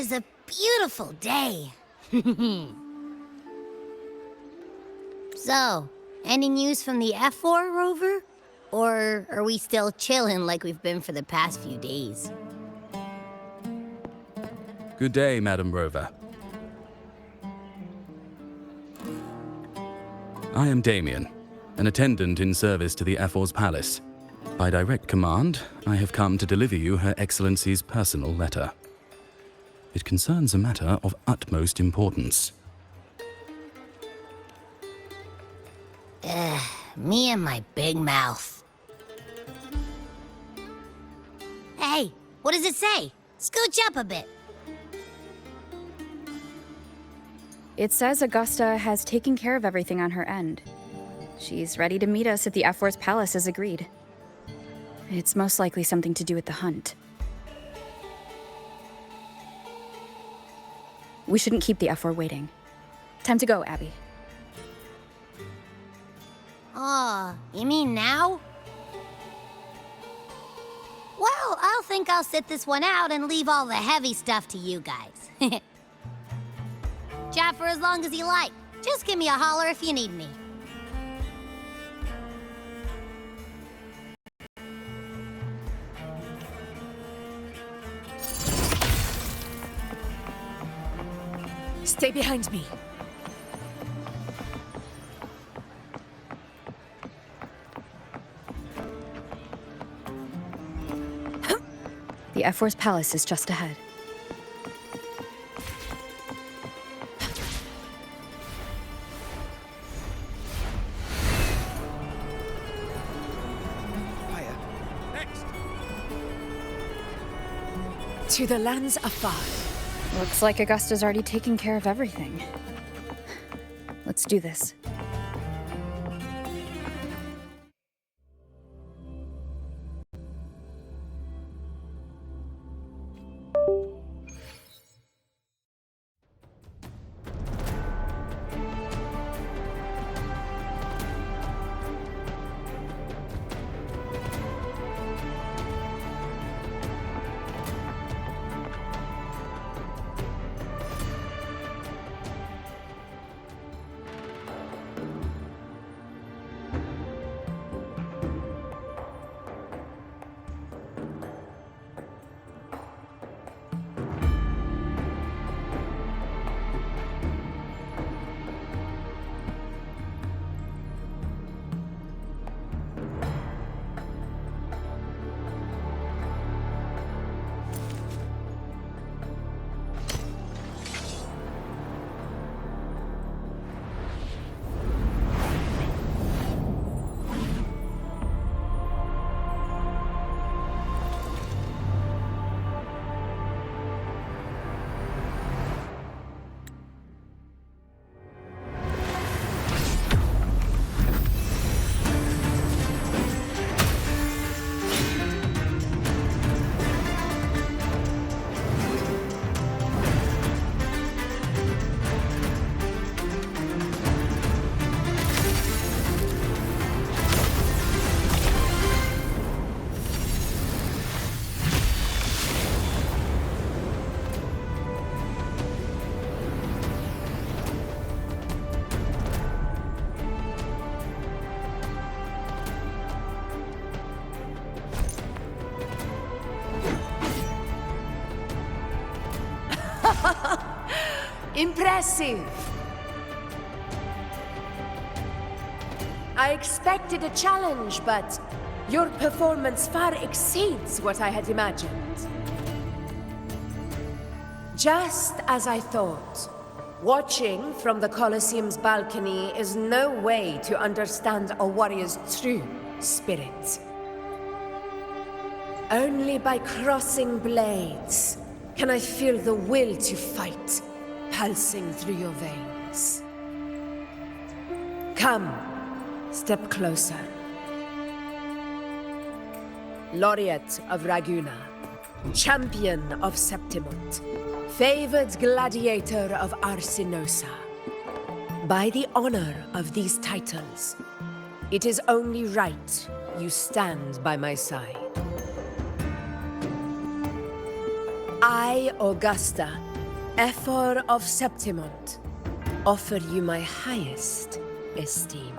is a beautiful day. So, any news from the F4 rover? Or are we still chilling like we've been for the past few days? Good day, Madam Rover. I am Damien, an attendant in service to the F4's palace. By direct command, I have come to deliver you Her Excellency's personal letter. It concerns a matter of utmost importance. Me and my big mouth. Hey, what does it say? Scooch up a bit. It says Augusta has taken care of everything on her end. She's ready to meet us at the F4's palace as agreed. It's most likely something to do with the hunt. We shouldn't keep the F4 waiting. Time to go, Abby. Oh, you mean now? Well, I'll sit this one out and leave all the heavy stuff to you guys. Chat for as long as you like. Just give me a holler if you need me. Stay behind me. The F4's palace is just ahead. Fire. Next. To the lands afar. Looks like Augusta's already taken care of everything. Let's do this. Impressive! I expected a challenge, but your performance far exceeds what I had imagined. Just as I thought, watching from the Colosseum's balcony is no way to understand a warrior's true spirit. Only by crossing blades can I feel the will to fight pulsing through your veins. Come, step closer. Laureate of Raguna, champion of Septimont, favored gladiator of Arsinosa. By the honor of these titles, it is only right you stand by my side. I, Augusta, Ephor of Septimont, offer you my highest esteem.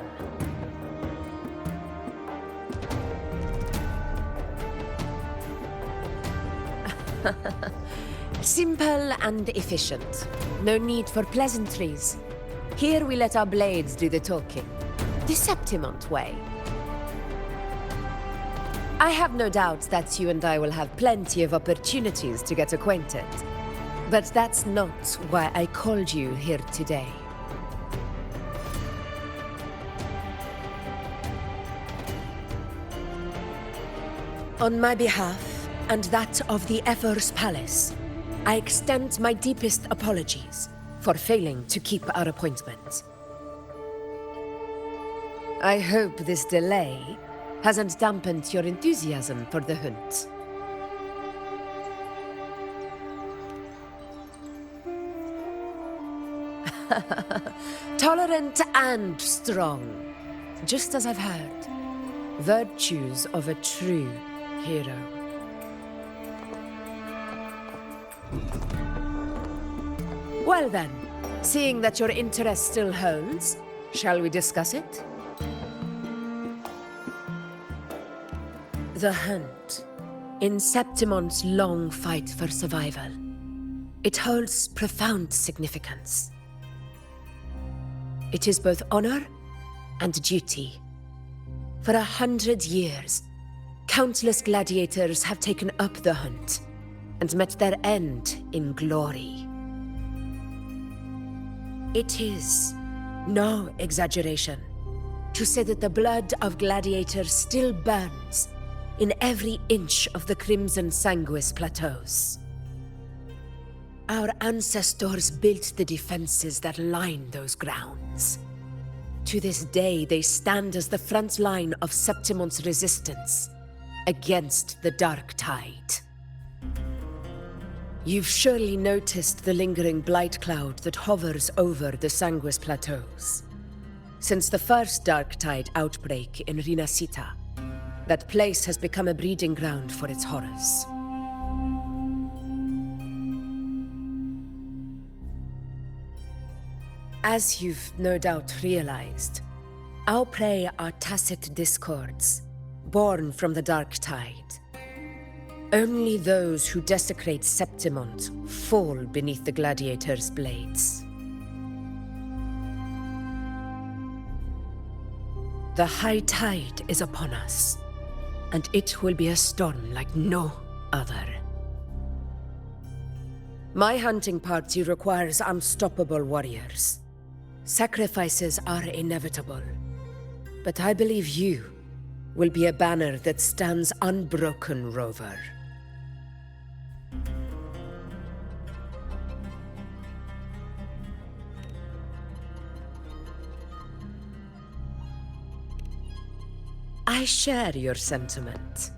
Simple and efficient. No need for pleasantries. Here we let our blades do the talking. The Septimont way. I have no doubt that you and I will have plenty of opportunities to get acquainted. But that's not why I called you here today. On my behalf, and that of the Ephor's Palace, I extend my deepest apologies for failing to keep our appointment. I hope this delay hasn't dampened your enthusiasm for the hunt. Tolerant and strong, just as I've heard. Virtues of a true hero. Well then, seeing that your interest still holds, shall we discuss it? The hunt. In Septimont's long fight for survival. It holds profound significance. It is both honor and duty. For 100 years, countless gladiators have taken up the hunt and met their end in glory. It is no exaggeration to say that the blood of gladiators still burns in every inch of the Crimson Sanguis plateaus. Our ancestors built the defenses that line those grounds. To this day, they stand as the front line of Septimont's resistance against the Dark Tide. You've surely noticed the lingering blight cloud that hovers over the Sanguis plateaus. Since the first Dark Tide outbreak in Rinasita, that place has become a breeding ground for its horrors. As you've no doubt realized, our prey are tacit discords, born from the Dark Tide. Only those who desecrate Septimont fall beneath the gladiators' blades. The high tide is upon us, and it will be a storm like no other. My hunting party requires unstoppable warriors. Sacrifices are inevitable, but I believe you will be a banner that stands unbroken, Rover. I share your sentiment.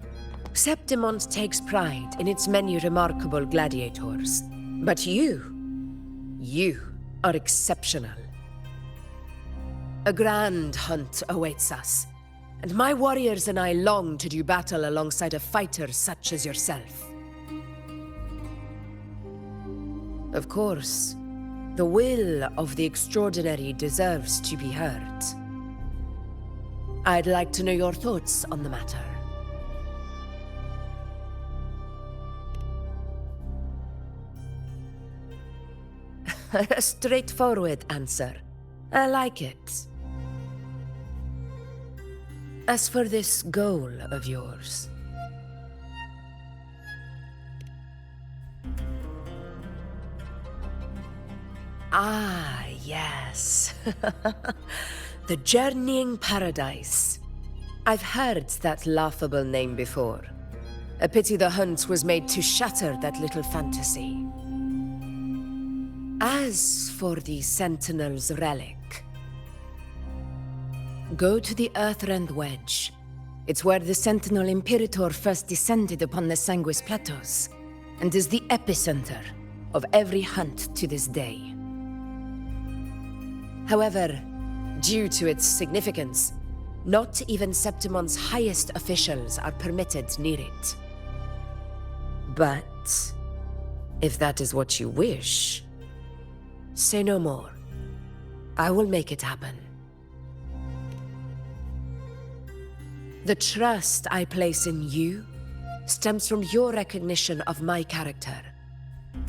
Septimont takes pride in its many remarkable gladiators, but you are exceptional. A grand hunt awaits us, and my warriors and I long to do battle alongside a fighter such as yourself. Of course, the will of the extraordinary deserves to be heard. I'd like to know your thoughts on the matter. A straightforward answer. I like it. As for this goal of yours... Ah, yes. The Journeying Paradise. I've heard that laughable name before. A pity the hunt was made to shatter that little fantasy. As for the Sentinel's relic, go to the Earthrend Wedge. It's where the Sentinel Imperator first descended upon the Sanguis Plateaus, and is the epicenter of every hunt to this day. However, due to its significance, not even Septimont's highest officials are permitted near it. But if that is what you wish, Say no more. I will make it happen. The trust I place in you stems from your recognition of my character.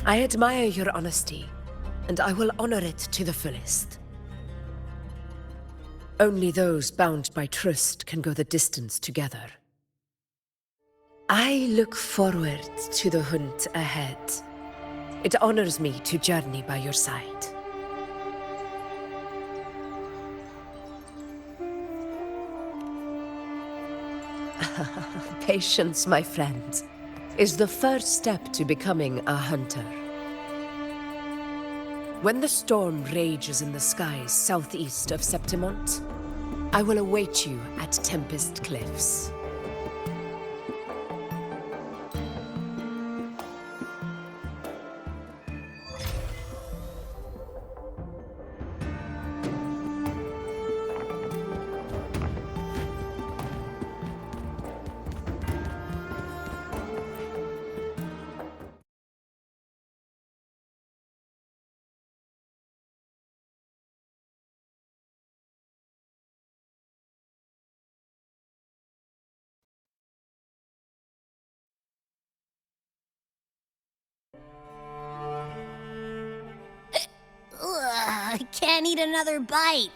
I admire your honesty, and I will honor it to the fullest. Only those bound by trust can go the distance together. I look forward to the hunt ahead. It honors me to journey by your side. Patience, my friend, is the first step to becoming a hunter. When the storm rages in the skies southeast of Septimont, I will await you at Tempest Cliffs. Ugh, I can't eat another bite.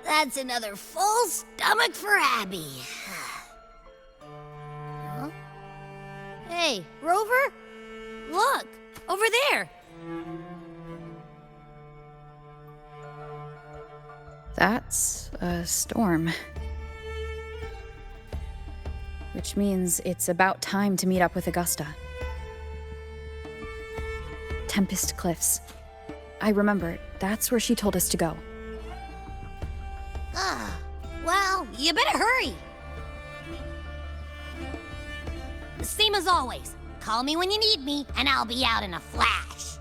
That's another full stomach for Abby. Huh? Hey, Rover? Look, over there. That's a storm. Which means it's about time to meet up with Augusta. Tempest Cliffs. I remember, that's where she told us to go. Well, you better hurry. Same as always. Call me when you need me, and I'll be out in a flash.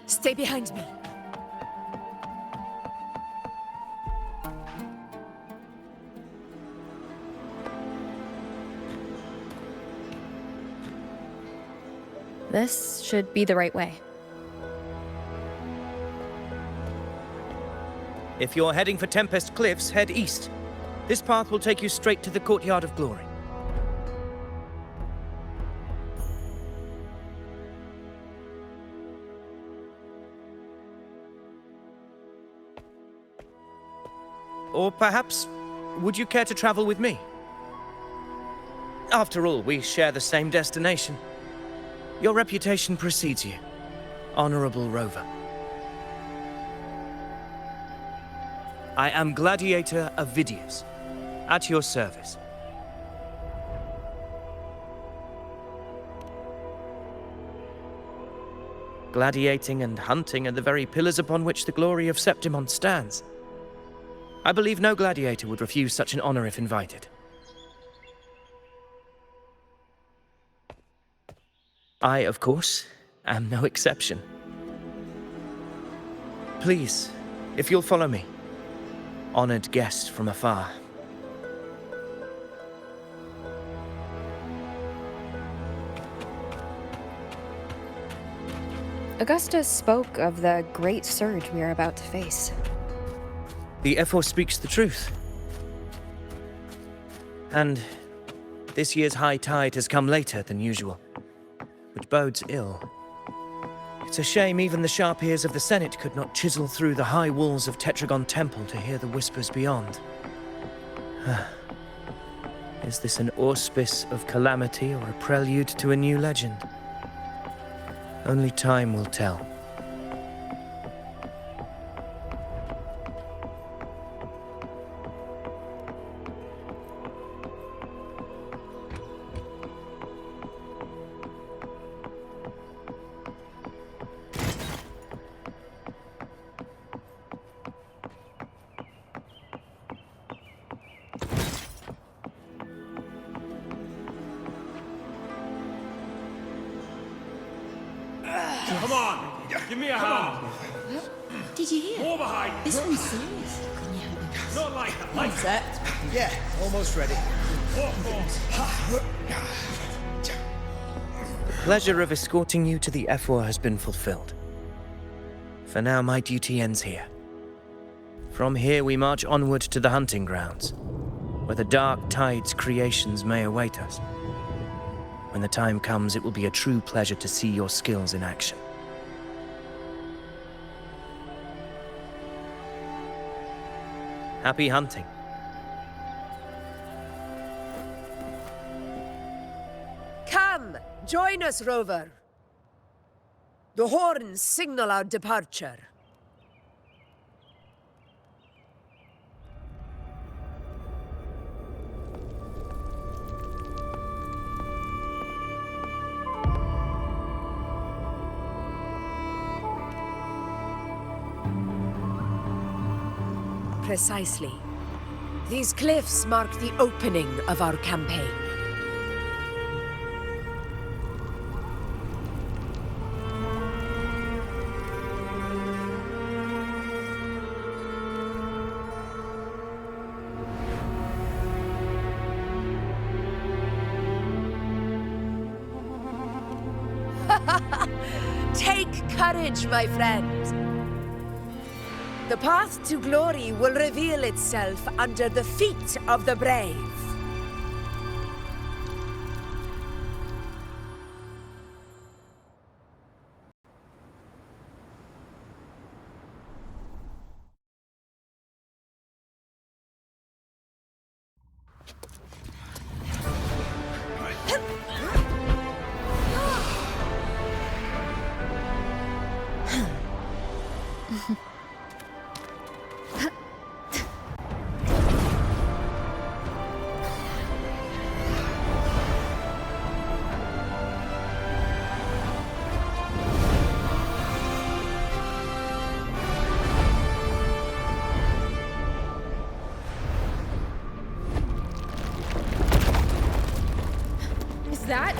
Stay behind me. This should be the right way. If you're heading for Tempest Cliffs, head east. This path will take you straight to the Courtyard of Glory. Or perhaps, would you care to travel with me? After all, we share the same destination. Your reputation precedes you, Honorable Rover. I am Gladiator Avidius, at your service. Gladiating and hunting are the very pillars upon which the glory of Septimont stands. I believe no gladiator would refuse such an honor if invited. I, of course, am no exception. Please, if you'll follow me, honored guest from afar. Augusta spoke of the great surge we are about to face. The Ephor speaks the truth. And this year's high tide has come later than usual, which bodes ill. It's a shame even the sharp ears of the Senate could not chisel through the high walls of Tetragon Temple to hear the whispers beyond. Is this an auspice of calamity or a prelude to a new legend? Only time will tell. Come on, give me a hand. Did you hear? More behind. This one's serious. Couldn't you help me Not like that. Like Set? Yeah, almost ready. The pleasure of escorting you to the F4 has been fulfilled. For now, my duty ends here. From here, we march onward to the hunting grounds, where the Dark Tide's creations may await us. When the time comes, it will be a true pleasure to see your skills in action. Happy hunting. Come, join us, Rover. The horns signal our departure. Precisely. These cliffs mark the opening of our campaign. Take courage, my friends. The path to glory will reveal itself under the feet of the brave. Is that?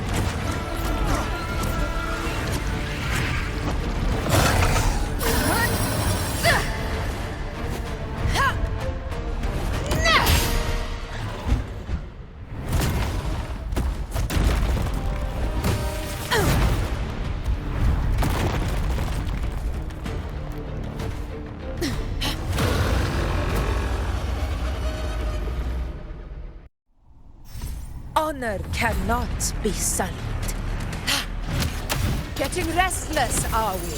Honor cannot be sullied. Getting restless, are we?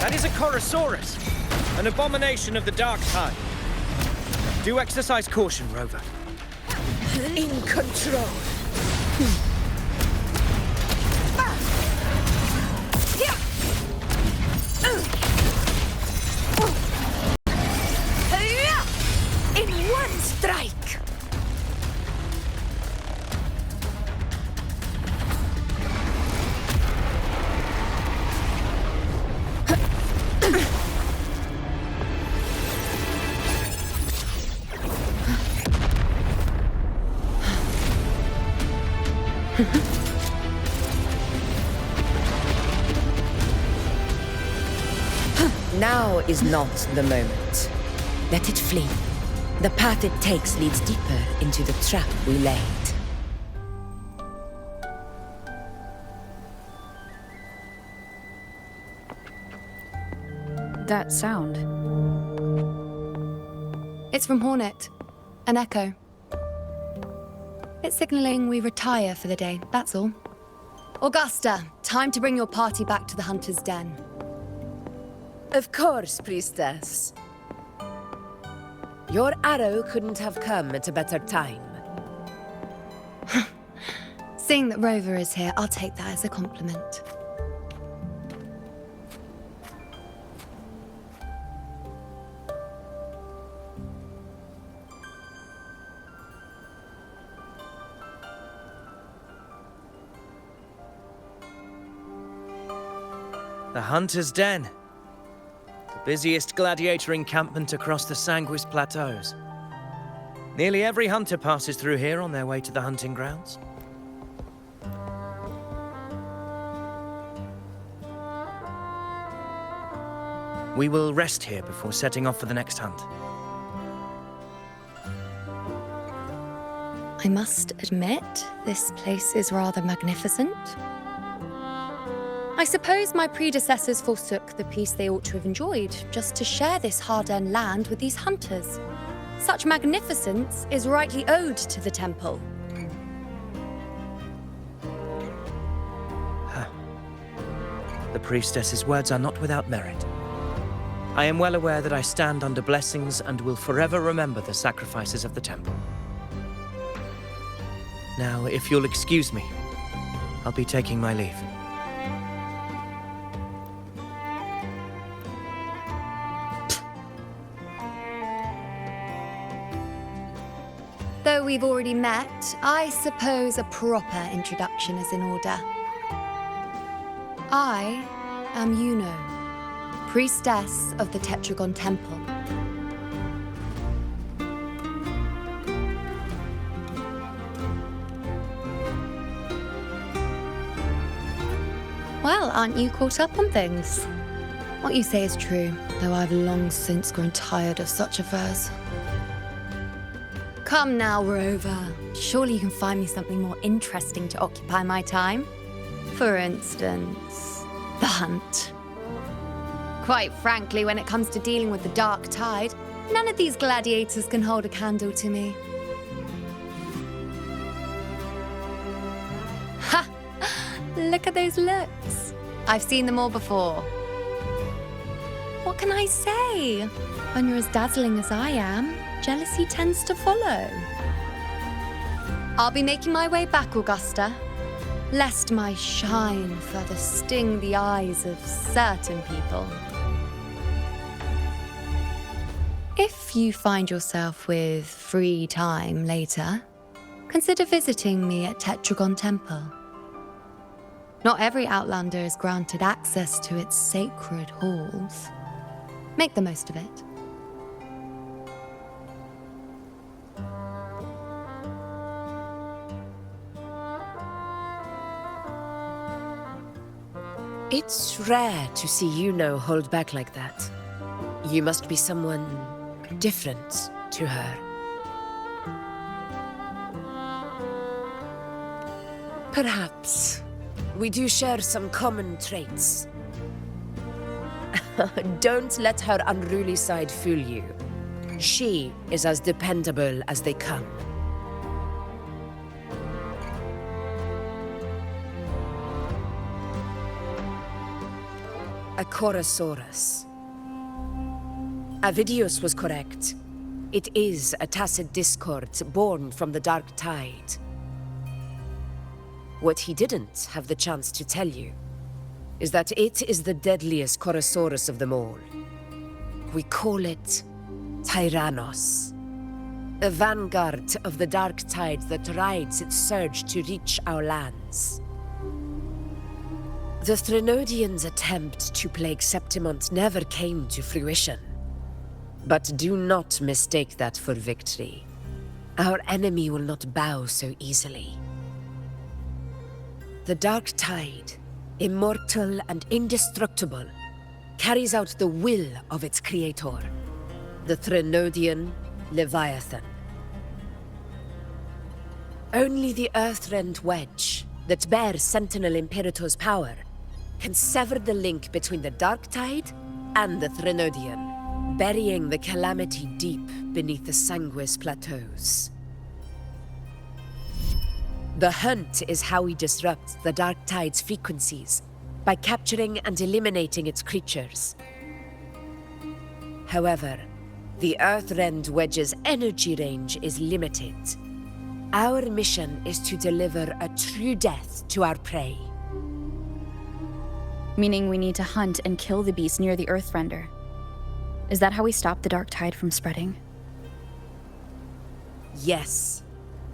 That is a Chorosaurus, an abomination of the Dark Tide. Do exercise caution, Rover. In control. In one strike. Now is not the moment. Let it flee. The path it takes leads deeper into the trap we laid. That sound. It's from Hornet. An echo. It's signaling we retire for the day, that's all. Augusta, time to bring your party back to the Hunter's Den. Of course, Priestess. Your arrow couldn't have come at a better time. Seeing that Rover is here, I'll take that as a compliment. The Hunter's Den. The busiest gladiator encampment across the Sanguis Plateaus. Nearly every hunter passes through here on their way to the hunting grounds. We will rest here before setting off for the next hunt. I must admit, this place is rather magnificent. I suppose my predecessors forsook the peace they ought to have enjoyed just to share this hard-earned land with these hunters. Such magnificence is rightly owed to the temple. The priestess's words are not without merit. I am well aware that I stand under blessings and will forever remember the sacrifices of the temple. Now, if you'll excuse me, I'll be taking my leave. Though we've already met, I suppose a proper introduction is in order. I am Yuno, priestess of the Tetragon Temple. Well, aren't you caught up on things? What you say is true, though I've long since grown tired of such affairs. Come now, Rover. Surely you can find me something more interesting to occupy my time. For instance, the hunt. Quite frankly, when it comes to dealing with the dark tide, none of these gladiators can hold a candle to me. Ha! Look at those looks. I've seen them all before. What can I say? When you're as dazzling as I am, jealousy tends to follow. I'll be making my way back, Augusta, lest my shine further sting the eyes of certain people. If you find yourself with free time later, consider visiting me at Tetragon Temple. Not every Outlander is granted access to its sacred halls. Make the most of it. It's rare to see Yuno hold back like that. You must be someone different to her. Perhaps we do share some common traits. Don't let her unruly side fool you. She is as dependable as they come. A Chorosaurus. Avidius was correct. It is a tacit discord born from the dark tide. What he didn't have the chance to tell you is that it is the deadliest Chorosaurus of them all. We call it Tyrannos, a vanguard of the dark tide that rides its surge to reach our lands. The Threnodians' attempt to plague Septimont never came to fruition. But do not mistake that for victory. Our enemy will not bow so easily. The dark tide, immortal and indestructible, carries out the will of its creator, the Threnodian Leviathan. Only the Earthrend Wedge, that bears Sentinel Imperator's power, can sever the link between the dark tide and the Threnodian, burying the calamity deep beneath the Sanguis plateaus. The hunt is how we disrupt the dark tide's frequencies, by capturing and eliminating its creatures. However, the Earthrend Wedge's energy range is limited. Our mission is to deliver a true death to our prey. Meaning we need to hunt and kill the beast near the Earthrender. Is that how we stop the dark tide from spreading? Yes,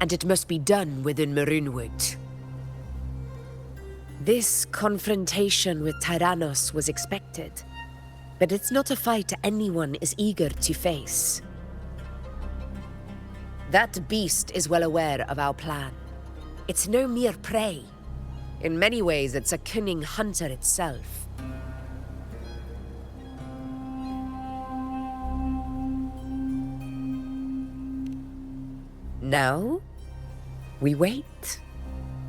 and it must be done within Maroonwood. This confrontation with Tyrannos was expected, but it's not a fight anyone is eager to face. That beast is well aware of our plan. It's no mere prey. In many ways, it's a cunning hunter itself. Now, We wait.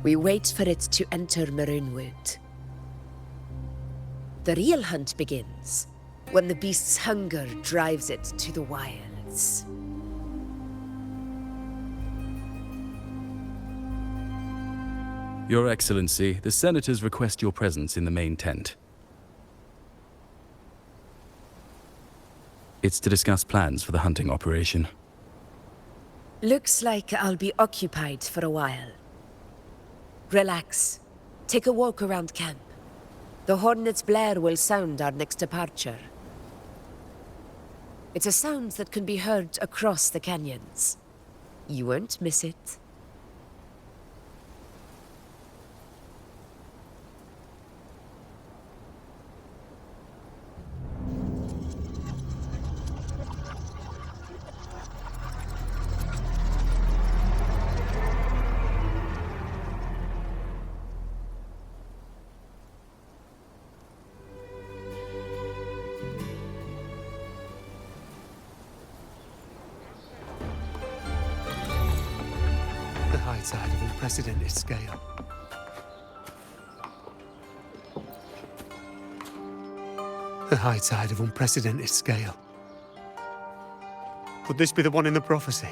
We wait for it to enter Maroonwood. The real hunt begins when the beast's hunger drives it to the wilds. Your Excellency, the senators request your presence in the main tent. It's to discuss plans for the hunting operation. Looks like I'll be occupied for a while. Relax. Take a walk around camp. The hornet's blare will sound our next departure. It's a sound that can be heard across the canyons. You won't miss it. The high tide of unprecedented scale. The high tide of unprecedented scale. Could this be the one in the prophecy?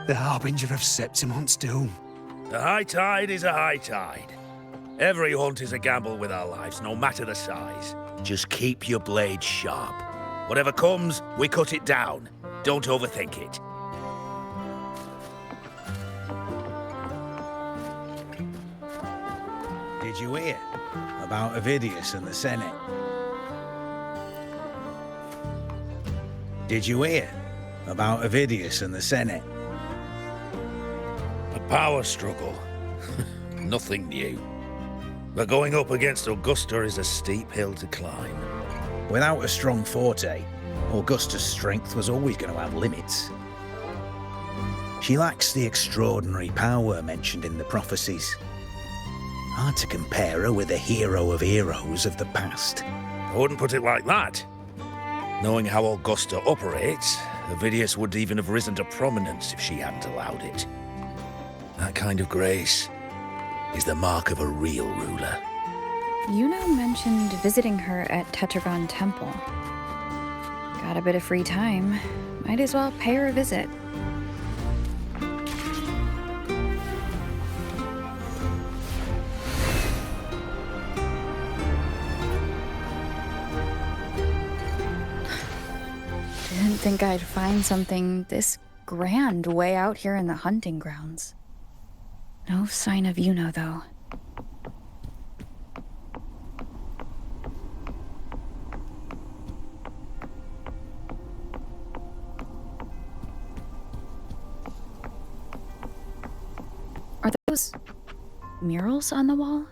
The harbinger of Septimont's doom. The high tide is a high tide. Every hunt is a gamble with our lives, no matter the size. Just keep your blade sharp. Whatever comes, we cut it down. Don't overthink it. Did you hear about Ovidius and the Senate? Did you hear about Ovidius and the Senate? A power struggle. Nothing new. But going up against Augusta is a steep hill to climb. Without a strong forte, Augusta's strength was always going to have limits. She lacks the extraordinary power mentioned in the prophecies. Hard to compare her with a hero of heroes of the past. I wouldn't put it like that. Knowing how Augusta operates, Ovidius would even have risen to prominence if she hadn't allowed it. That kind of grace is the mark of a real ruler. Yuno mentioned visiting her at Tetragon Temple. Got a bit of free time. Might as well pay her a visit. Didn't think I'd find something this grand way out here in the hunting grounds. No sign of Yuno, though. Are those murals on the wall?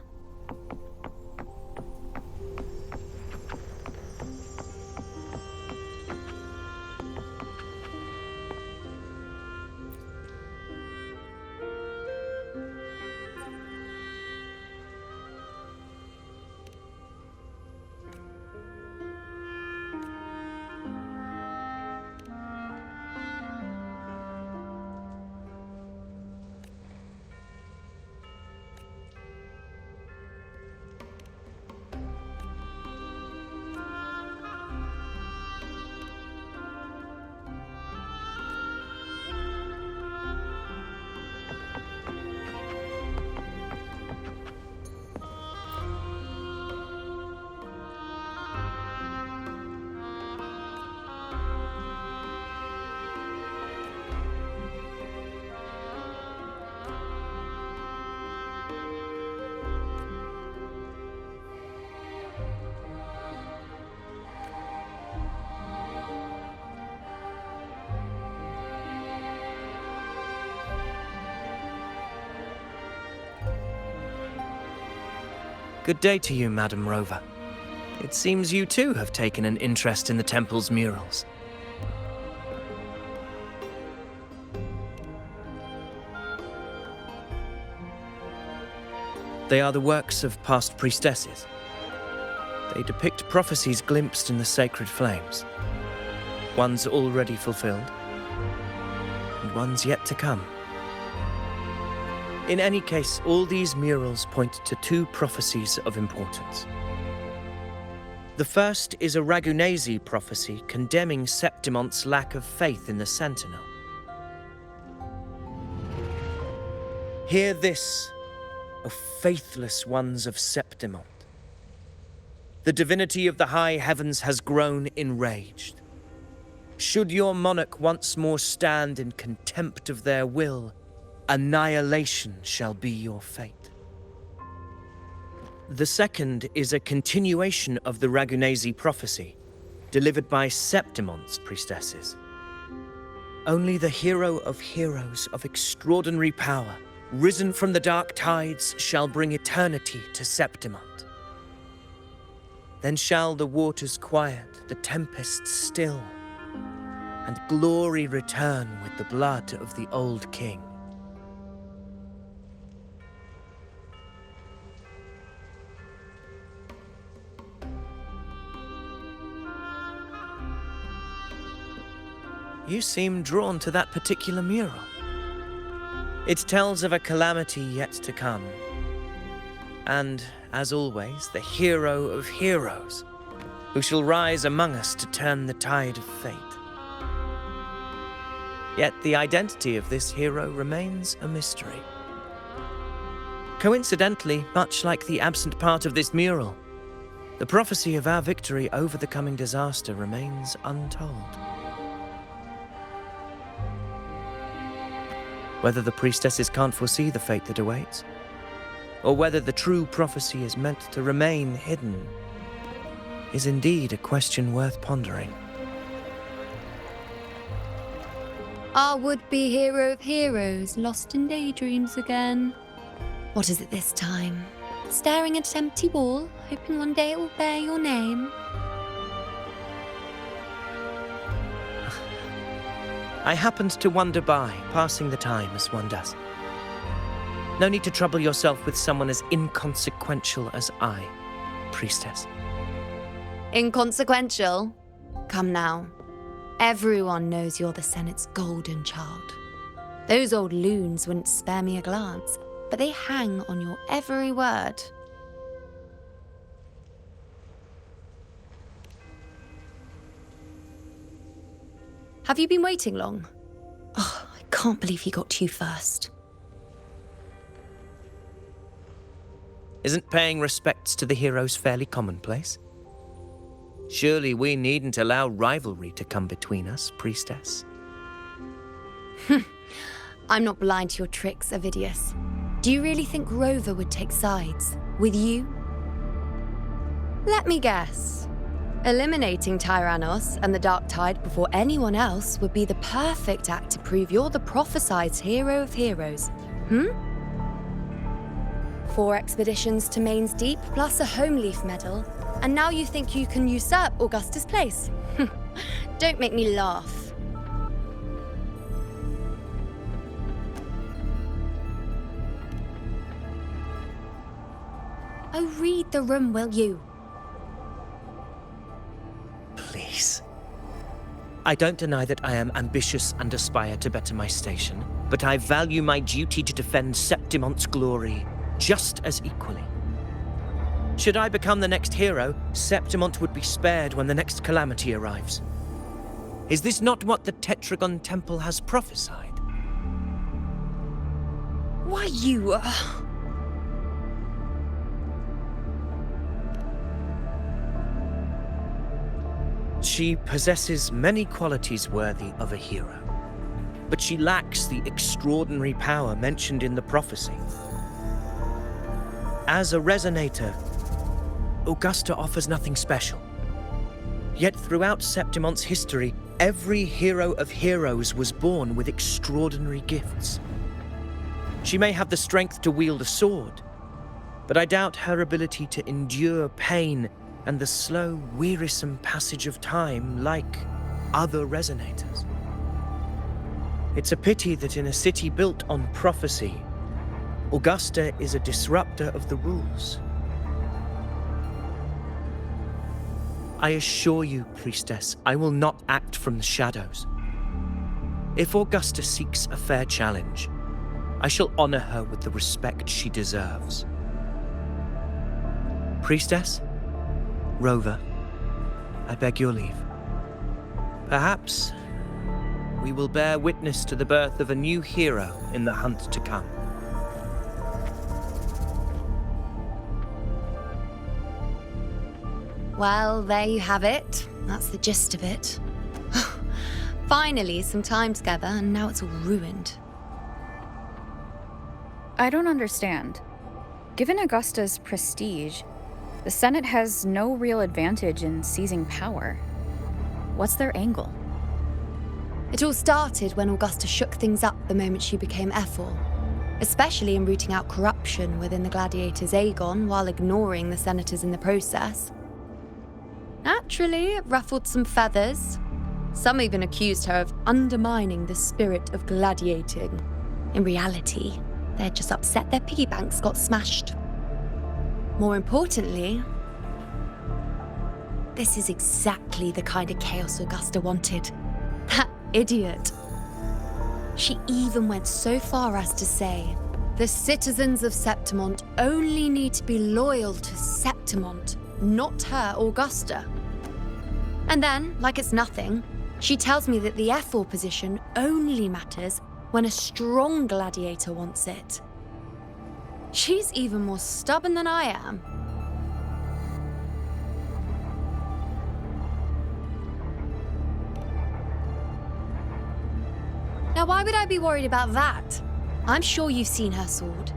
Good day to you, Madam Rover. It seems you too have taken an interest in the temple's murals. They are the works of past priestesses. They depict prophecies glimpsed in the sacred flames. Ones already fulfilled, and ones yet to come. In any case, all these murals point to two prophecies of importance. The first is a Ragunesi prophecy condemning Septimonte's lack of faith in the Sentinel. Hear this, O faithless ones of Septimont. The divinity of the high heavens has grown enraged. Should your monarch once more stand in contempt of their will, annihilation shall be your fate. The second is a continuation of the Ragunesi prophecy, delivered by Septimonte's priestesses. Only the hero of heroes of extraordinary power, risen from the dark tides, shall bring eternity to Septimont. Then shall the waters quiet, the tempests still, and glory return with the blood of the old king. You seem drawn to that particular mural. It tells of a calamity yet to come. And, as always, the hero of heroes, who shall rise among us to turn the tide of fate. Yet the identity of this hero remains a mystery. Coincidentally, much like the absent part of this mural, the prophecy of our victory over the coming disaster remains untold. Whether the priestesses can't foresee the fate that awaits, or whether the true prophecy is meant to remain hidden, is indeed a question worth pondering. Our would-be hero of heroes, lost in daydreams again. What is it this time? Staring at an empty wall, hoping one day it will bear your name? I happened to wander by, passing the time as one does. No need to trouble yourself with someone as inconsequential as I, priestess. Inconsequential? Come now. Everyone knows you're the Senate's golden child. Those old loons wouldn't spare me a glance, but they hang on your every word. Have you been waiting long? Oh, I can't believe he got to you first. Isn't paying respects to the heroes fairly commonplace? Surely we needn't allow rivalry to come between us, priestess. I'm not blind to your tricks, Avidius. Do you really think Rover would take sides with you? Let me guess. Eliminating Tyrannos and the Dark Tide before anyone else would be the perfect act to prove you're the prophesied hero of heroes. 4 expeditions to Main's Deep, plus a Homeleaf medal, and now you think you can usurp Augustus' place? Don't make me laugh. Oh, read the room, will you? Please. I don't deny that I am ambitious and aspire to better my station, but I value my duty to defend Septimonte's glory just as equally. Should I become the next hero, Septimonte would be spared when the next calamity arrives. Is this not what the Tetragon Temple has prophesied? Why, you... She possesses many qualities worthy of a hero, but she lacks the extraordinary power mentioned in the prophecy. As a resonator, Augusta offers nothing special. Yet throughout Septimonte's history, every hero of heroes was born with extraordinary gifts. She may have the strength to wield a sword, but I doubt her ability to endure pain and the slow, wearisome passage of time like other resonators. It's a pity that in a city built on prophecy, Augusta is a disruptor of the rules. I assure you, priestess, I will not act from the shadows. If Augusta seeks a fair challenge, I shall honor her with the respect she deserves. Priestess? Rover, I beg your leave. Perhaps we will bear witness to the birth of a new hero in the hunt to come. Well, there you have it. That's the gist of it. Finally, some time together, and now it's all ruined. I don't understand. Given Augusta's prestige, the Senate has no real advantage in seizing power. What's their angle? It all started when Augusta shook things up the moment she became Ephor, especially in rooting out corruption within the gladiators' Aegon while ignoring the senators in the process. Naturally, it ruffled some feathers. Some even accused her of undermining the spirit of gladiating. In reality, they're just upset their piggy banks got smashed. More importantly, this is exactly the kind of chaos Augusta wanted. That idiot. She even went so far as to say, the citizens of Septimont only need to be loyal to Septimont, not her, Augusta. And then, like it's nothing, she tells me that the Ephor position only matters when a strong gladiator wants it. She's even more stubborn than I am. Now, why would I be worried about that? I'm sure you've seen her sword.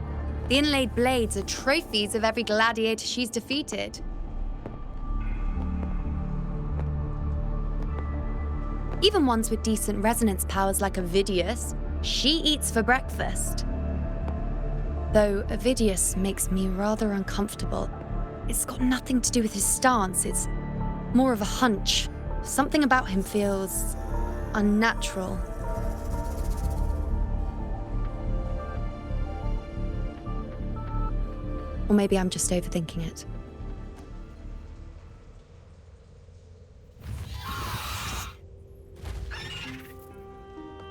The inlaid blades are trophies of every gladiator she's defeated. Even ones with decent resonance powers like Avidius, she eats for breakfast. Though Avidius makes me rather uncomfortable. It's got nothing to do with his stance, it's more of a hunch. Something about him feels unnatural. Or maybe I'm just overthinking it.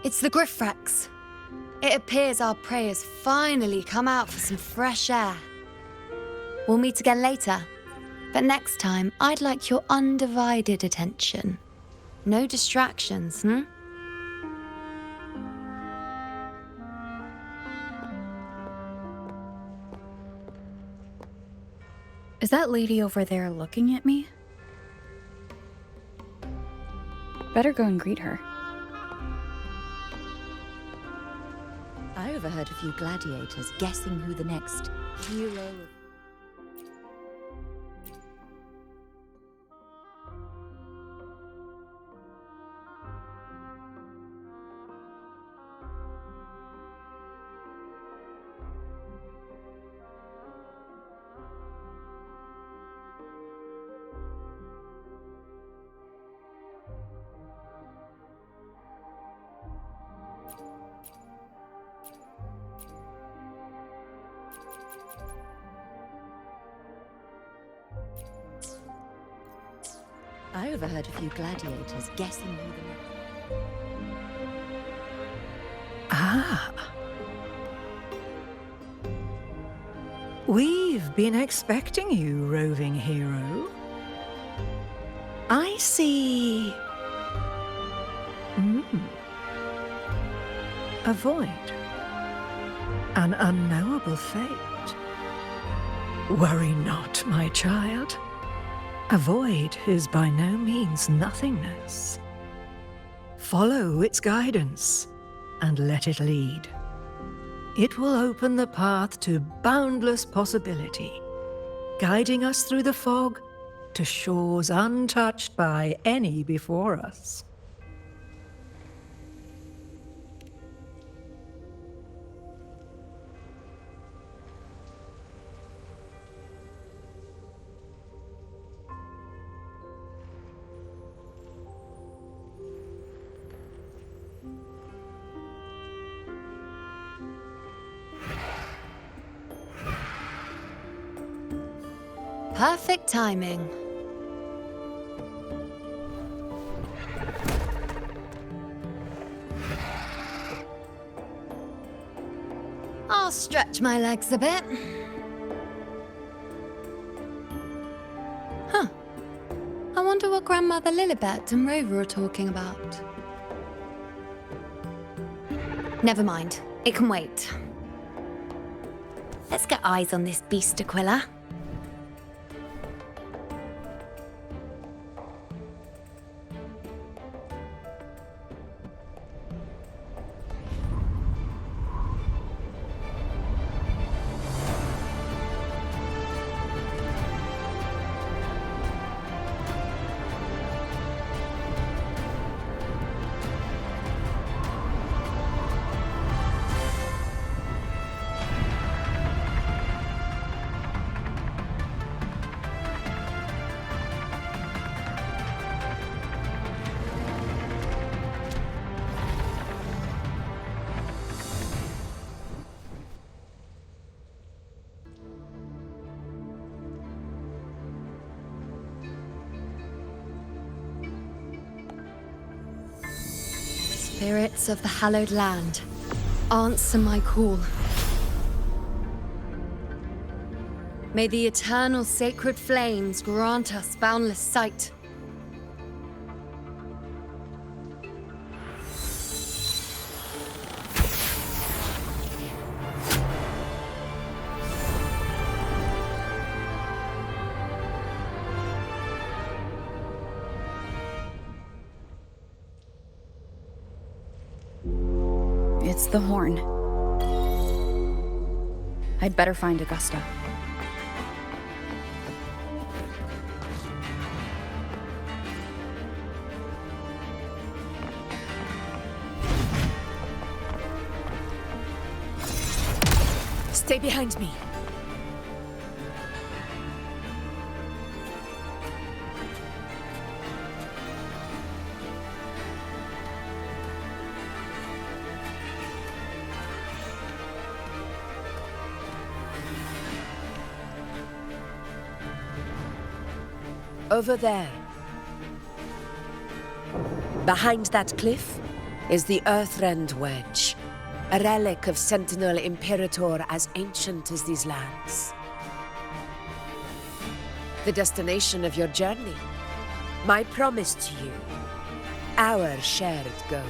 It's the Griffrex. It appears our prey has finally come out for some fresh air. We'll meet again later, but next time I'd like your undivided attention. No distractions, Is that lady over there looking at me? Better go and greet her. I overheard a few gladiators guessing who the next hero... I overheard a few gladiators guessing who the next... Ah. We've been expecting you, roving hero. I see... A void. An unknowable fate. Worry not, my child. A void is by no means nothingness. Follow its guidance and let it lead. It will open the path to boundless possibility, guiding us through the fog to shores untouched by any before us. Perfect timing. stretch my legs a bit. Huh. I wonder what Grandmother Lilibet and Rover are talking about. Never mind. It can wait. Let's get eyes on this beast, Aquila. Spirits of the hallowed land, answer my call. May the eternal sacred flames grant us boundless sight. It's the horn. I'd better find Augusta. Stay behind me. Over there. Behind that cliff is the Earthrend Wedge, a relic of Sentinel Imperator as ancient as these lands. The destination of your journey, my promise to you, our shared goal.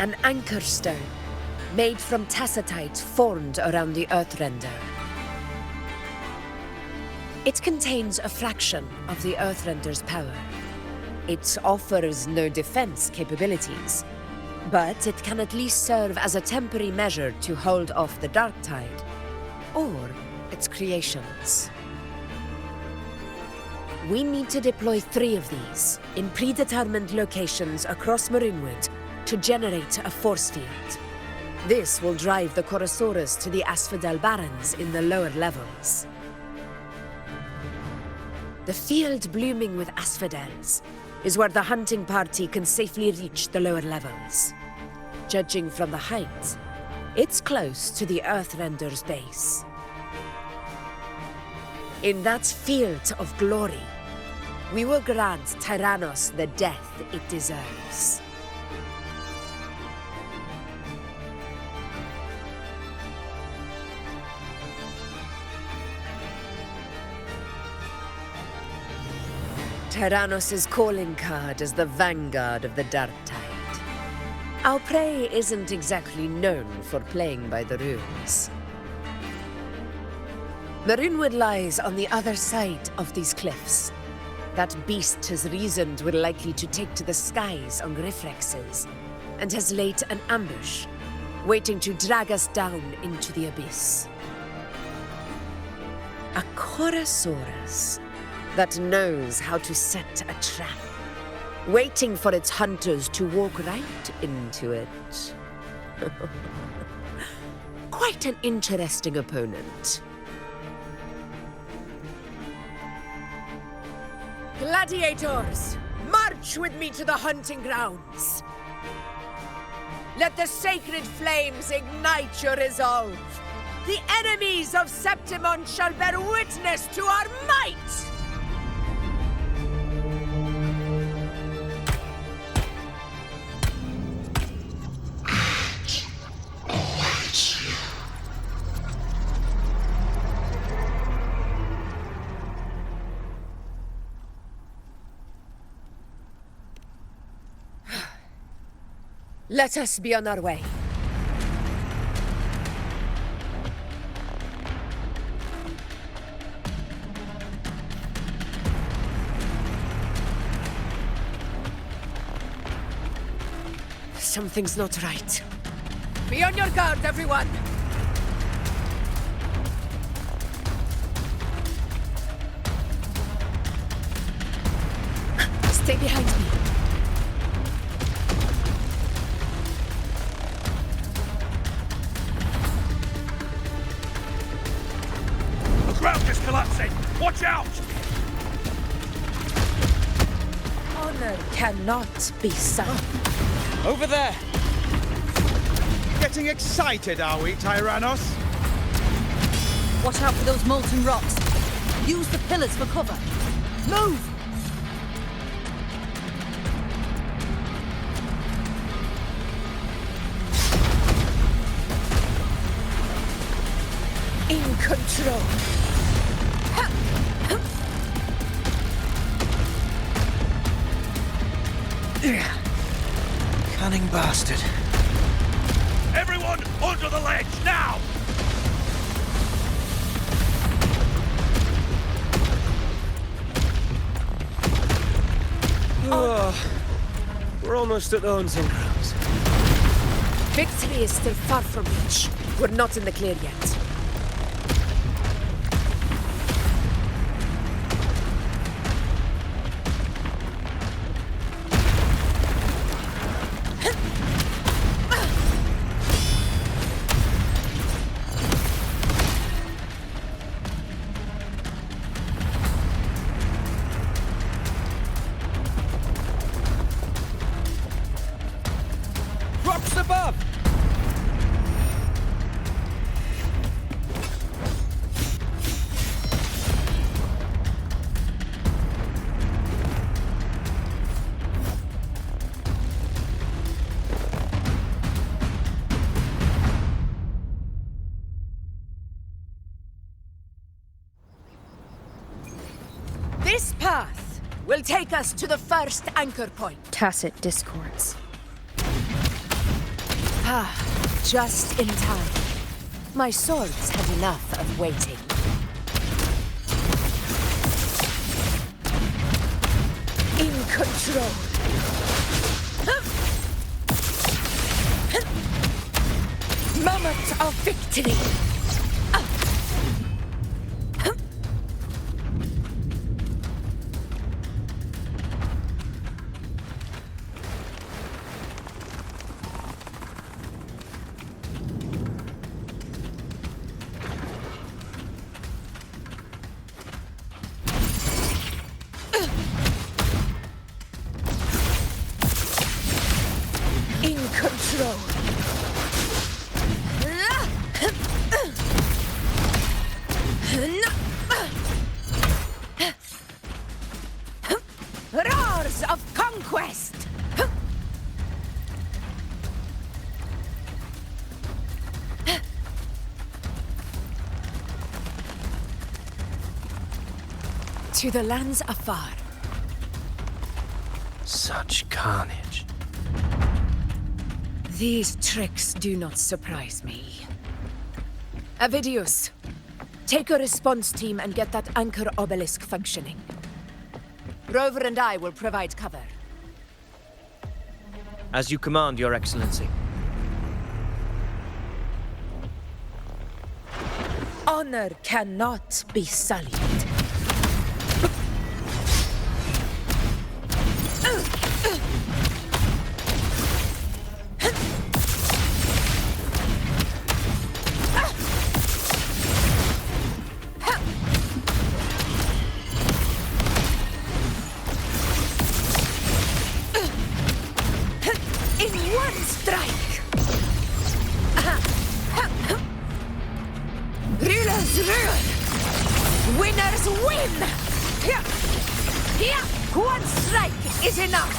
An anchor stone, made from tacitite formed around the Earthrender. It contains a fraction of the Earthrender's power. It offers no defense capabilities, but it can at least serve as a temporary measure to hold off the dark tide, or its creations. We need to deploy 3 of these in predetermined locations across Marinwood to generate a force field. This will drive the Chorosaurus to the Asphodel Barrens in the lower levels. The field blooming with asphodels is where the hunting party can safely reach the lower levels. Judging from the height, it's close to the Earthrender's base. In that field of glory, we will grant Tyrannos the death it deserves. Tyrannos' calling card is the vanguard of the Dark Tide. Our prey isn't exactly known for playing by the rules. Marinwood lies on the other side of these cliffs. That beast has reasoned we're likely to take to the skies on Griffrexes, and has laid an ambush, waiting to drag us down into the abyss. A Chorosaurus that knows how to set a trap, waiting for its hunters to walk right into it. Quite an interesting opponent. Gladiators, march with me to the hunting grounds. Let the sacred flames ignite your resolve. The enemies of Septimon shall bear witness to our might! Let us be on our way. Something's not right. Be on your guard, everyone! Stay behind me. The ground is collapsing! Watch out! Honor cannot be sunk. Over there! Getting excited, are we, Tyrannos? Watch out for those molten rocks. Use the pillars for cover. Move! In control. Cunning bastard. Everyone onto the ledge, now! We're almost at the hunting grounds. Victory is still far from reach. We're not in the clear yet. Rocks above! This path will take us to the first anchor point. Tacit discords. Ah, just in time. My swords had enough of waiting. In control. Moment of victory. In control. Roars of conquest. To the lands afar. Such carnage. These tricks do not surprise me. Avidius, take a response team and get that anchor obelisk functioning. Rover and I will provide cover. As you command, Your Excellency. Honor cannot be sullied. In one strike! Rulers rule! Winners win! One strike is enough!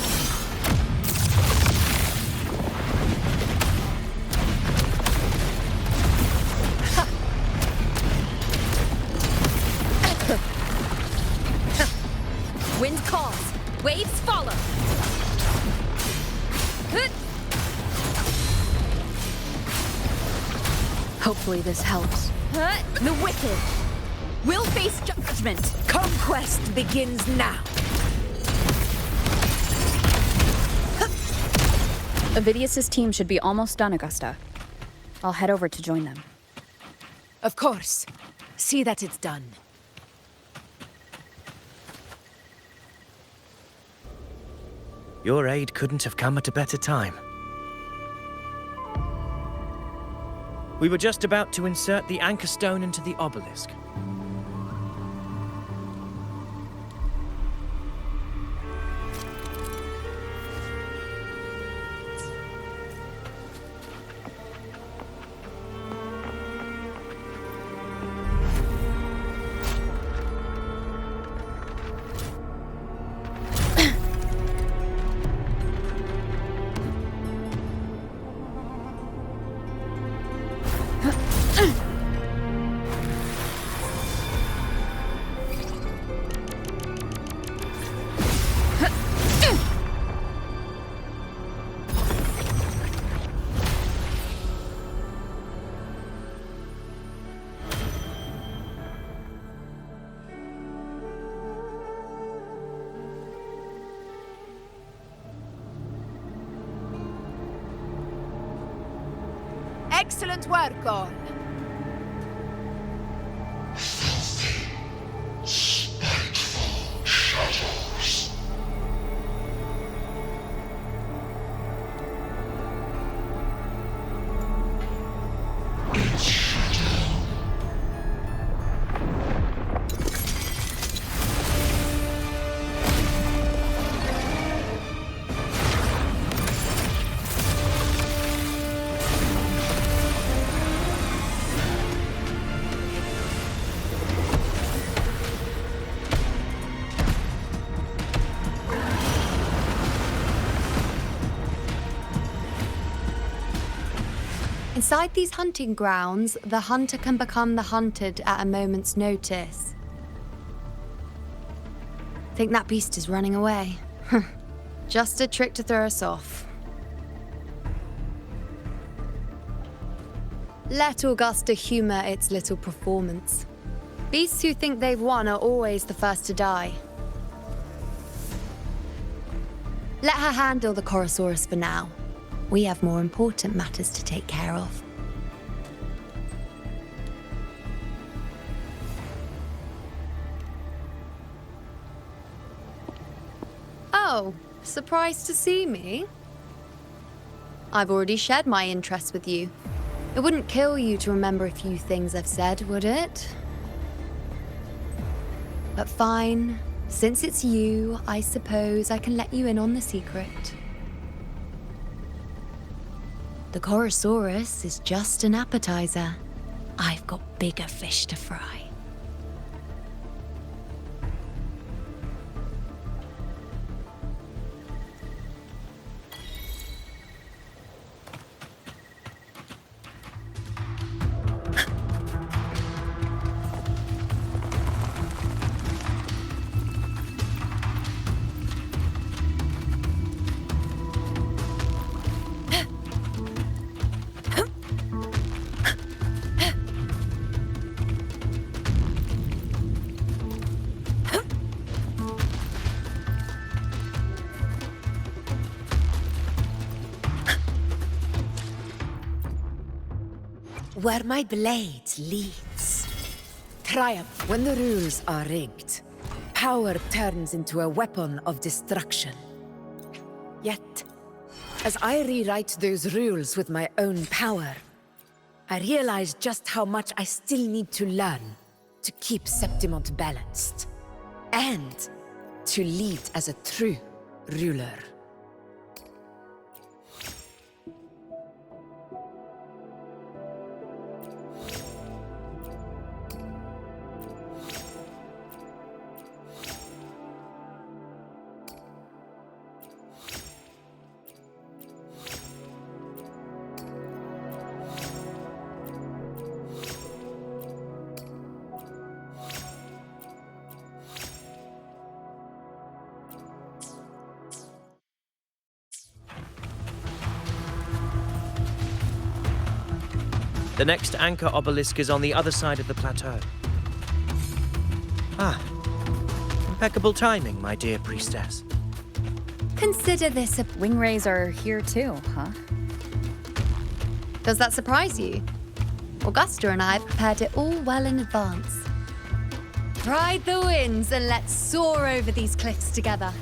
Wind calls. Waves follow. Hopefully this helps. The wicked will face judgment. Conquest begins now. Avidius's team should be almost done, Augusta. I'll head over to join them. Of course. See that it's done. Your aid couldn't have come at a better time. We were just about to insert the anchor stone into the obelisk. Excellent work, all. Inside these hunting grounds, the hunter can become the hunted at a moment's notice. Think that beast is running away? Just a trick to throw us off. Let Augusta humor its little performance. Beasts who think they've won are always the first to die. Let her handle the Chorosaurus for now. We have more important matters to take care of. Oh, surprised to see me? I've already shared my interest with you. It wouldn't kill you to remember a few things I've said, would it? But fine. Since it's you, I suppose I can let you in on the secret. The Chorosaurus is just an appetizer. I've got bigger fish to fry. Where my blade leads. Triumph when the rules are rigged. Power turns into a weapon of destruction. Yet, as I rewrite those rules with my own power, I realize just how much I still need to learn to keep Septimont balanced, and to lead as a true ruler. The next anchor obelisk is on the other side of the plateau. Ah, impeccable timing, my dear priestess. Consider this a... Wingrays are here too, huh? Does that surprise you? Augusta and I have prepared it all well in advance. Ride the winds and let's soar over these cliffs together.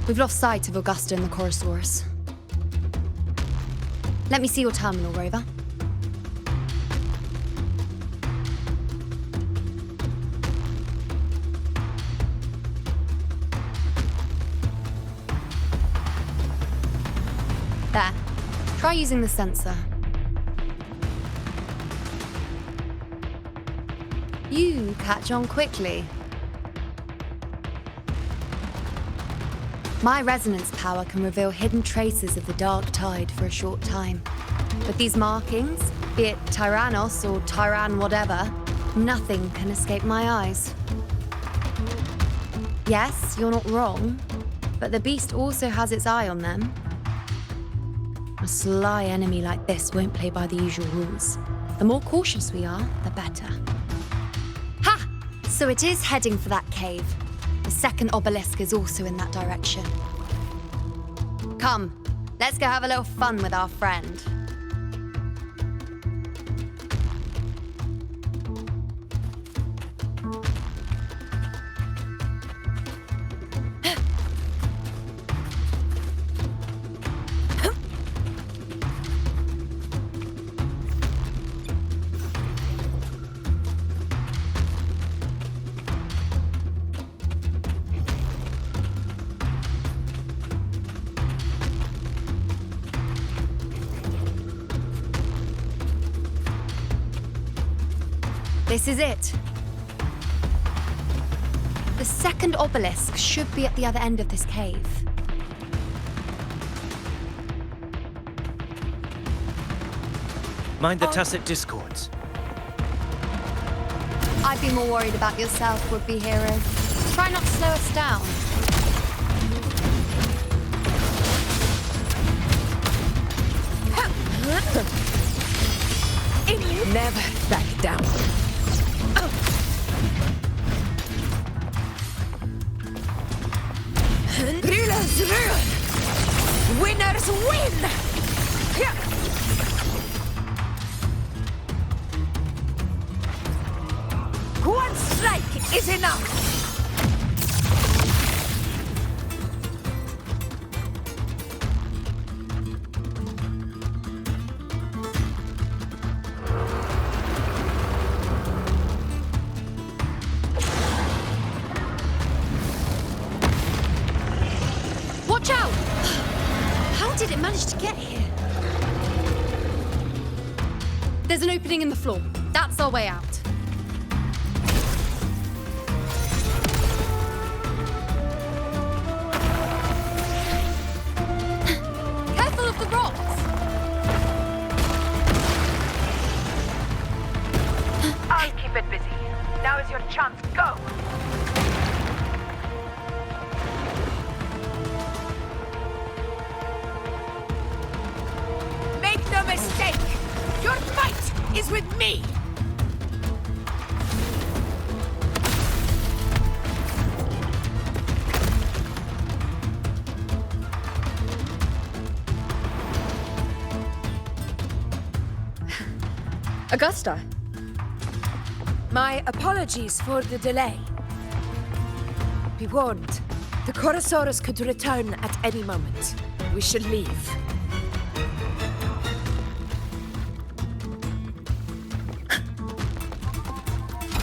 We've lost sight of Augusta and the Chorosaurus. Let me see your terminal, Rover. There. Try using the sensor. You catch on quickly. My resonance power can reveal hidden traces of the dark tide for a short time. But these markings, be it Tyrannos or Tyran whatever, nothing can escape my eyes. Yes, you're not wrong, but the beast also has its eye on them. A sly enemy like this won't play by the usual rules. The more cautious we are, the better. Ha! So it is heading for that cave. The second obelisk is also in that direction. Come, let's go have a little fun with our friend. This is it. The second obelisk should be at the other end of this cave. Mind the tacit discords. I'd be more worried about yourself, would-be hero. Try not to slow us down. Never back down. Rulers rule! Winners win! One strike is enough! Watch out! How did it manage to get here? There's an opening in the floor. That's our way out. Careful of the rocks! I'll keep it busy. Now is your chance. Go! Make no mistake! Your fight is with me! Augusta. My apologies for the delay. Be warned, the Chorosaurus could return at any moment. We should leave.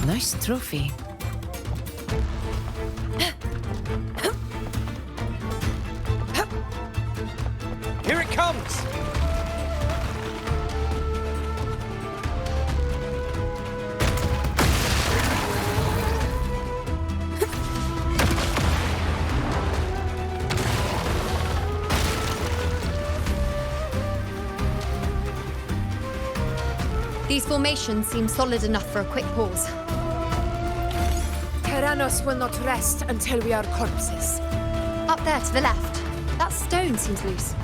Nice trophy. Here it comes! These formations seem solid enough for a quick pause. Tyrannos will not rest until we are corpses. Up Up there to the left. That stone seems loose.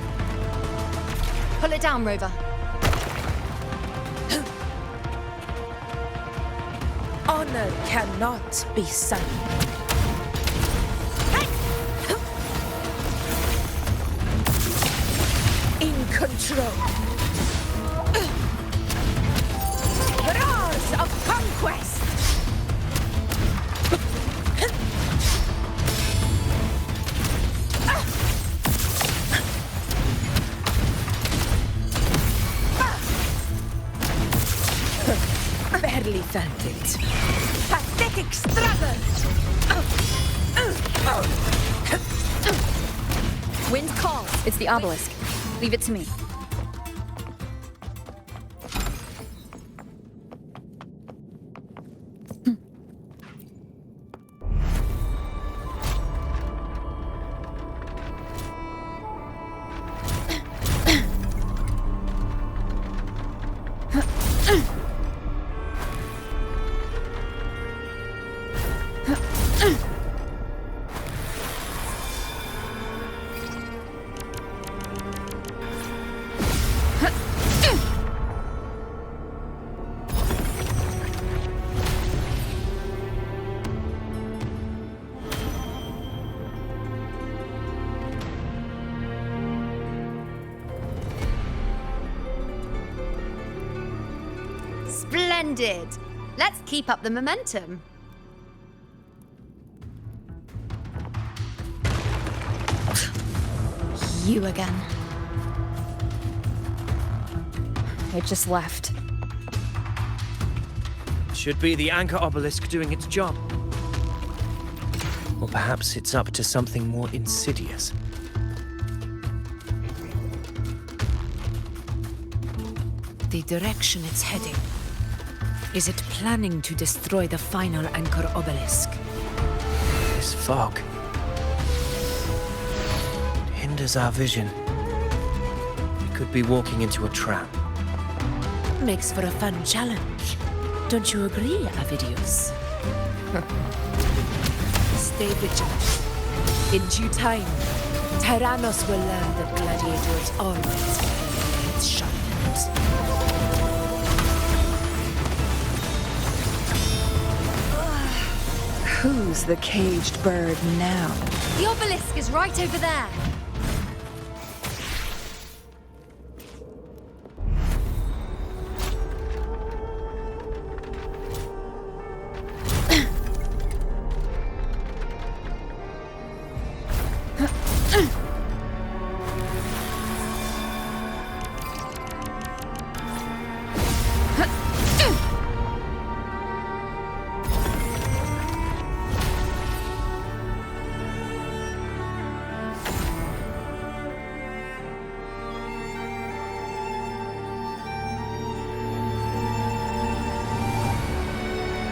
Pull it down, Rover. Honor cannot be sung. In control. Roars of conquest. Barely felt it. Pathetic struggle! Wind calls. It's the obelisk. Leave it to me. Splendid! Let's keep up the momentum. You again. It just left. Should be the anchor obelisk doing its job. Or perhaps it's up to something more insidious. The direction it's heading. Is it planning to destroy the final anchor obelisk? This fog hinders our vision. We could be walking into a trap. Makes for a fun challenge. Don't you agree, Avidius? Stay vigilant. In due time, Tyrannos will learn that gladiators always play its sharpens. Who's the caged bird now? The obelisk is right over there.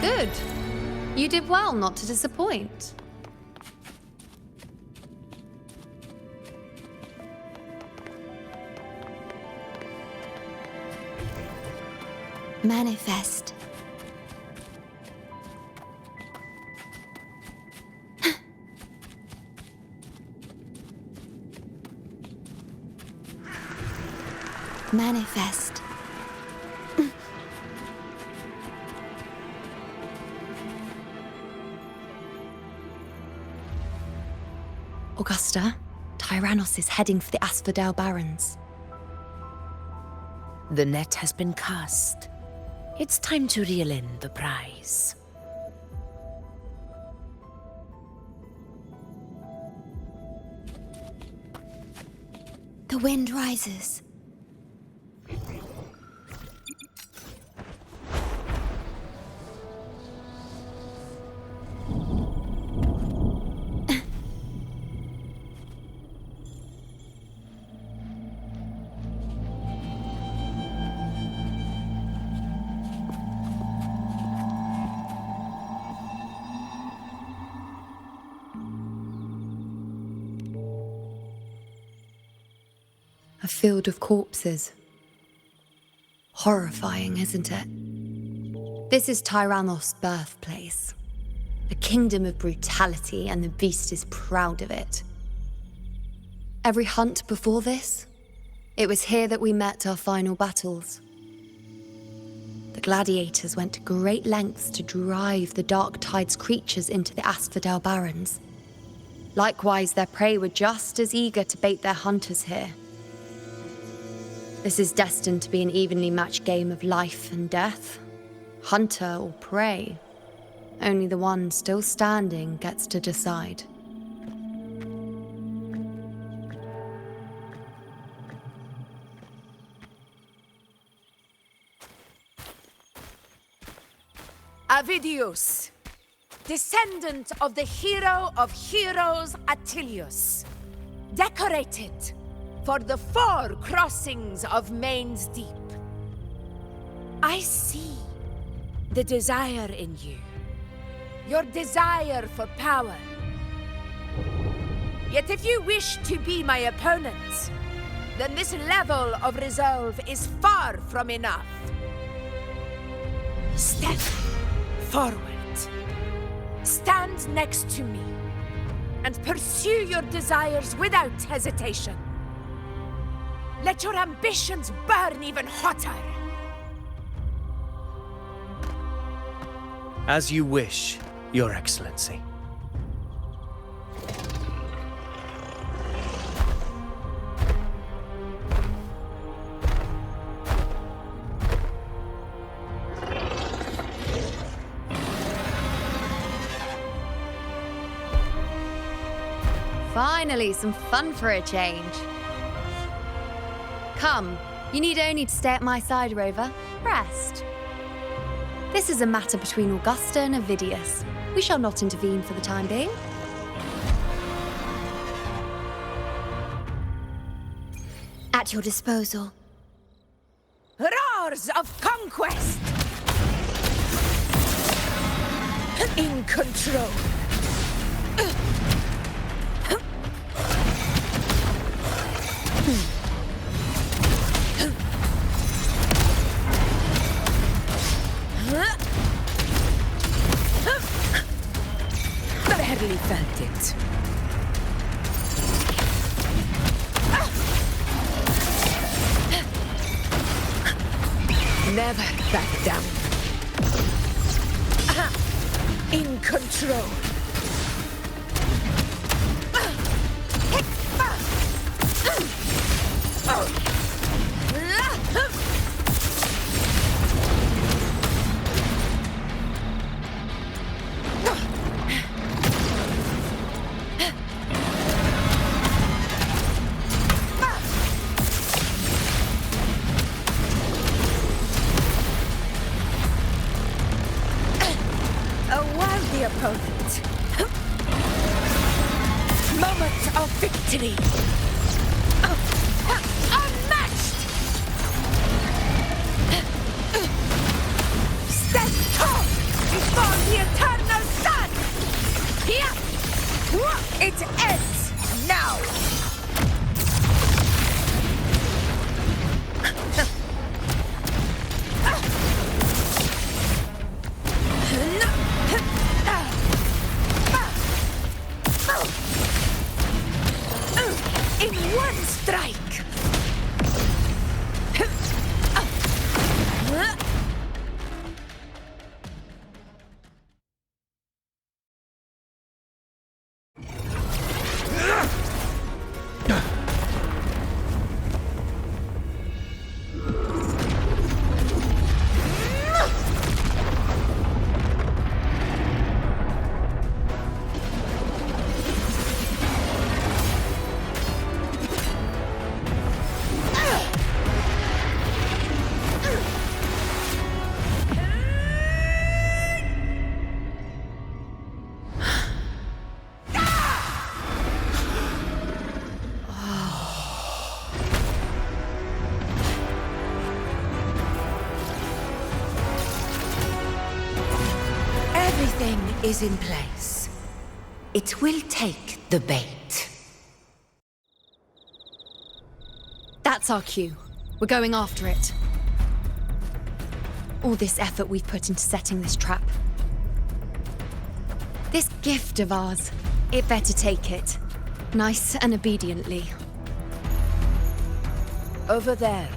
Good. You did well not to disappoint. Manifest. Manifest. Augusta, Tyrannos is heading for the Asphodel Barrens. The net has been cast. It's time to reel in the prize. The wind rises. A field of corpses. Horrifying, isn't it? This is Tyrannos' birthplace. A kingdom of brutality, and the beast is proud of it. Every hunt before this, it was here that we met our final battles. The gladiators went to great lengths to drive the Dark Tide's creatures into the Asphodel Barrens. Likewise, their prey were just as eager to bait their hunters here. This is destined to be an evenly matched game of life and death. Hunter or prey. Only the one still standing gets to decide. Avidius, descendant of the hero of heroes Attilius, decorated for the 4 crossings of Main's Deep. I see the desire in you, your desire for power. Yet if you wish to be my opponent, then this level of resolve is far from enough. Step forward. Stand next to me and pursue your desires without hesitation. Let your ambitions burn even hotter. As you wish, Your Excellency. Finally, some fun for a change. Come, you need only to stay at my side, Rover. Rest. This is a matter between Augusta and Avidius. We shall not intervene for the time being. At your disposal. Roars of conquest! In control. Barely felt it. Never back down. In control. Opponent. Moment of victory. Unmatched. Stand tall before the eternal sun. It ends now. In one strike! Everything is in place. It will take the bait. That's our cue. We're going after it. All this effort we've put into setting this trap. This gift of ours, it better take it. Nice and obediently. Over there.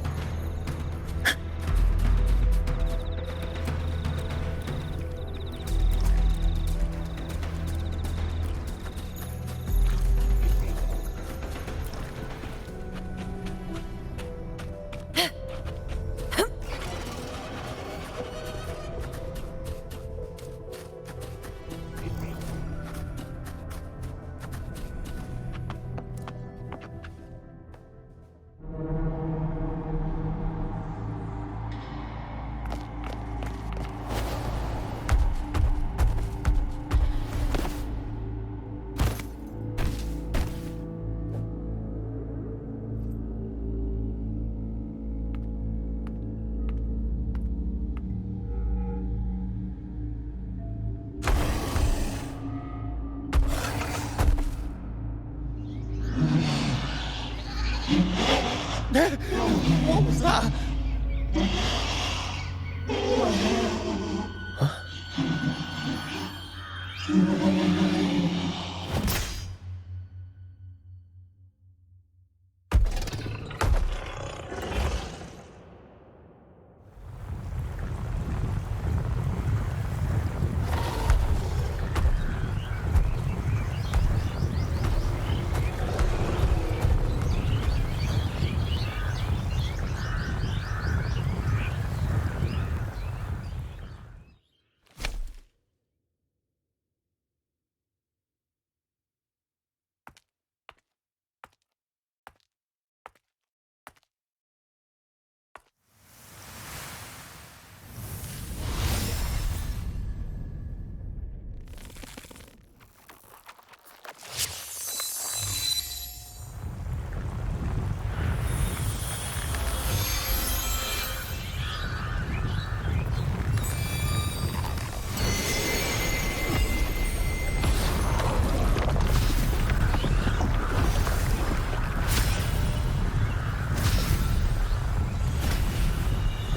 What was that?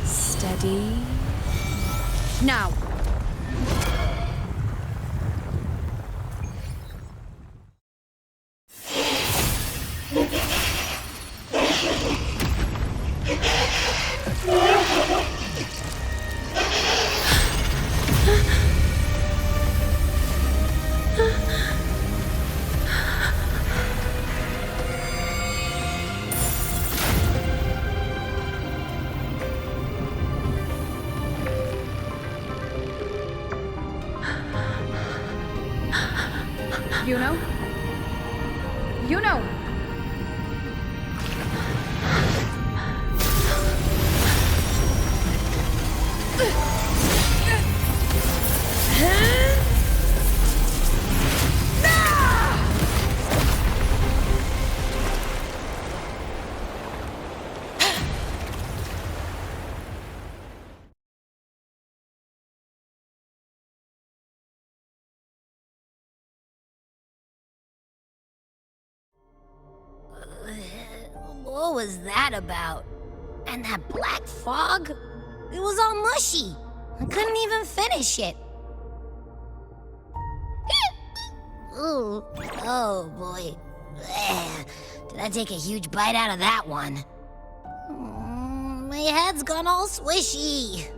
Steady. Now. You know. What was that about? And that black fog? It was all mushy. I couldn't even finish it. Ooh, oh boy. Did I take a huge bite out of that one? My head's gone all swishy.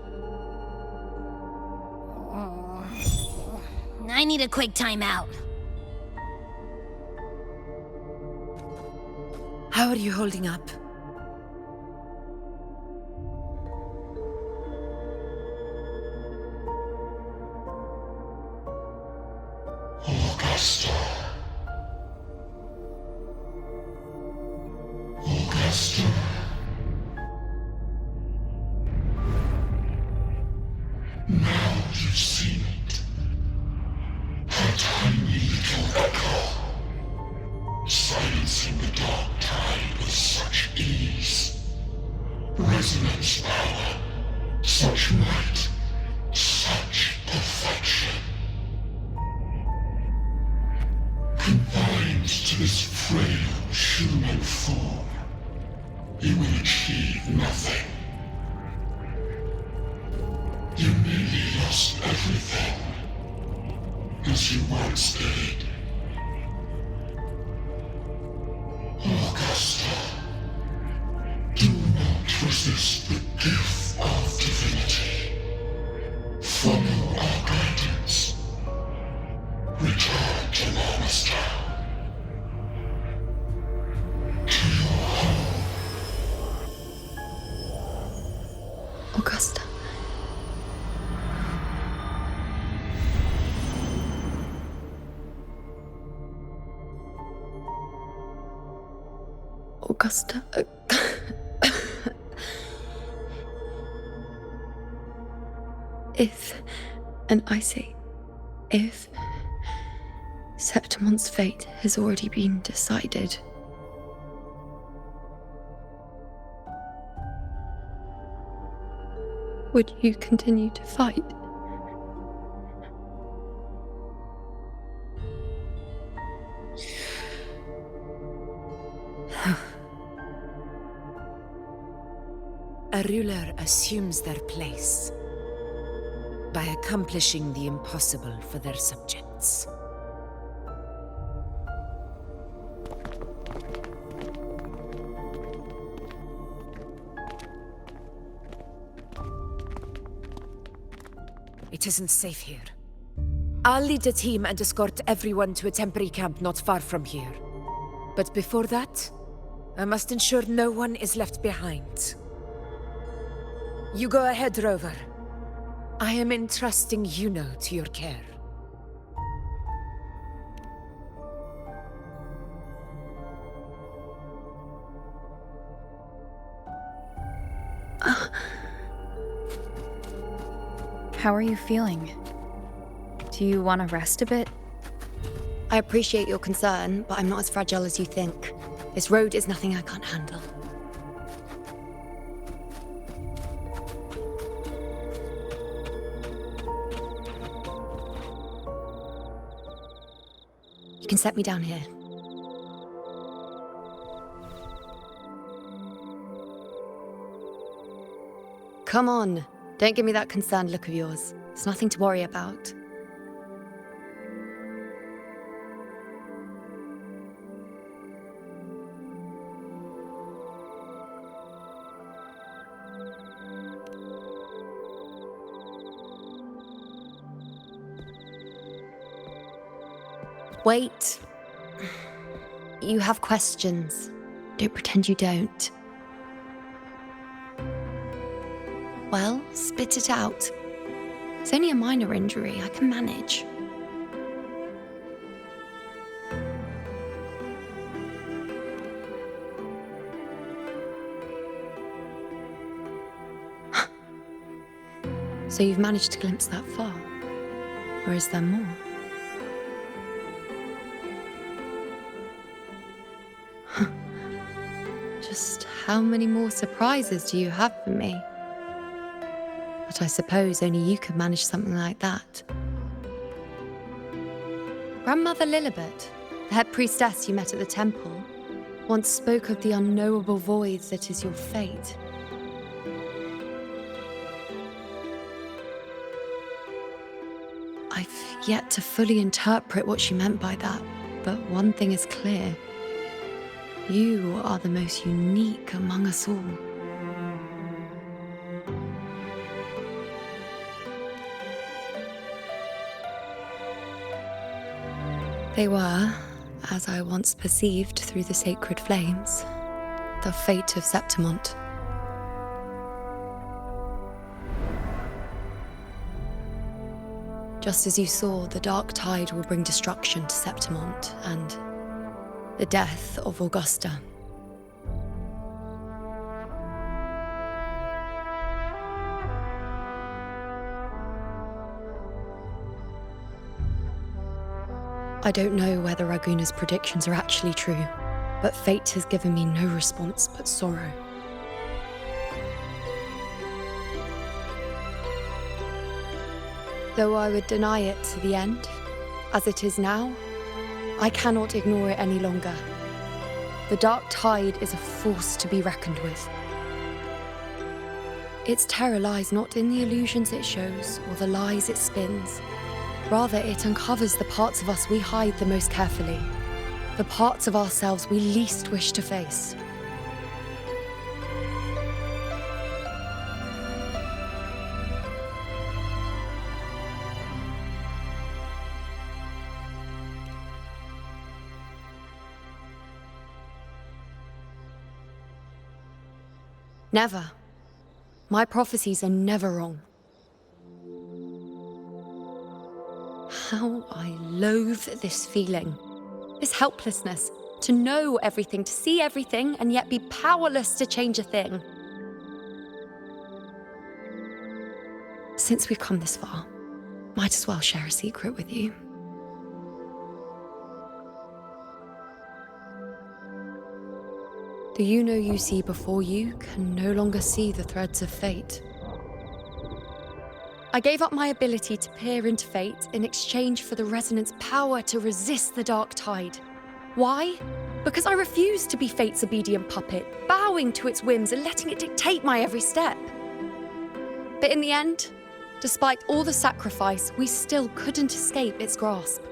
I need a quick timeout. How are you holding up? Augusta. Augusta. Now you've seen it. Her tiny little echo. Silencing the dark tide with such ease. Resonance power. Such might. Such perfection. Confined to this frail human form, you will achieve nothing. You nearly lost everything, as you once did. Augusta, do Resist the gift of divinity. Follow our guidance. Return to Lannister. To your home. Augusta. Augusta. If, and I say, if Septimon's fate has already been decided, would you continue to fight? A ruler assumes their place by accomplishing the impossible for their subjects. It isn't safe here. I'll lead a team and escort everyone to a temporary camp not far from here. But before that, I must ensure no one is left behind. You go ahead, Rover. I am entrusting Yuno to your care. How are you feeling? Do you want to rest a bit? I appreciate your concern, but I'm not as fragile as you think. This road is nothing I can't handle. You can set me down here. Come on. Don't give me that concerned look of yours. It's nothing to worry about. Wait. You have questions. Don't pretend you don't. Well, spit it out. It's only a minor injury. I can manage. So you've managed to glimpse that far? Or is there more? Just how many more surprises do you have for me? But I suppose only you could manage something like that. Grandmother Lilibet, the head priestess you met at the temple, once spoke of the unknowable void that is your fate. I've yet to fully interpret what she meant by that, but one thing is clear. You are the most unique among us all. They were, as I once perceived through the sacred flames, the fate of Septimont. Just as you saw, the dark tide will bring destruction to Septimont and the death of Augusta. I don't know whether Raguna's predictions are actually true, but fate has given me no response but sorrow. Though I would deny it to the end, as it is now, I cannot ignore it any longer. The dark tide is a force to be reckoned with. Its terror lies not in the illusions it shows or the lies it spins. Rather, it uncovers the parts of us we hide the most carefully, the parts of ourselves we least wish to face. Never. My prophecies are never wrong. How I loathe this feeling. This helplessness. To know everything, to see everything, and yet be powerless to change a thing. Since we've come this far, might as well share a secret with you. The you see before you can no longer see the threads of fate. I gave up my ability to peer into fate in exchange for the resonance power to resist the dark tide. Why? Because I refused to be fate's obedient puppet, bowing to its whims and letting it dictate my every step. But in the end, despite all the sacrifice, we still couldn't escape its grasp.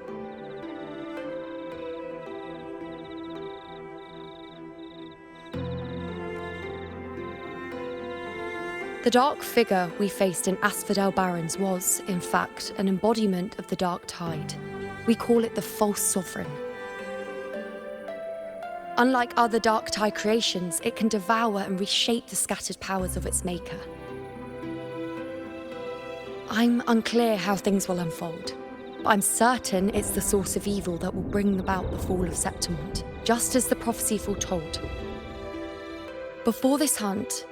The dark figure we faced in Asphodel Barrens was, in fact, an embodiment of the dark tide. We call it the false sovereign. Unlike other dark tide creations, it can devour and reshape the scattered powers of its maker. I'm unclear how things will unfold, but I'm certain it's the source of evil that will bring about the fall of Septimont, just as the prophecy foretold. Before this hunt,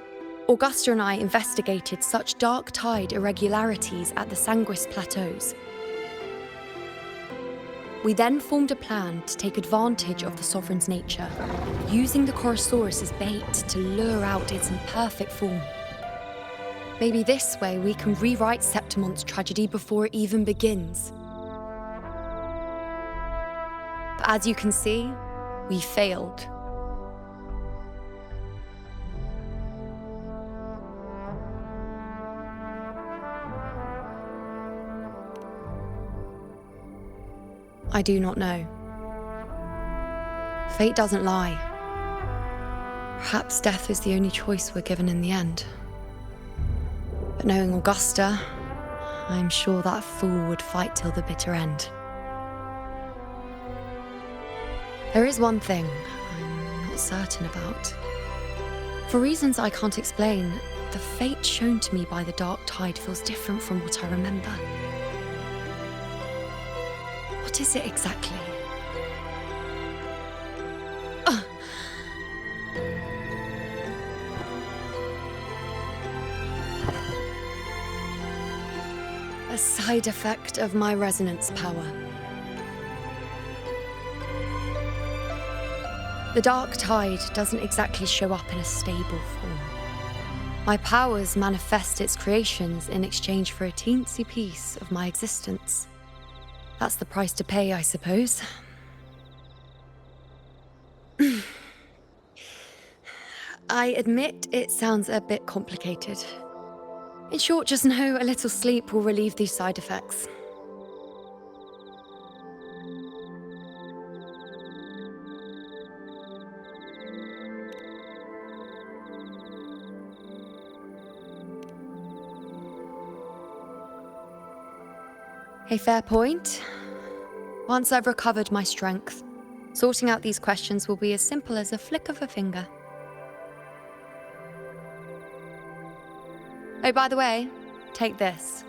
Augusta and I investigated such dark tide irregularities at the Sanguis Plateaus. We then formed a plan to take advantage of the Sovereign's nature, using the Chorosaurus as bait to lure out its imperfect form. Maybe this way we can rewrite Septimont's tragedy before it even begins. But as you can see, we failed. I do not know. Fate doesn't lie. Perhaps death is the only choice we're given in the end. But knowing Augusta, I'm sure that fool would fight till the bitter end. There is one thing I'm not certain about. For reasons I can't explain, the fate shown to me by the dark tide feels different from what I remember. What is it exactly? A side effect of my resonance power. The dark tide doesn't exactly show up in a stable form. My powers manifest its creations in exchange for a teensy piece of my existence. That's the price to pay, I suppose. I admit it sounds a bit complicated. In short, just know a little sleep will relieve these side effects. A fair point. Once I've recovered my strength, sorting out these questions will be as simple as a flick of a finger. Oh, by the way, take this.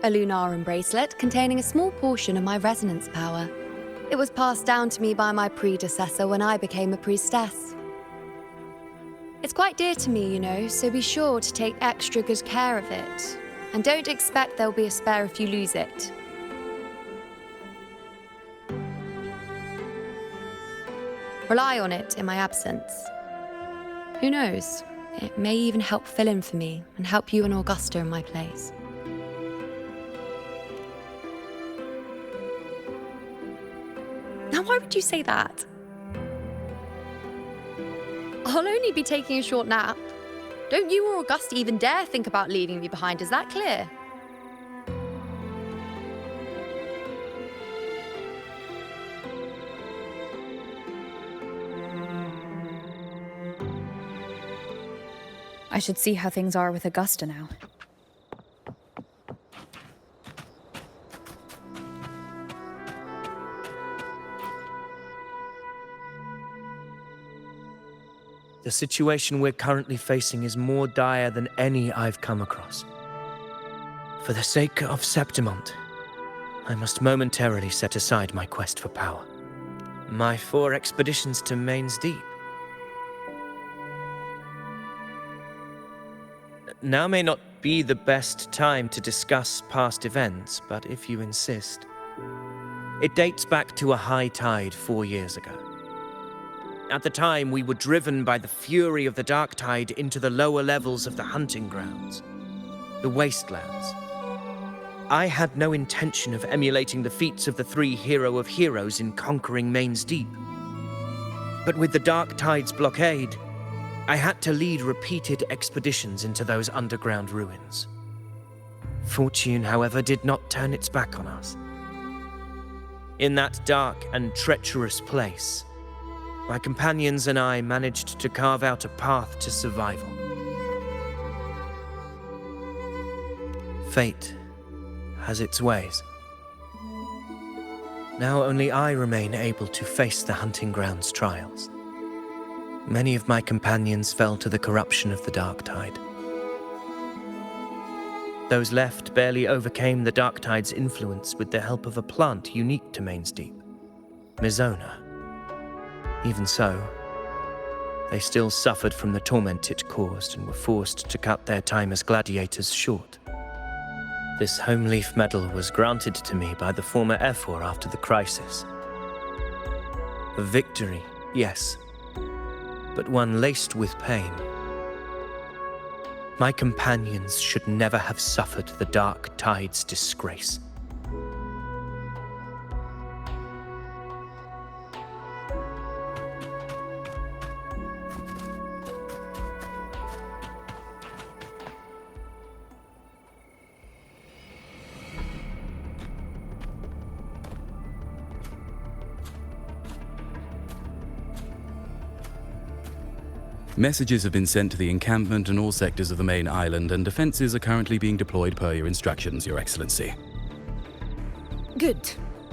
A Lunarum bracelet containing a small portion of my resonance power. It was passed down to me by my predecessor when I became a priestess. It's quite dear to me, you know, so be sure to take extra good care of it. And don't expect there'll be a spare if you lose it. Rely on it in my absence. Who knows? It may even help fill in for me and help you and Augusta in my place. Now, why would you say that? I'll only be taking a short nap. Don't you or Augusta even dare think about leaving me behind, is that clear? I should see how things are with Augusta now. The situation we're currently facing is more dire than any I've come across. For the sake of Septimont, I must momentarily set aside my quest for power. My 4 expeditions to Main's Deep. Now may not be the best time to discuss past events, but if you insist. It dates back to a high tide 4 years ago. At the time, we were driven by the fury of the dark tide into the lower levels of the hunting grounds, the wastelands. I had no intention of emulating the feats of the 3 hero of heroes in conquering Main's Deep. But with the dark tide's blockade, I had to lead repeated expeditions into those underground ruins. Fortune, however, did not turn its back on us. In that dark and treacherous place, my companions and I managed to carve out a path to survival. Fate has its ways. Now only I remain able to face the hunting grounds trials. Many of my companions fell to the corruption of the dark tide. Those left barely overcame the dark tide's influence with the help of a plant unique to Main's Deep, Mizona. Even so, they still suffered from the torment it caused and were forced to cut their time as gladiators short. This home leaf medal was granted to me by the former Ephor after the crisis. A victory, yes, but one laced with pain. My companions should never have suffered the dark tide's disgrace. Messages have been sent to the encampment and all sectors of the main island, and defenses are currently being deployed per your instructions, Your Excellency. Good.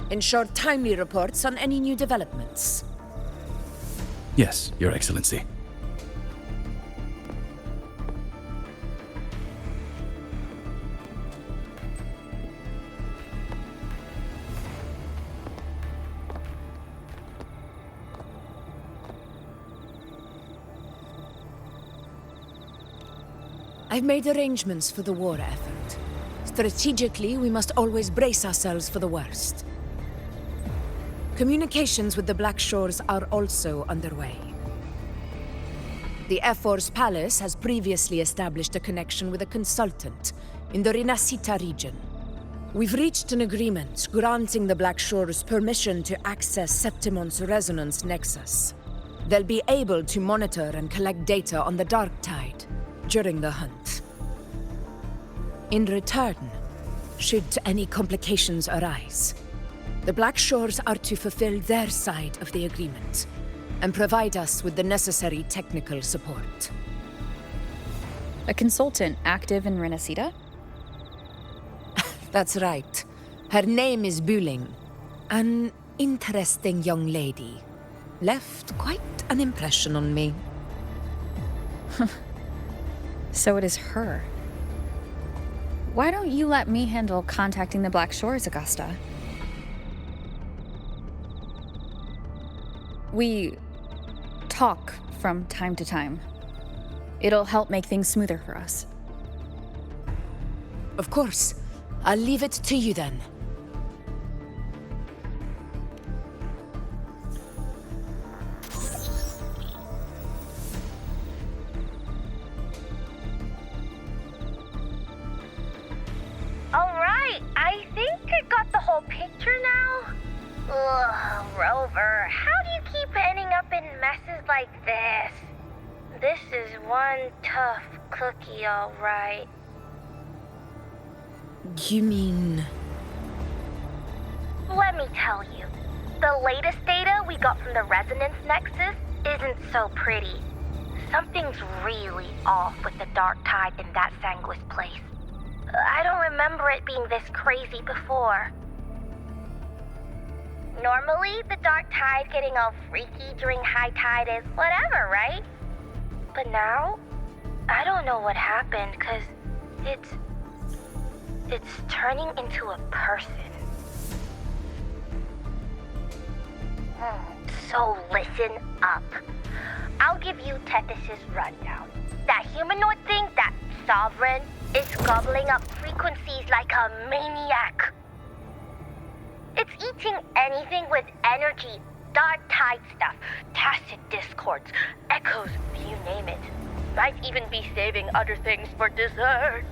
Ensure timely reports on any new developments. Yes, Your Excellency. I've made arrangements for the war effort. Strategically, we must always brace ourselves for the worst. Communications with the Black Shores are also underway. The Ephor's palace has previously established a connection with a consultant in the Rinascita region. We've reached an agreement granting the Black Shores permission to access Septimont's resonance nexus. They'll be able to monitor and collect data on the Dark Tide during the hunt. In return, should any complications arise, the Black Shores are to fulfill their side of the agreement and provide us with the necessary technical support. A consultant active in Rinascita? That's right. Her name is Buling. An interesting young lady. Left quite an impression on me. So it is her. Why don't you let me handle contacting the Black Shores, Augusta? We talk from time to time. It'll help make things smoother for us. Of course. I'll leave it to you then. Alright, I think I got the whole picture now. Ugh, Rover, how do you keep ending up in messes like this? This is one tough cookie, alright. You mean... Let me tell you, the latest data we got from the Resonance Nexus isn't so pretty. Something's really off with the Dark Tide in that Sanguis place. I don't remember it being this crazy before. Normally, the Dark Tide getting all freaky during high tide is whatever, right? But now, I don't know what happened, because it's turning into a person. So listen up. I'll give you Tethys' rundown. That humanoid thing, that Sovereign, is gobbling up frequencies like a maniac. It's eating anything with energy, dark tide stuff, tacit discords, echoes, you name it. Might even be saving other things for dessert.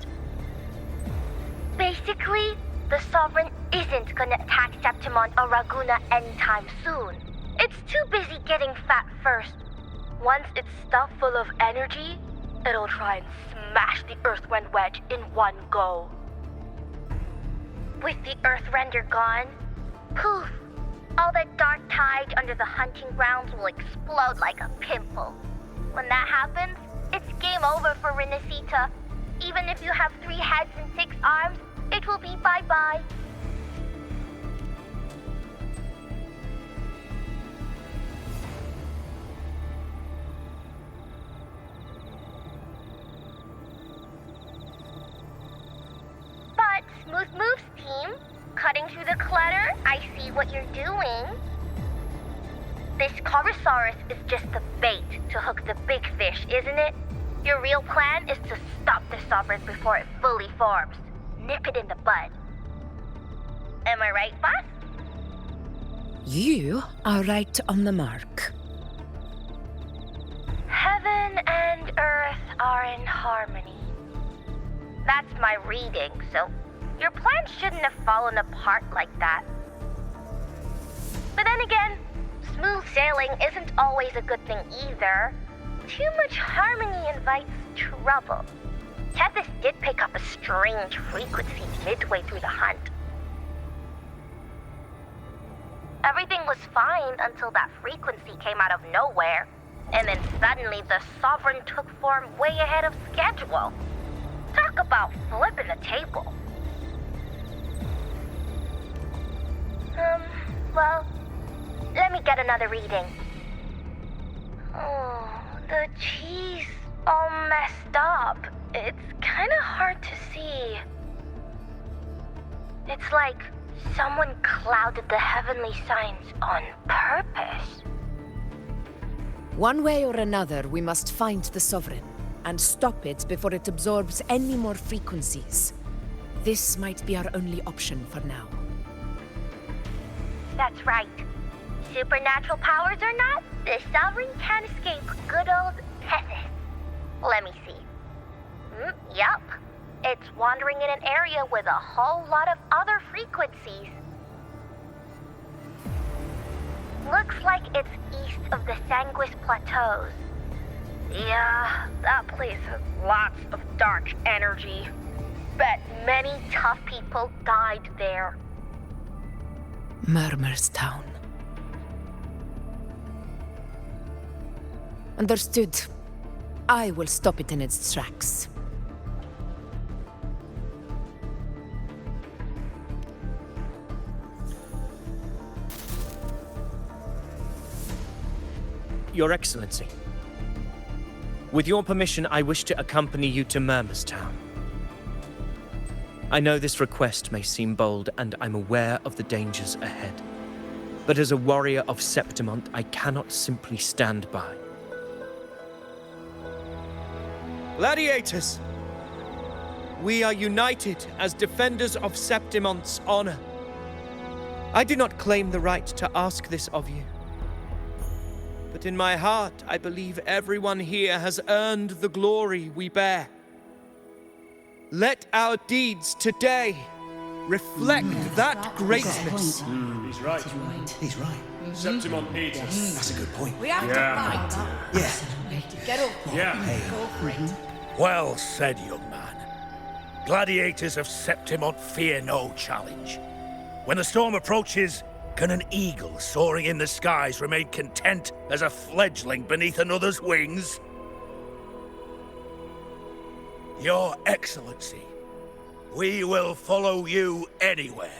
Basically, the Sovereign isn't gonna attack Septimon or Raguna anytime soon. It's too busy getting fat first. Once it's stuffed full of energy, it'll try and smash the Earthrend wedge in one go. With the Earthrender gone, poof, all that dark tide under the hunting grounds will explode like a pimple. When that happens, it's game over for Renacita. Even if you have 3 heads and 6 arms, it will be bye-bye. But Smooth Moves team, cutting through the clutter, I see what you're doing. This Corosaurus is just the bait to hook the big fish, isn't it? Your real plan is to stop the Sovereign before it fully forms. Nip it in the bud. Am I right, boss? You are right on the mark. Heaven and Earth are in harmony. That's my reading, so your plan shouldn't have fallen apart like that. But then again, smooth sailing isn't always a good thing either. Too much harmony invites trouble. Tethys did pick up a strange frequency midway through the hunt. Everything was fine until that frequency came out of nowhere, and then suddenly the Sovereign took form way ahead of schedule. Talk about flipping the table. Well, let me get another reading. Oh, the cheese all messed up. It's kind of hard to see. It's like someone clouded the heavenly signs on purpose. One way or another, we must find the Sovereign and stop it before it absorbs any more frequencies. This might be our only option for now. That's right. Supernatural powers or not, the Sovereign can't escape good old Tethys. Let me see. Yup. It's wandering in an area with a whole lot of other frequencies. Looks like it's east of the Sanguis Plateaus. Yeah, that place has lots of dark energy. Bet many tough people died there. Murmur's Town. Understood. I will stop it in its tracks. Your Excellency, with your permission, I wish to accompany you to Murmur's Town. I know this request may seem bold, and I'm aware of the dangers ahead. But as a warrior of Septimont, I cannot simply stand by. Gladiators! We are united as defenders of Septimont's honor. I do not claim the right to ask this of you. But in my heart, I believe everyone here has earned the glory we bear. Let our deeds today reflect that greatness. He's right. He's right. Septimont needs us. That's a good point. We have to fight. Yeah. Get up. Yeah. Go for it. Well said, young man. Gladiators of Septimont fear no challenge. When the storm approaches, can an eagle soaring in the skies remain content as a fledgling beneath another's wings? Your Excellency, we will follow you anywhere.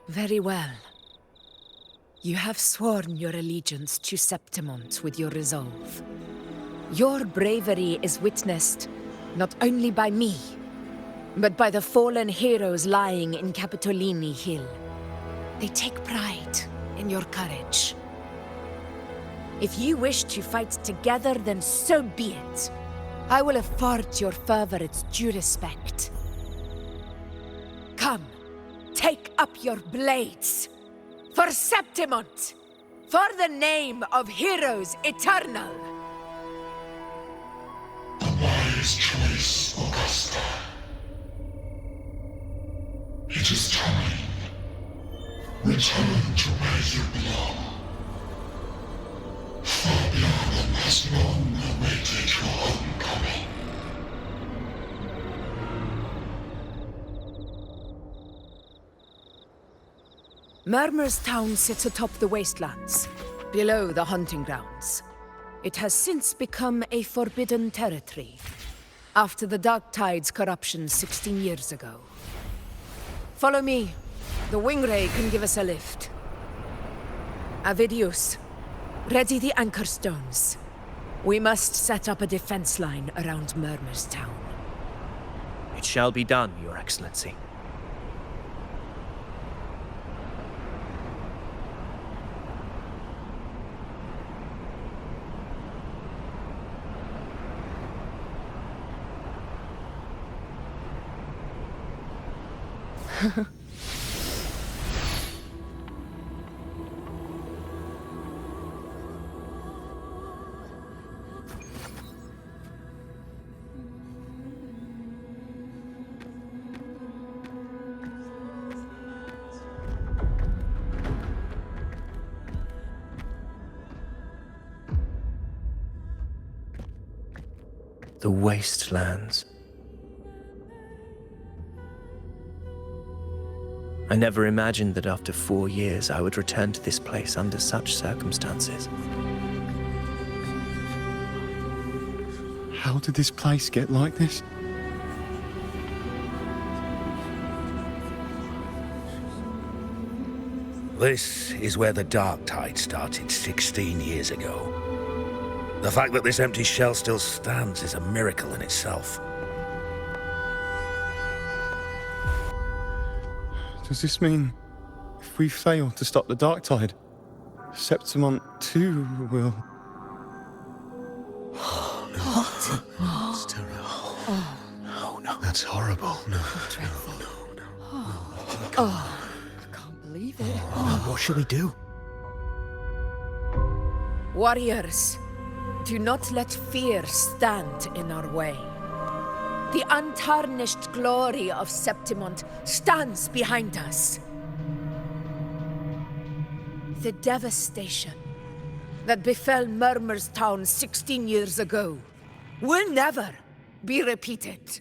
Very well. You have sworn your allegiance to Septimont with your resolve. Your bravery is witnessed not only by me, but by the fallen heroes lying in Capitolini Hill. They take pride in your courage. If you wish to fight together, then so be it. I will afford your fervor its due respect. Come, take up your blades. For Septimont! For the name of heroes eternal! A wise choice, Augusta. It is time. Return to where you belong. Fabian has long awaited your homecoming. Murmur's town sits atop the wastelands, below the hunting grounds. It has since become a forbidden territory, after the Dark Tide's corruption 16 years ago. Follow me. The Wingray can give us a lift. Avidius, ready the anchor stones. We must set up a defense line around Murmur's town. It shall be done, Your Excellency. The wastelands. I never imagined that after 4 years I would return to this place under such circumstances. How did this place get like this? This is where the Dark Tide started 16 years ago. The fact that this empty shell still stands is a miracle in itself. Does this mean if we fail to stop the Dark Tide, Septimont too will... What? It's terrible. No. That's horrible. No. I can't believe it. What shall we do? Warriors, do not let fear stand in our way. The untarnished glory of Septimont stands behind us. The devastation that befell Murmur's town 16 years ago will never be repeated.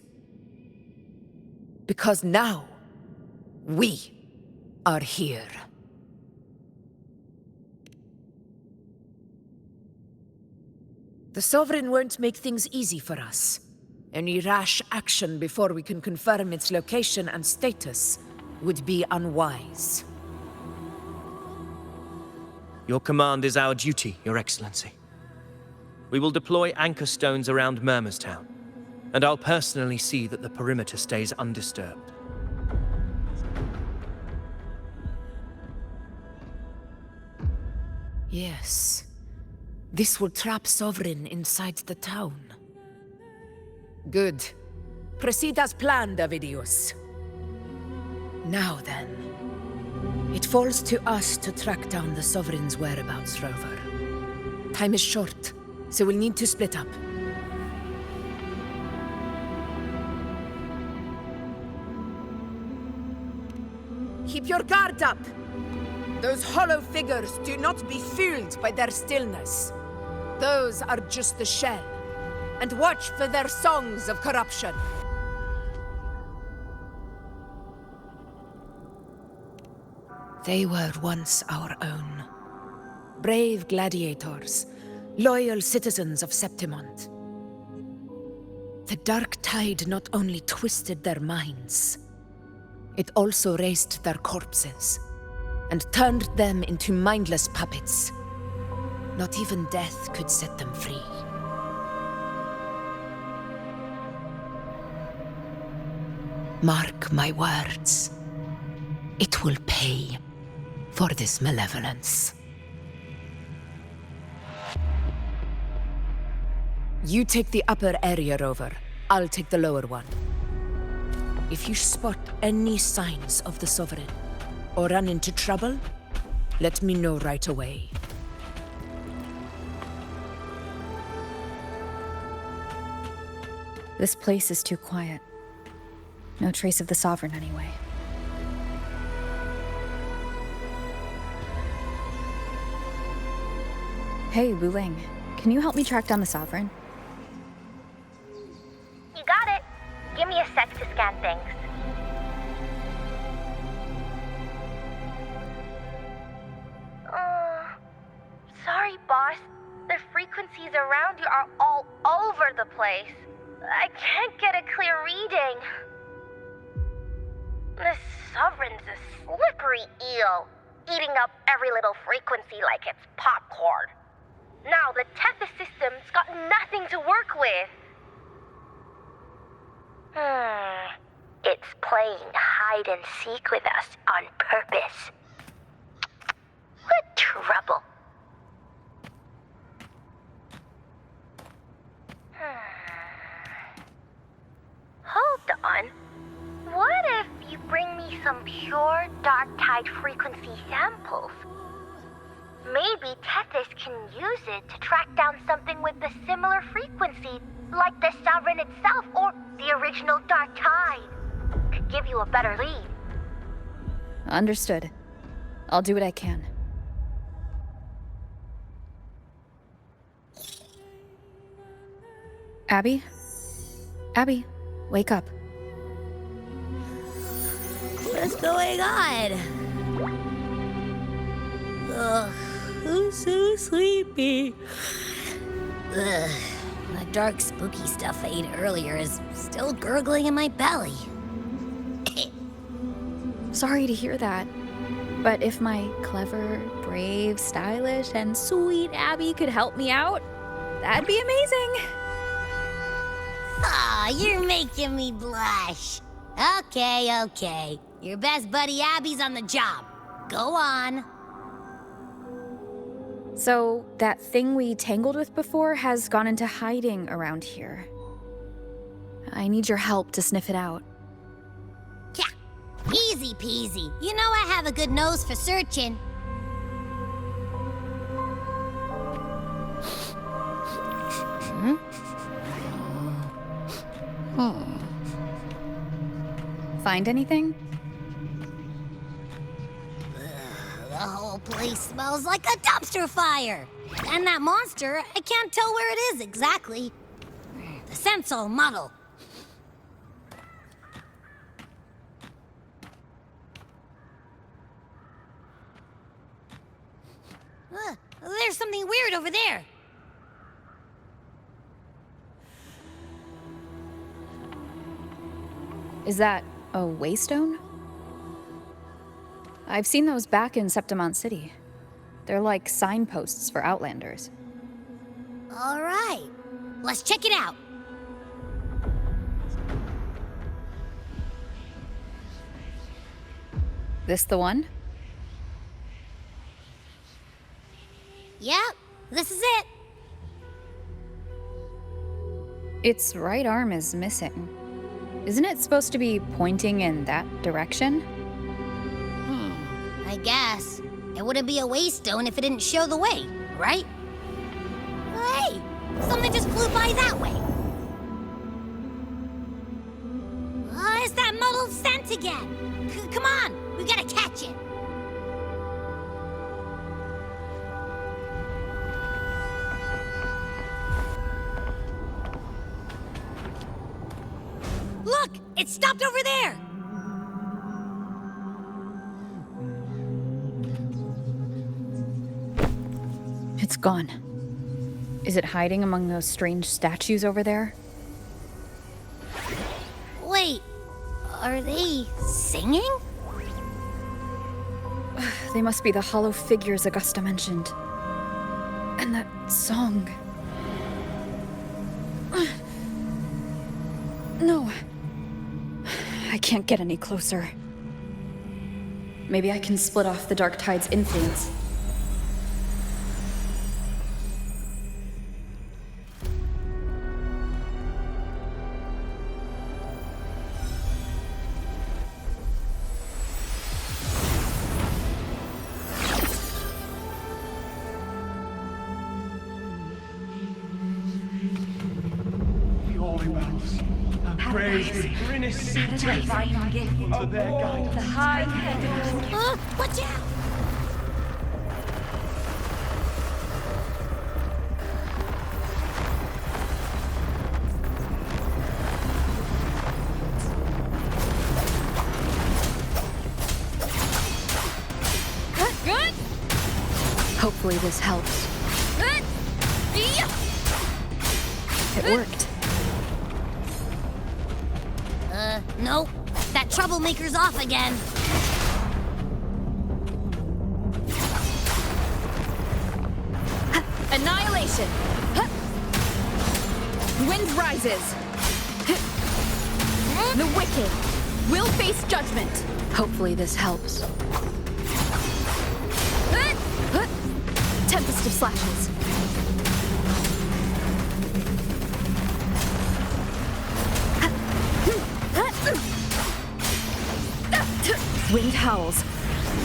Because now, we are here. The Sovereign won't make things easy for us. Any rash action before we can confirm its location and status would be unwise. Your command is our duty, Your Excellency. We will deploy anchor stones around Murmur's town, and I'll personally see that the perimeter stays undisturbed. Yes. This will trap Sovereign inside the town. Good. Proceed as planned, Avidius. Now then. It falls to us to track down the Sovereign's whereabouts, Rover. Time is short, so we'll need to split up. Keep your guard up! Those hollow figures do not be fooled by their stillness. Those are just the shell. And watch for their songs of corruption. They were once our own. Brave gladiators, loyal citizens of Septimont. The Dark Tide not only twisted their minds, it also raised their corpses, and turned them into mindless puppets. Not even death could set them free. Mark my words. It will pay for this malevolence. You take the upper area, Rover. I'll take the lower one. If you spot any signs of the Sovereign, or run into trouble, let me know right away. This place is too quiet. No trace of the Sovereign anyway. Hey, Wuthering, can you help me track down the Sovereign? You got it. Give me a sec to scan things. Sorry, boss. The frequencies around you are all over the place. I can't get a clear reading. The Sovereign's a slippery eel, eating up every little frequency like it's popcorn. Now the Tethys system's got nothing to work with. It's playing hide and seek with us on purpose. What trouble. Hold on. What if you bring me some pure dark tide frequency samples? Maybe Tethys can use it to track down something with a similar frequency, like the Sovereign itself or the original dark tide. Could give you a better lead. Understood. I'll do what I can. Abby? Abby, wake up. What's going on? Ugh, I'm so sleepy. Ugh, that dark, spooky stuff I ate earlier is still gurgling in my belly. Sorry to hear that. But if my clever, brave, stylish, and sweet Abby could help me out, that'd be amazing. Aw, you're making me blush. Okay. Your best buddy Abby's on the job. Go on. So, that thing we tangled with before has gone into hiding around here. I need your help to sniff it out. Yeah, easy peasy. You know I have a good nose for searching. Find anything? The whole place smells like a dumpster fire. And that monster, I can't tell where it is exactly. The scent's all muddled. There's something weird over there. Is that a waystone? I've seen those back in Septimont City. They're like signposts for Outlanders. All right, let's check it out. This the one? Yep, this is it. Its right arm is missing. Isn't it supposed to be pointing in that direction? I guess. It wouldn't be a waystone if it didn't show the way, right? Hey, something just flew by that way. It's that muddled scent again. Come on, we gotta catch it. Look, it stopped over there. It's gone. Is it hiding among those strange statues over there? Wait, are they singing? They must be the hollow figures Augusta mentioned. And that song. No. I can't get any closer. Maybe I can split off the Dark Tide's influence. Watch out! Good. Hopefully this helps. It worked. Nope. That troublemaker's off again. Annihilation! Wind rises! The wicked will face judgment! Hopefully this helps. Tempest of slashes. Wind howls.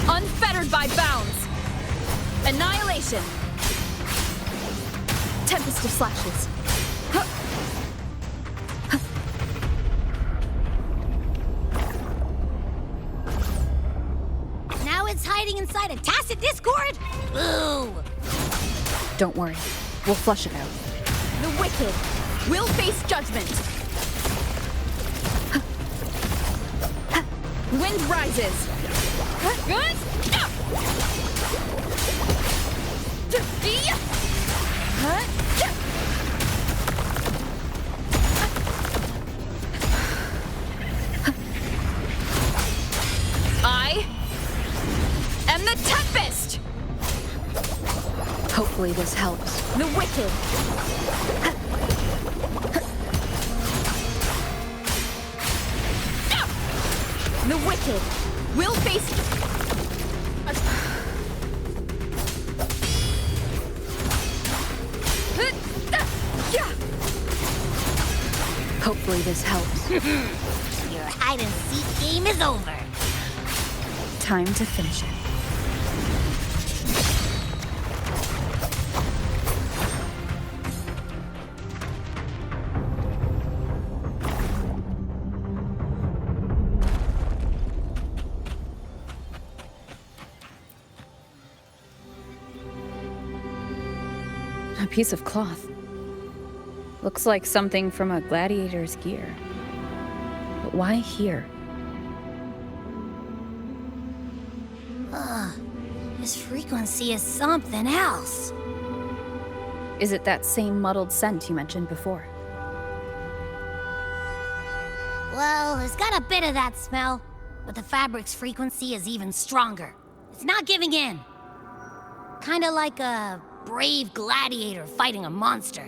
Unfettered by bounds. Annihilation. Tempest of slashes. Now it's hiding inside a tacit discord? Ooh! Don't worry. We'll flush it out. The wicked will face judgment. Wind rises. Good. I am the Tempest. Hopefully this helps. The wicked. The wicked will face... Hopefully this helps. Your hide-and-seek game is over. Time to finish it. A piece of cloth. Looks like something from a gladiator's gear. But why here? This frequency is something else. Is it that same muddled scent you mentioned before? Well, it's got a bit of that smell, but the fabric's frequency is even stronger. It's not giving in. Kinda like a brave gladiator fighting a monster.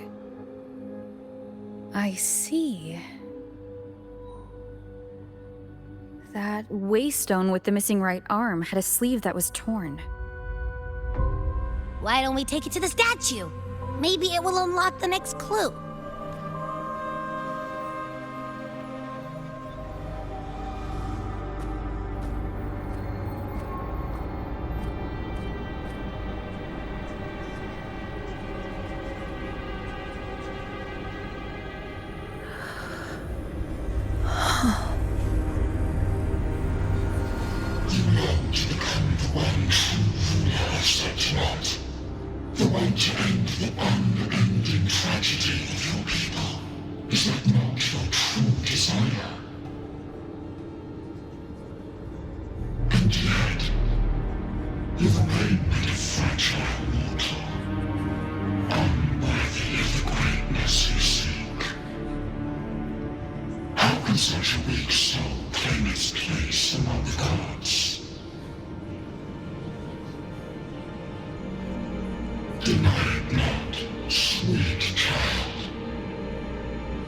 I see. That waystone with the missing right arm had a sleeve that was torn. Why don't we take it to the statue? Maybe it will unlock the next clue.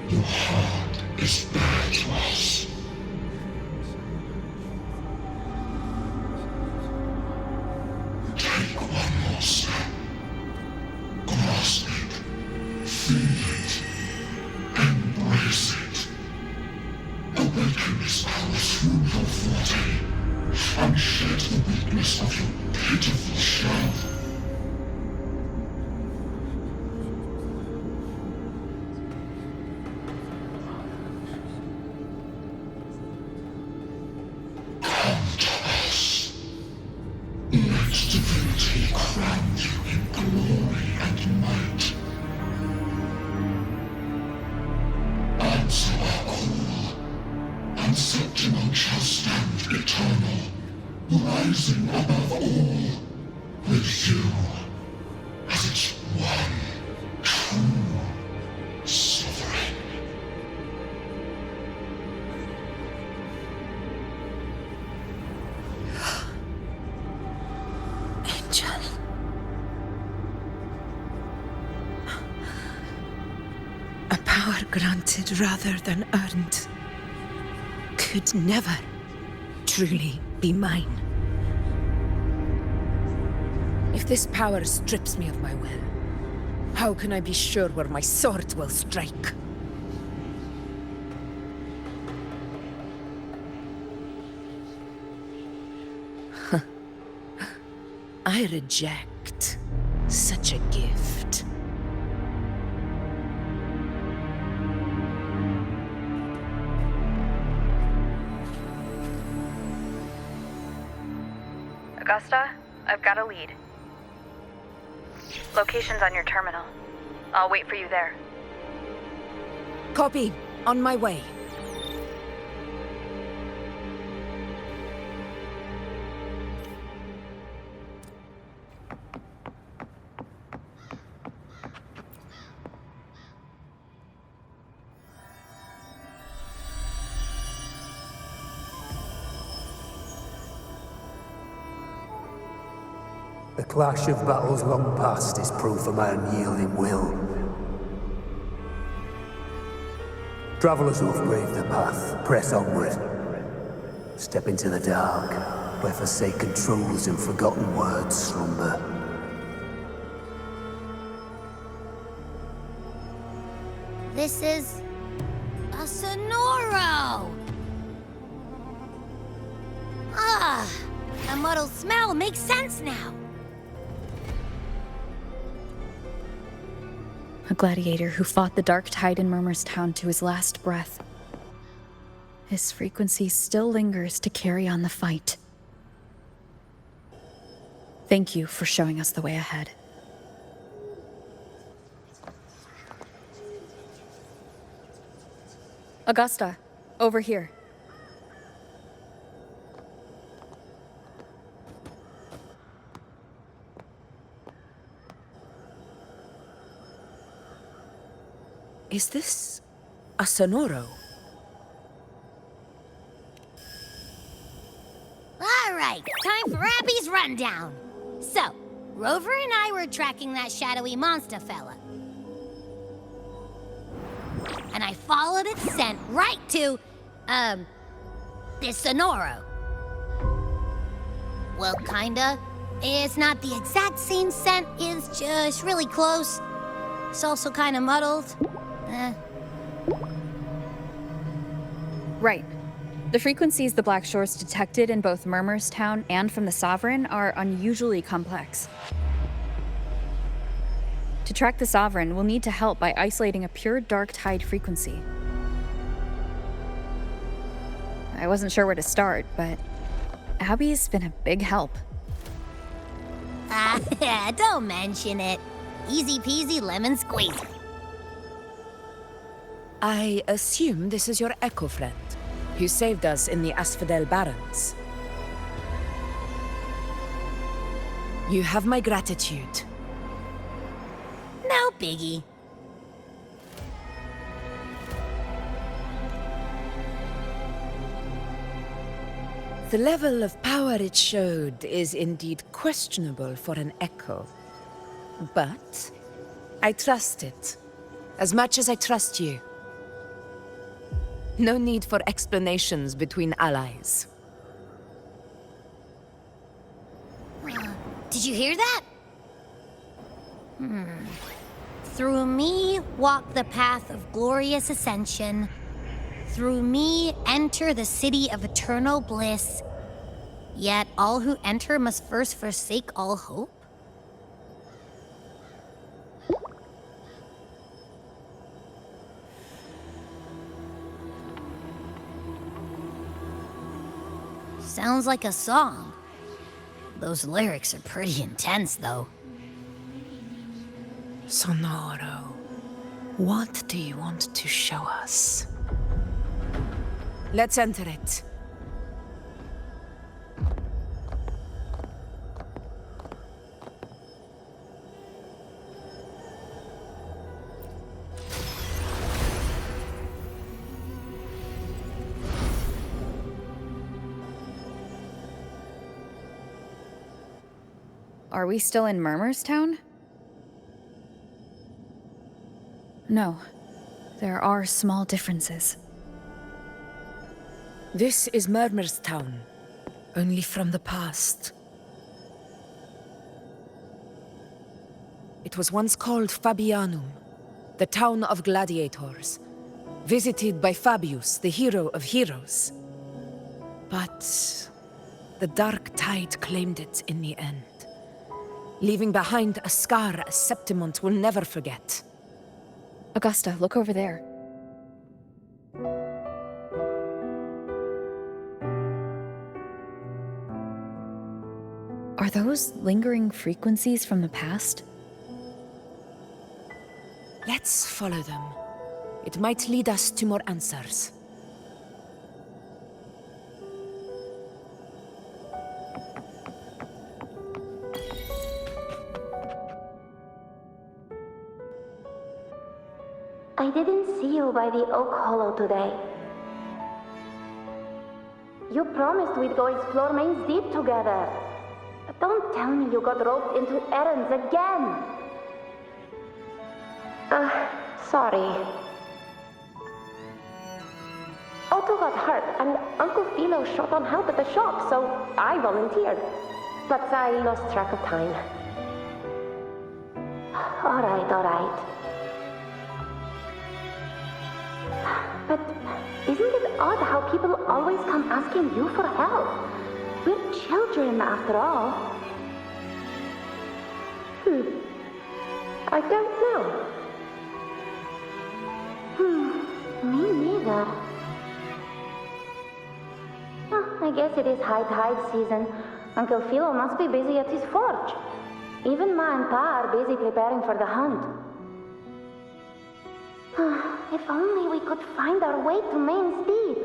Your heart is bare to us. Take one more step. Grasp it. Feel it. Embrace it. Awaken its power through your forte, and shed the weakness of your pitiful shell. Come to us. Let divinity crown you in glory and might. Answer our call, and Septimon shall stand eternal, rising above all, with you as its one true sovereign. Angel. A power granted rather than earned could never truly be mine. If this power strips me of my will, how can I be sure where my sword will strike? I reject such a gift. Augusta, I've got a lead. Location's on your terminal. I'll wait for you there. Copy. On my way. The clash of battles long past is proof of my unyielding will. Travellers who have braved the path, press onward. Step into the dark, where forsaken truths and forgotten words slumber. This is a Sonoro! Ah, the muddled smell makes sense now. A gladiator who fought the dark tide in Murmur's Town to his last breath. His frequency still lingers to carry on the fight. Thank you for showing us the way ahead. Augusta, over here. Is this a Sonoro? All right, time for Abby's rundown. So, Rover and I were tracking that shadowy monster fella. And I followed its scent right to, this Sonoro. Well, kinda. It's not the exact same scent, it's just really close. It's also kinda muddled. Right. The frequencies the Black Shores detected in both Murmur's Town and from the Sovereign are unusually complex. To track the Sovereign, we'll need to help by isolating a pure dark tide frequency. I wasn't sure where to start, but Abby's been a big help. Don't mention it. Easy peasy lemon squeezy. I assume this is your Echo friend, who saved us in the Asphodel Barrens. You have my gratitude. No biggie. The level of power it showed is indeed questionable for an Echo. But I trust it, as much as I trust you. No need for explanations between allies. Did you hear that? Through me walk the path of glorious ascension. Through me enter the city of eternal bliss. Yet all who enter must first forsake all hope? Sounds like a song. Those lyrics are pretty intense, though. Sonoro, what do you want to show us? Let's enter it. Are we still in Murmur's Town? No. There are small differences. This is Murmur's Town, only from the past. It was once called Fabianum, the town of gladiators, visited by Fabius, the hero of heroes. But the dark tide claimed it in the end, leaving behind a scar Septimont will never forget. Augusta, look over there. Are those lingering frequencies from the past? Let's follow them. It might lead us to more answers. I didn't see you by the Oak Hollow today. You promised we'd go explore Main's Deep together. But don't tell me you got roped into errands again. Sorry. Otto got hurt, and Uncle Philo shot on help at the shop, so I volunteered. But I lost track of time. All right. But isn't it odd how people always come asking you for help? We're children, after all. I don't know. Me neither. I guess it is high tide season. Uncle Philo must be busy at his forge. Even Ma and Pa are busy preparing for the hunt. If only we could find our way to Main's Deep.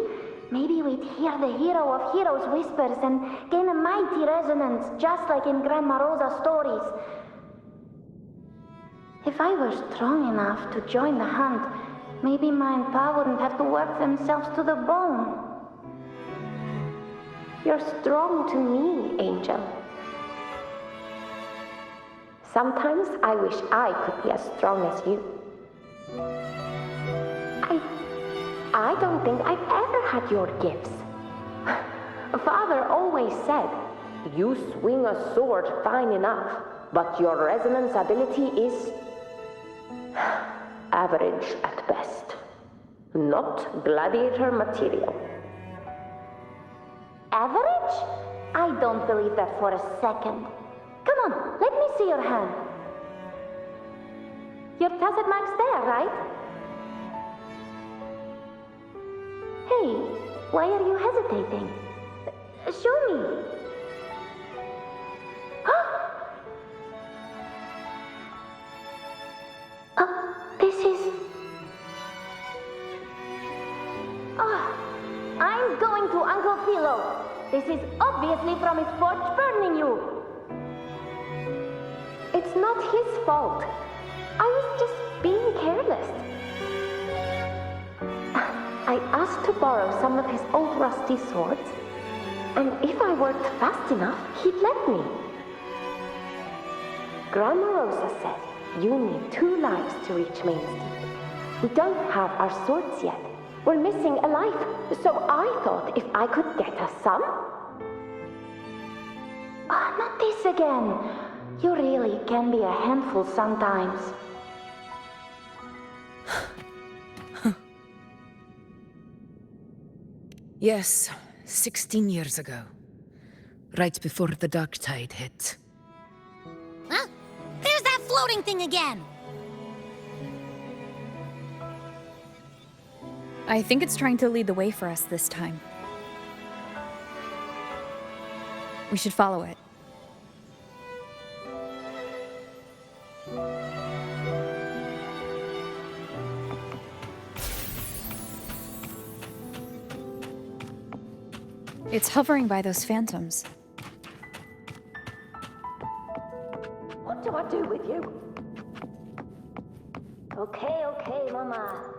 Maybe we'd hear the hero of heroes whispers and gain a mighty resonance, just like in Grandma Rosa's stories. If I were strong enough to join the hunt, maybe Ma and Pa wouldn't have to work themselves to the bone. You're strong to me, Angel. Sometimes I wish I could be as strong as you. I don't think I've ever had your gifts. Father always said, you swing a sword fine enough, but your resonance ability is average at best. Not gladiator material. Average? I don't believe that for a second. Come on, let me see your hand. Your tacet mark's there, right? Hey, why are you hesitating? Show me. This is... I'm going to Uncle Philo. This is obviously from his forge burning you. It's not his fault. I was just being careless. I asked to borrow some of his old rusty swords, and if I worked fast enough, he'd let me. Grandma Rosa said you need 2 lives to reach Main's Deep. We don't have our swords yet, We're missing a life, so I thought if I could get us some. Ah, not this again. You really can be a handful sometimes. Yes, 16 years ago. Right before the dark tide hit. Huh? There's that floating thing again! I think it's trying to lead the way for us this time. We should follow it. It's hovering by those phantoms. What do I do with you? Okay, Mama.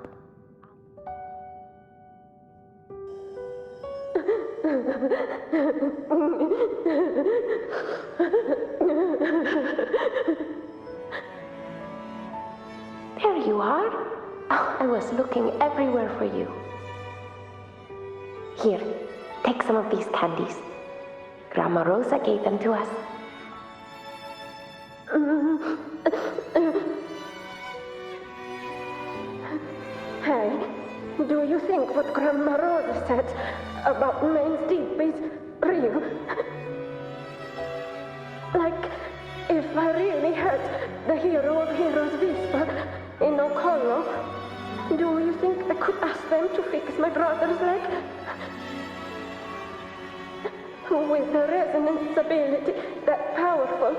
There you are. Oh, I was looking everywhere for you. Here, take some of these candies. Grandma Rosa gave them to us. Hey, do you think what Grandma Rosa said about Main's Deep is real? Like, if I really had the hero of heroes whisper in Oak Hollow, do you think I could ask them to fix my brother's leg? With a resonance ability that powerful,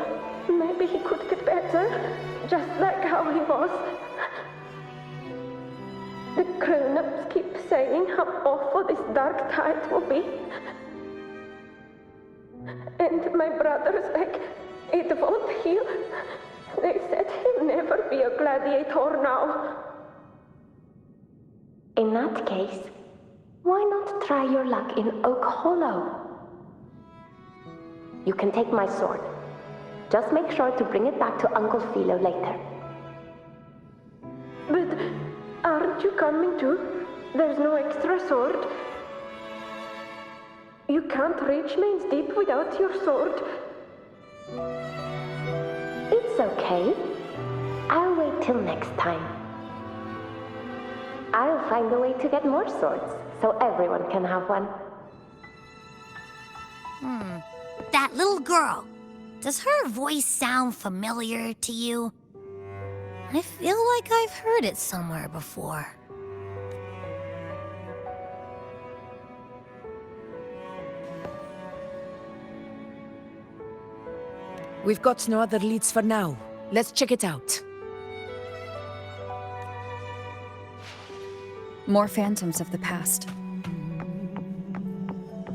maybe he could get better, just like how he was. The grown-ups keep saying how awful this dark tide will be. And my brother's leg, it won't heal. They said he'll never be a gladiator now. In that case, why not try your luck in Oak Hollow? You can take my sword. Just make sure to bring it back to Uncle Philo later. But aren't you coming too? There's no extra sword. You can't reach Main's Deep without your sword. It's okay. I'll wait till next time. I'll find a way to get more swords, so everyone can have one. That little girl. Does her voice sound familiar to you? I feel like I've heard it somewhere before. We've got no other leads for now. Let's check it out. More phantoms of the past.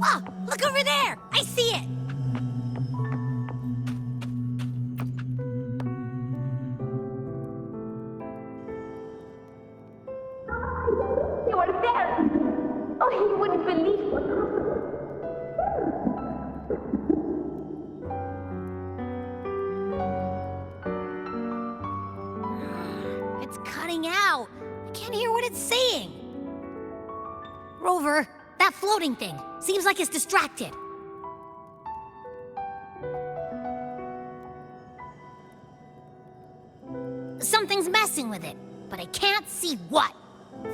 Oh, look over there! I see it! You are there! Oh, he wouldn't believe what happened. It's cutting out. I can't hear what it's saying. Rover, that floating thing. Seems like it's distracted. Something's messing with it, but I can't see what.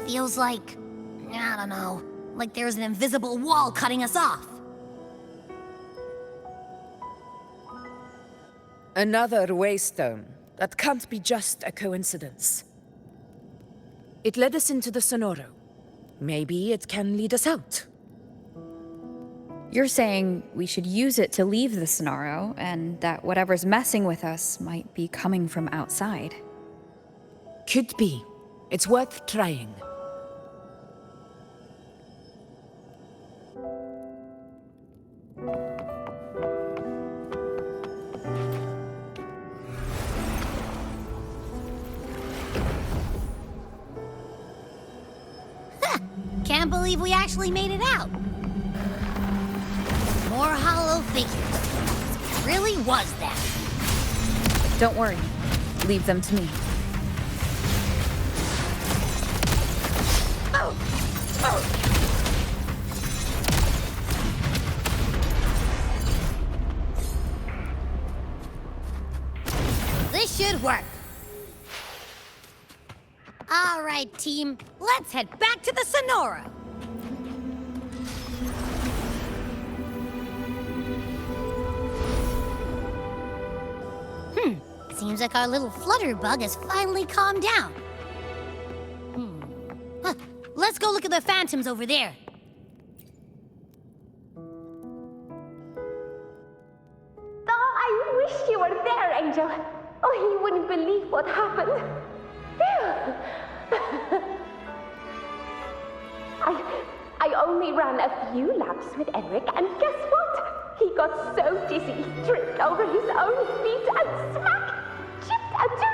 Feels like, I don't know, like there's an invisible wall cutting us off. Another waystone. That can't be just a coincidence. It led us into the Sonoro. Maybe it can lead us out. You're saying we should use it to leave the Sonoro, and that whatever's messing with us might be coming from outside. Could be. It's worth trying. Can't believe we actually made it out. More hollow figures. It really was that. Don't worry. Leave them to me. Oh, This should work. All right, team. Let's head back to the Sonora. Seems like our little flutterbug has finally calmed down. Let's go look at the phantoms over there. Oh, I wish you were there, Angel. Oh, you wouldn't believe what happened. I only ran a few laps with Enric, and guess what? He got so dizzy, he tripped over his own feet and smack! Chipped a tooth!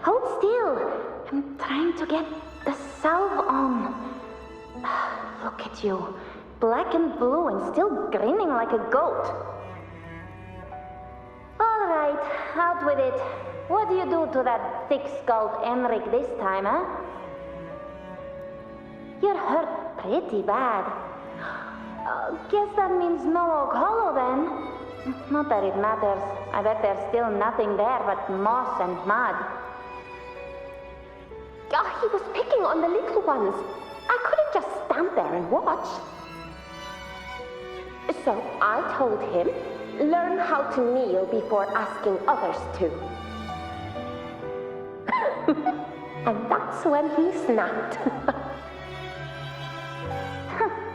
Hold still. I'm trying to get the salve on. Look at you. Black and blue and still grinning like a goat. All right, out with it. What do you do to that thick-skulled Enric this time, huh? You're hurt pretty bad. Guess that means no Oak Hollow then. Not that it matters. I bet there's still nothing there but moss and mud. He was picking on the little ones. I couldn't just stand there and watch. So I told him, learn how to kneel before asking others to. And that's when he snapped.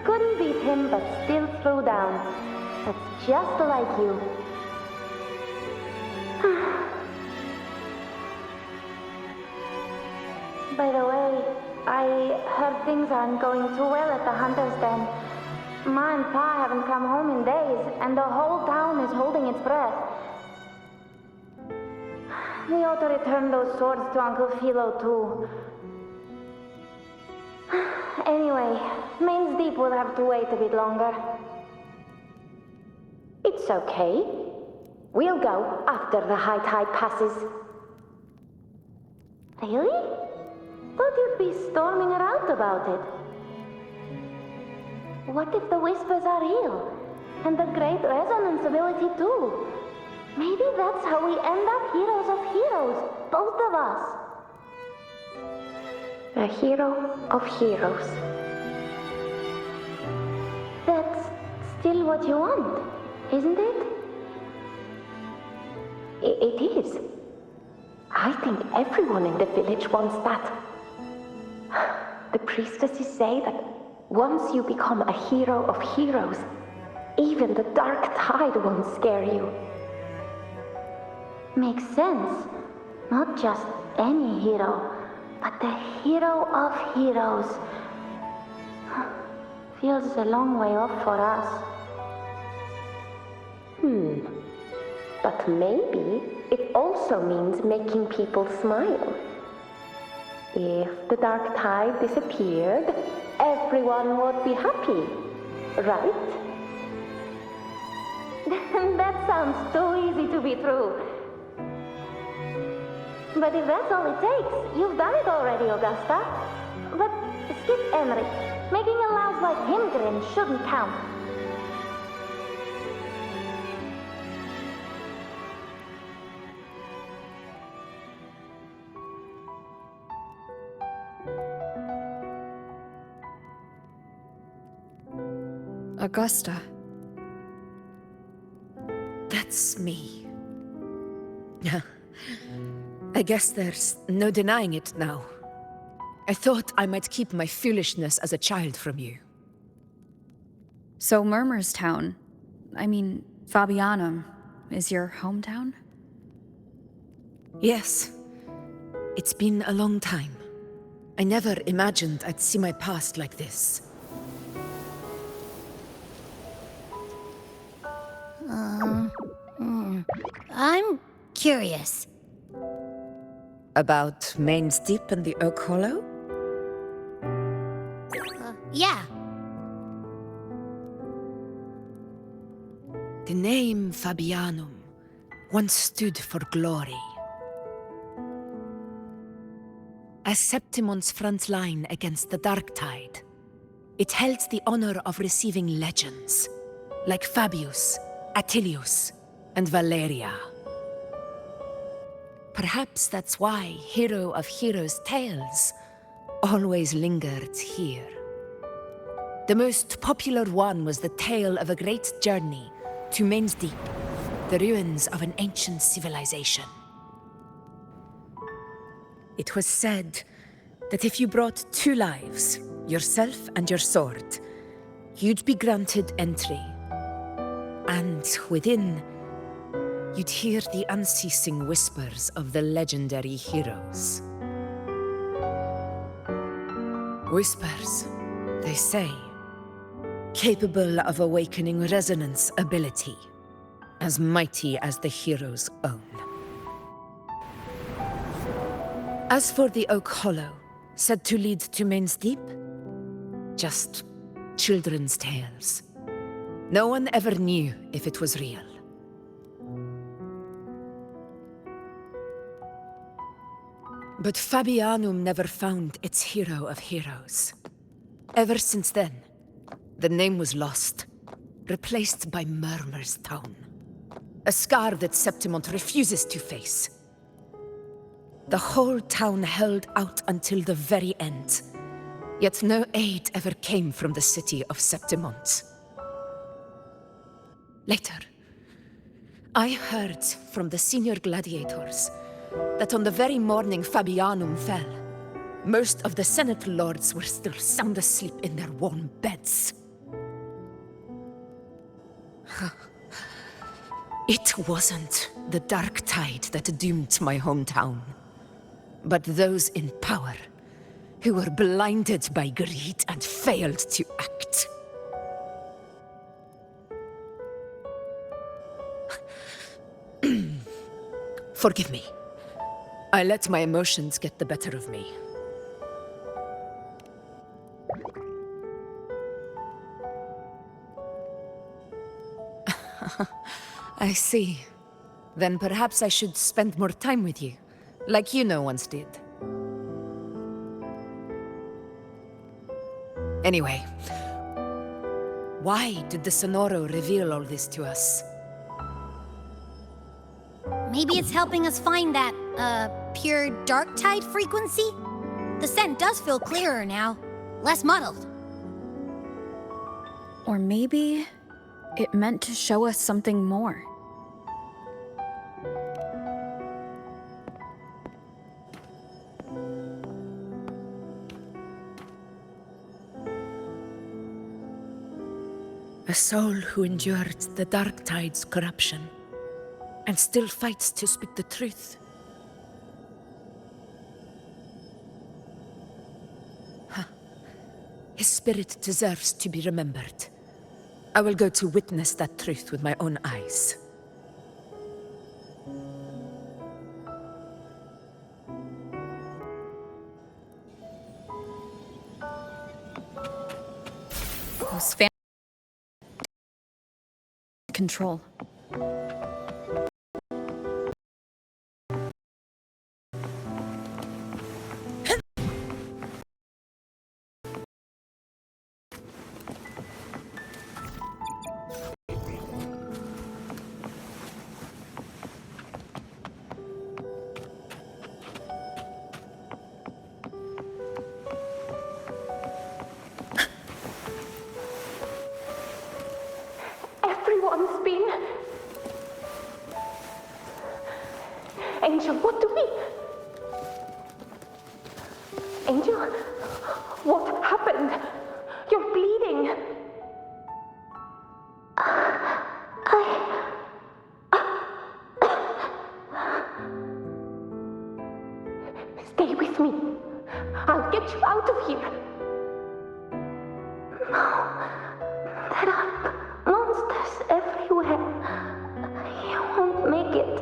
Couldn't beat him, but still threw down. That's just like you. By the way, I heard things aren't going too well at the Hunter's Den. Ma and Pa haven't come home in days, and the whole town is holding its breath. We ought to return those swords to Uncle Philo, too. Anyway, Main's Deep will have to wait a bit longer. It's okay. We'll go after the high tide passes. Really? Thought you'd be storming around about it. What if the whispers are real? And the great resonance ability too? Maybe that's how we end up heroes of heroes, both of us. A hero of heroes. That's still what you want, isn't it? It is. I think everyone in the village wants that. The priestesses say that once you become a hero of heroes, even the dark tide won't scare you. Makes sense. Not just any hero, but the hero of heroes. Feels a long way off for us. But maybe it also means making people smile. If the dark tide disappeared, everyone would be happy, right? That sounds too easy to be true. But if that's all it takes, you've done it already, Augusta. But skip Enric. Making a louse like him grin shouldn't count. Augusta. That's me. I guess there's no denying it now. I thought I might keep my foolishness as a child from you. So Murmurstown, Fabianum, is your hometown? Yes. It's been a long time. I never imagined I'd see my past like this. I'm curious. About Main's Deep and the Oak Hollow? Yeah. The name Fabianum once stood for glory. as Septimon's front line against the Dark Tide, it held the honor of receiving legends, like Fabius, Attilius, and Valeria. Perhaps that's why Hero of Heroes' tales always lingered here. The most popular one was the tale of a great journey to Main's Deep, the ruins of an ancient civilization. It was said that if you brought 2 lives, yourself and your sword, you'd be granted entry. And within, you'd hear the unceasing whispers of the legendary heroes. Whispers, they say, capable of awakening resonance ability, as mighty as the hero's own. As for the Oak Hollow, said to lead to Main's Deep, just children's tales. No one ever knew if it was real. But Fabianum never found its hero of heroes. Ever since then, the name was lost, replaced by Murmur's Tone. A scar that Septimont refuses to face. The whole town held out until the very end, yet no aid ever came from the city of Septimont. Later, I heard from the senior gladiators that on the very morning Fabianum fell, most of the Senate lords were still sound asleep in their warm beds. It wasn't the Dark Tide that doomed my hometown, but those in power who were blinded by greed and failed to act. Forgive me. I let my emotions get the better of me. I see. Then perhaps I should spend more time with you, like you once did. Anyway, why did the Sonoro reveal all this to us? Maybe it's helping us find that, pure dark tide frequency? The scent does feel clearer now, less muddled. Or maybe it meant to show us something more. A soul who endured the Dark Tide's corruption and still fights to speak the truth. His spirit deserves to be remembered. I will go to witness that truth with my own eyes. Those control. Everyone's been... Angel, what do we... Angel, what happened? You're bleeding. Stay with me. I'll get you out of here. No, there are monsters everywhere. You won't make it.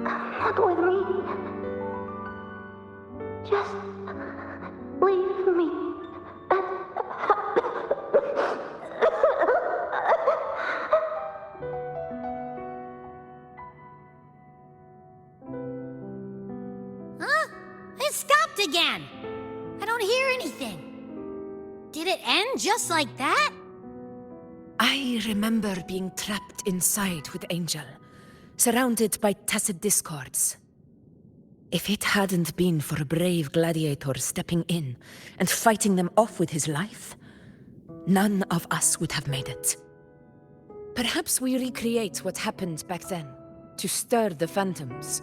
Not with me. Just leave me. Huh? It stopped trapped again. I don't hear anything. Did it end just like that? I remember being trapped inside with Angel, surrounded by tacit discords. If it hadn't been for a brave gladiator stepping in and fighting them off with his life, none of us would have made it. Perhaps we recreate what happened back then, to stir the phantoms.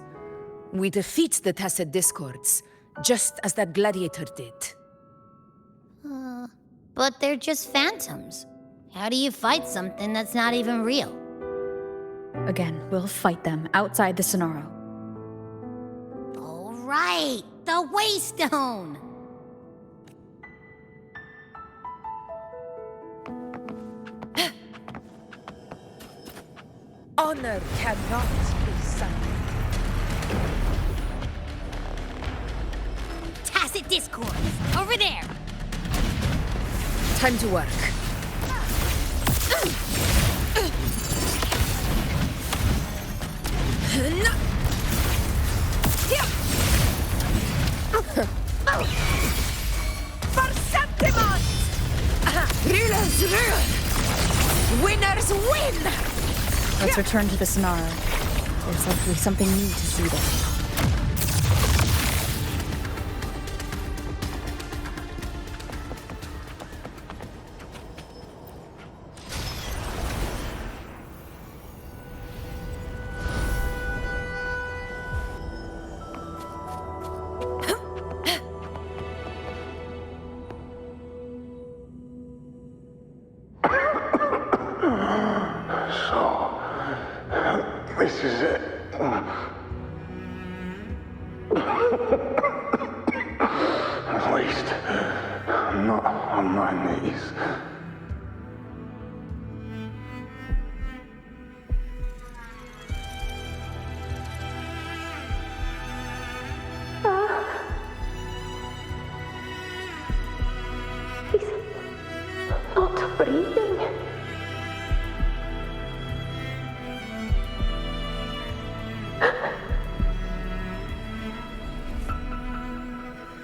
We defeat the tacit discords, just as that gladiator did. But they're just phantoms. How do you fight something that's not even real? Again, we'll fight them outside the Sonaro. All right, the Waystone! Honor cannot be sundered. Tacit discords, over there! Time to work. For Septimont! Rulers rule! Winners win! Let's return to the Sonaro. There's likely something new to see there. This is it. At least, I'm not on my knees. He's not breathing.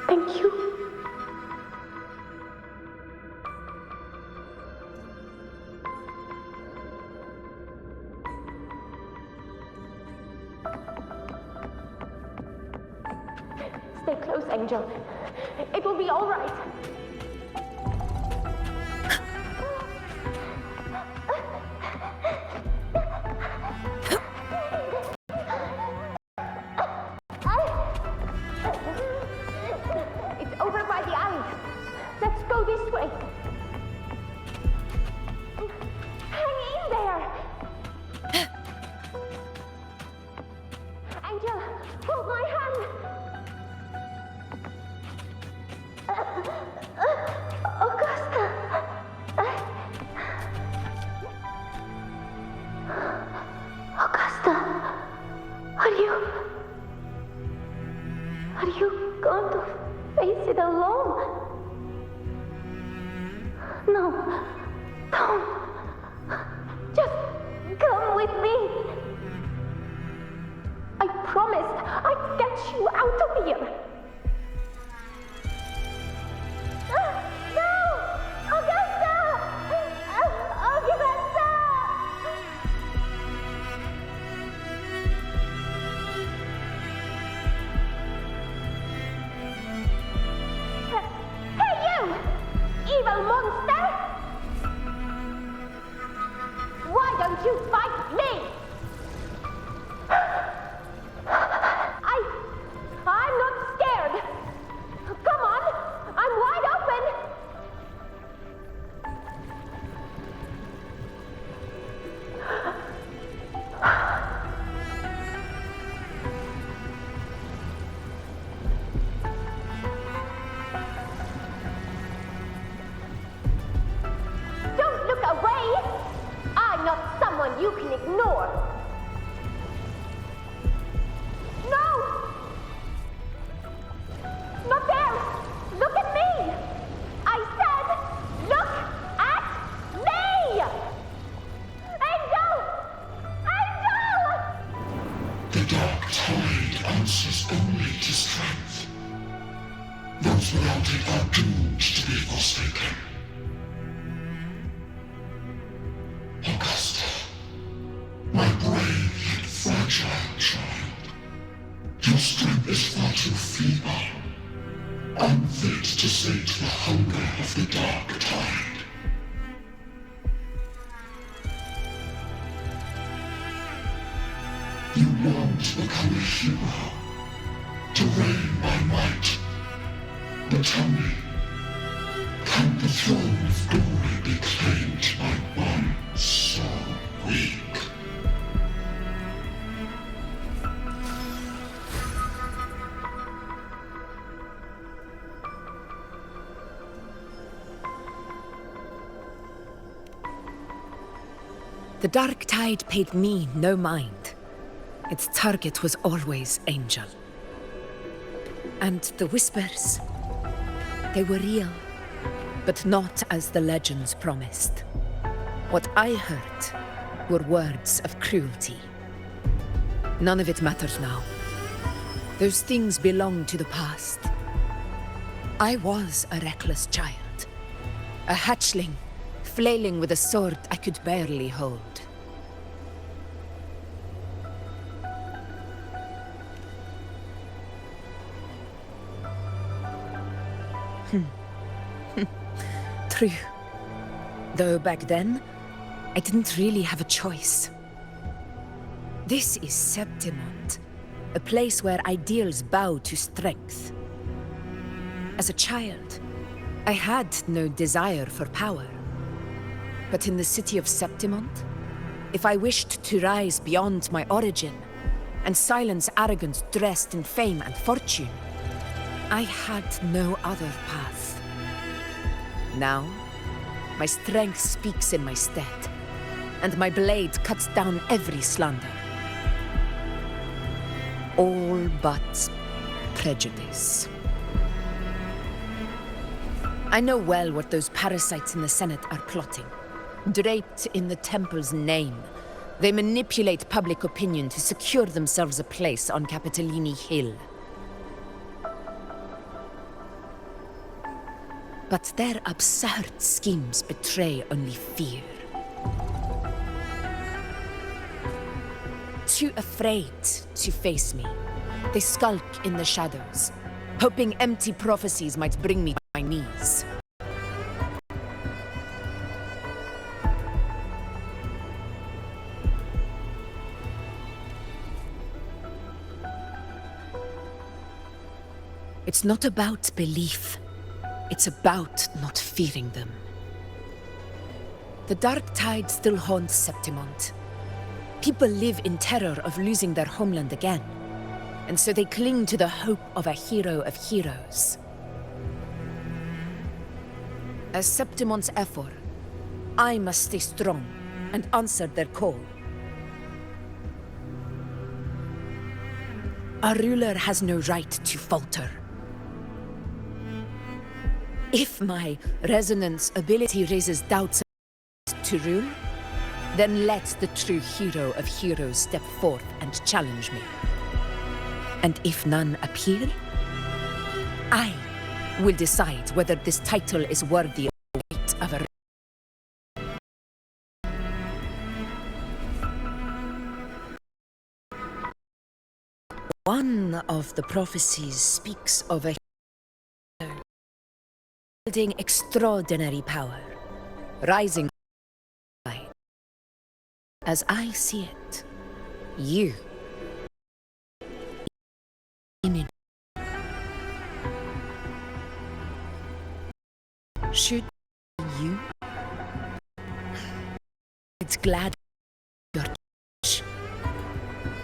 Thank you. Stay close, Angel. It will be all right. It's over by the alley. Let's go this way. Hang in there. Angel, hold my hand. Augusta. Augusta, are you going to face it alone? No, don't. Just come with me. I promised I'd get you out of here. No! Augusta! Augusta! Hey, you! Evil monster! Why don't you fight me? I'm not scared. Come on, I'm wide open. Those without it are doomed to be forsaken. Augusta, my brave yet fragile child, your strength is far too feeble, unfit to sate the hunger of the dark tide. You long to become a hero, to reign by might. But tell me, can the throne of glory be claimed by one so weak? The dark tide paid me no mind. Its target was always Angel. And the whispers, they were real, but not as the legends promised. What I heard were words of cruelty. None of it matters now. Those things belong to the past. I was a reckless child, a hatchling, flailing with a sword I could barely hold. True. Though back then, I didn't really have a choice. This is Septimont, a place where ideals bow to strength. As a child, I had no desire for power. But in the city of Septimont, if I wished to rise beyond my origin and silence arrogance dressed in fame and fortune, I had no other path. Now, my strength speaks in my stead, and my blade cuts down every slander. All but prejudice. I know well what those parasites in the Senate are plotting. Draped in the Temple's name, they manipulate public opinion to secure themselves a place on Capitolini Hill. But their absurd schemes betray only fear. Too afraid to face me, they skulk in the shadows, hoping empty prophecies might bring me to my knees. It's not about belief. It's about not fearing them. The dark tide still haunts Septimont. People live in terror of losing their homeland again, and so they cling to the hope of a hero of heroes. As Septimont's Ephor, I must stay strong and answer their call. Our ruler has no right to falter. If my resonance ability raises doubts to rule, then let the true hero of heroes step forth and challenge me. And if none appear, I will decide whether this title is worthy of the weight of a... One of the prophecies speaks of a wielding extraordinary power, rising. As I see it, you image should you? It's glad your church.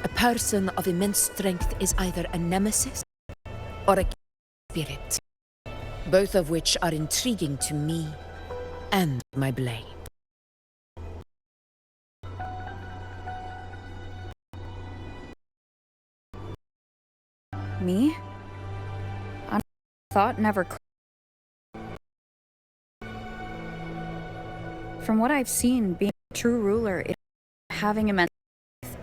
A person of immense strength is either a nemesis or a spirit, both of which are intriguing to me and my blade. Me? I thought never. From what I've seen, being a true ruler is having immense strength,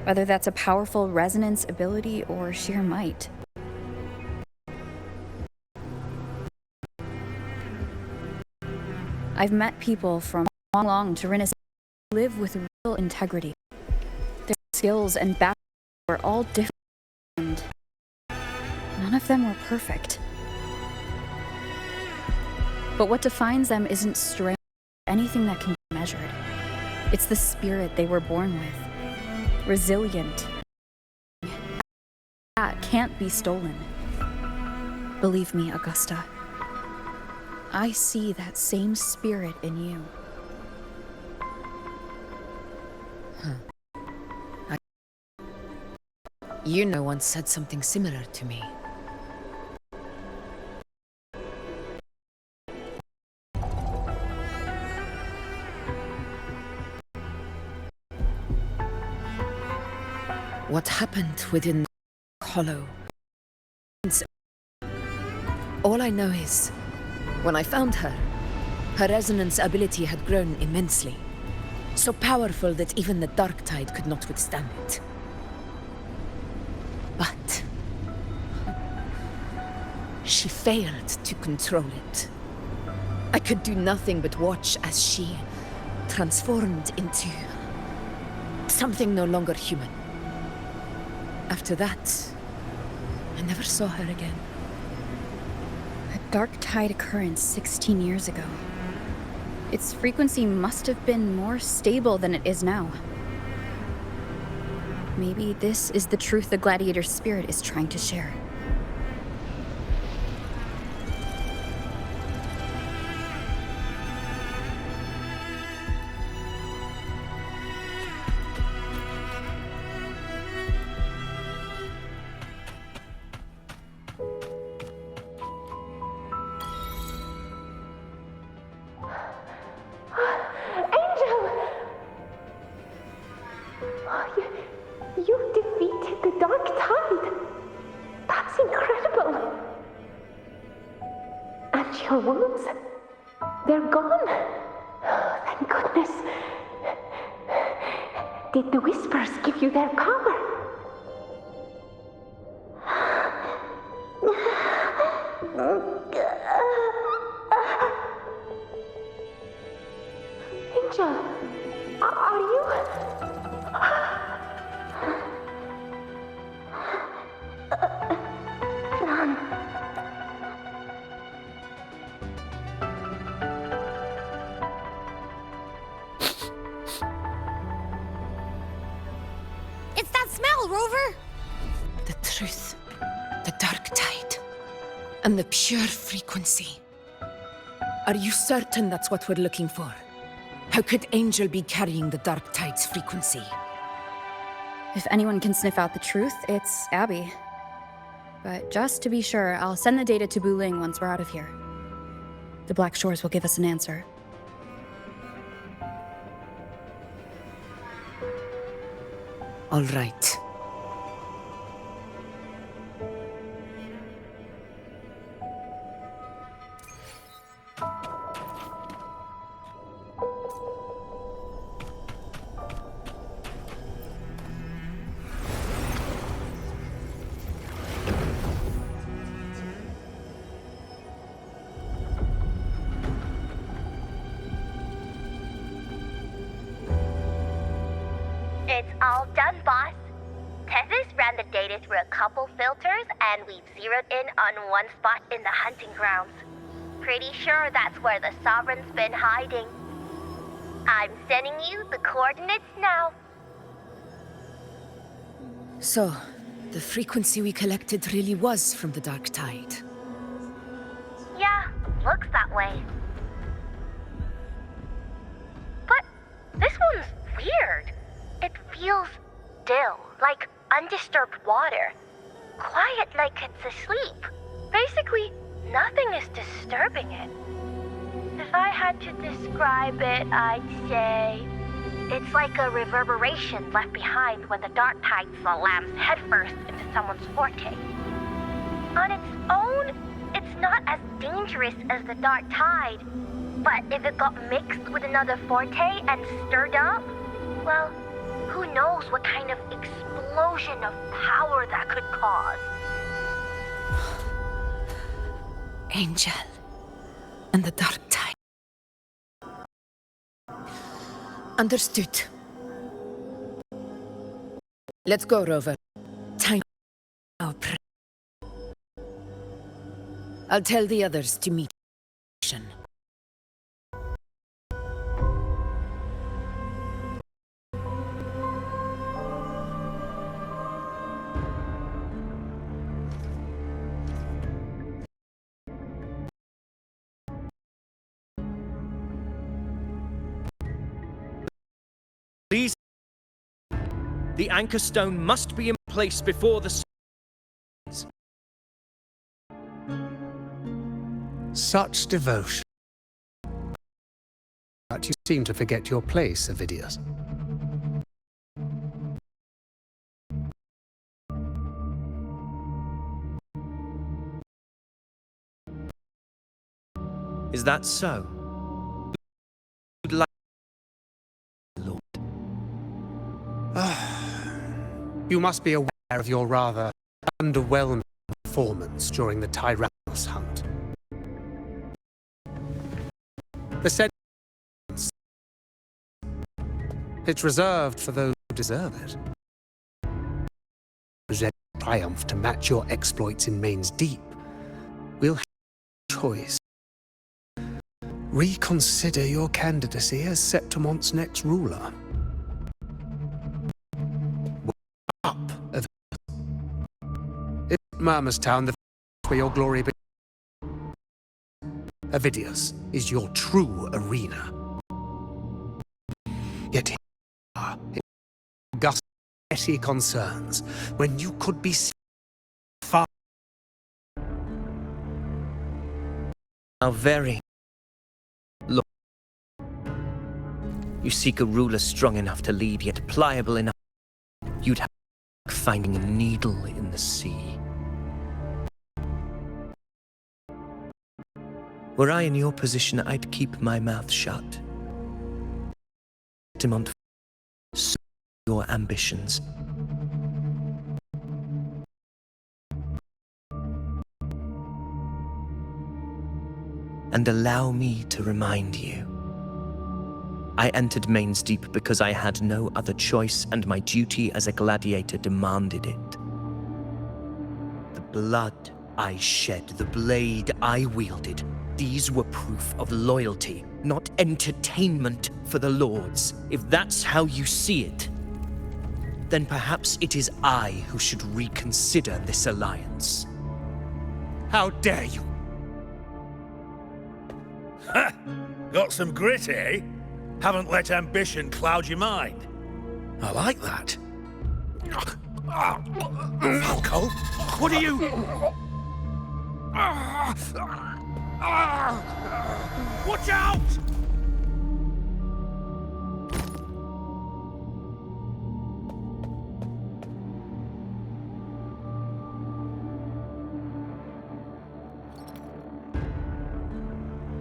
whether that's a powerful resonance ability or sheer might. I've met people from long to Rinnis who live with real integrity. Their skills and backgrounds were all different, and none of them were perfect. But what defines them isn't strength or anything that can be measured. It's the spirit they were born with. Resilient. That can't be stolen. Believe me, Augusta. I see that same spirit in you. You know, once said something similar to me. What happened within the hollow? All I know is, when I found her, her resonance ability had grown immensely. So powerful that even the dark tide could not withstand it. But she failed to control it. I could do nothing but watch as she transformed into something no longer human. After that, I never saw her again. A dark tide occurrence 16 years ago. Its frequency must have been more stable than it is now. Maybe this is the truth the gladiator spirit is trying to share. You defeated the Dark Tide! That's incredible! And your wounds? They're gone? Thank goodness. Did the Whispers give you their power? Angel, are you... Run. It's that smell, Rover! The truth, the dark tide, and the pure frequency. Are you certain that's what we're looking for? How could Angel be carrying the dark tide's frequency? If anyone can sniff out the truth, it's Abby. But just to be sure, I'll send the data to Buling once we're out of here. The Black Shores will give us an answer. All right. It's all done, boss. Tethys ran the data through a couple filters, and we've zeroed in on one spot in the hunting grounds. Pretty sure that's where the Sovereign's been hiding. I'm sending you the coordinates now. So, the frequency we collected really was from the dark tide. Yeah, looks that way. But this one's weird. It feels still, like undisturbed water. Quiet like it's asleep. Basically, nothing is disturbing it. If I had to describe it, I'd say it's like a reverberation left behind when the dark tide slams headfirst into someone's forte. On its own, it's not as dangerous as the dark tide, but if it got mixed with another forte and stirred up, well, who knows what kind of explosion of power that could cause. Angel and the dark tide. Understood. Let's go, Rover. Time our prey. I'll tell the others to meet. Please. The anchor stone must be in place before the... Such devotion. But you seem to forget your place, Avidius. Is that so? Lord. You must be aware of your rather underwhelming performance during the Tyrannus hunt. The sentence. It's reserved for those who deserve it. Present triumph to match your exploits in Main's Deep. We'll have a choice. Reconsider your candidacy as Septimont's next ruler. Up of it murmurs town, the where your glory be. Avidius is your true arena. Yet here you are, in Gust's petty concerns, when you could be far. How very. Look. You seek a ruler strong enough to lead, yet pliable enough. You'd have like finding a needle in the sea. Were I in your position, I'd keep my mouth shut. Septimont, so your ambitions. And allow me to remind you. I entered Main's Deep because I had no other choice, and my duty as a gladiator demanded it. The blood I shed, the blade I wielded, these were proof of loyalty, not entertainment for the Lords. If that's how you see it, then perhaps it is I who should reconsider this alliance. How dare you? Ha! Got some grit, eh? Haven't let ambition cloud your mind. I like that. Falco, what are you... Watch out!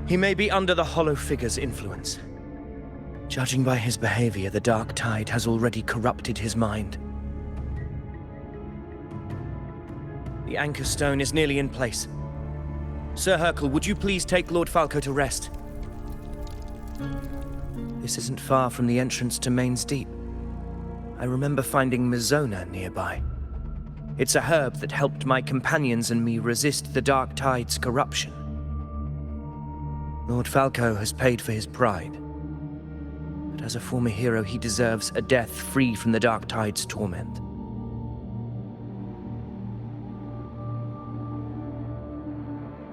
He may be under the Hollow Figure's influence. Judging by his behavior, the Dark Tide has already corrupted his mind. The Anchor Stone is nearly in place. Sir Hercule, would you please take Lord Falco to rest? This isn't far from the entrance to Main's Deep. I remember finding Mizona nearby. It's a herb that helped my companions and me resist the Dark Tide's corruption. Lord Falco has paid for his pride. But as a former hero, he deserves a death free from the Dark Tide's torment.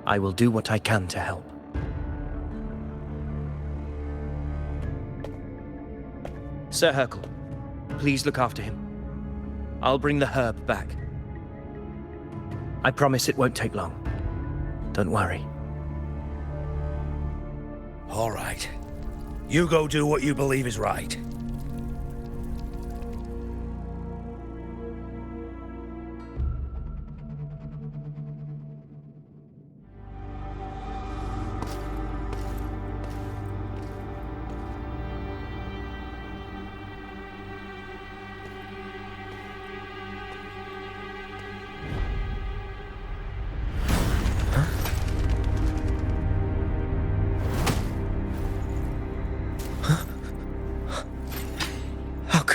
I will do what I can to help. Sir Hercule, please look after him. I'll bring the herb back. I promise it won't take long. Don't worry. All right. You go do what you believe is right.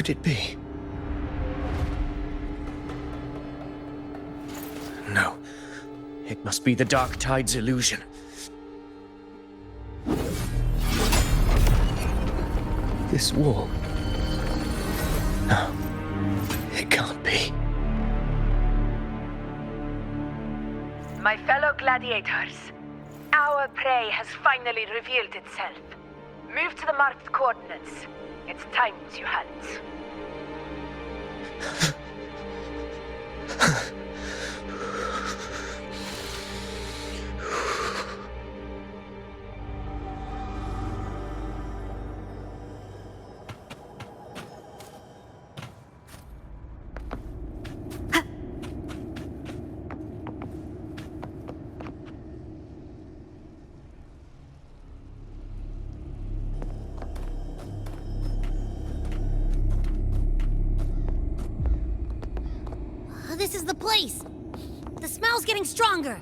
could it be? No. It must be the Dark Tide's illusion. This wall. No. It can't be. My fellow gladiators, our prey has finally revealed itself. Move to the marked coordinates. It's time to hunt. This is the place! The smell's getting stronger!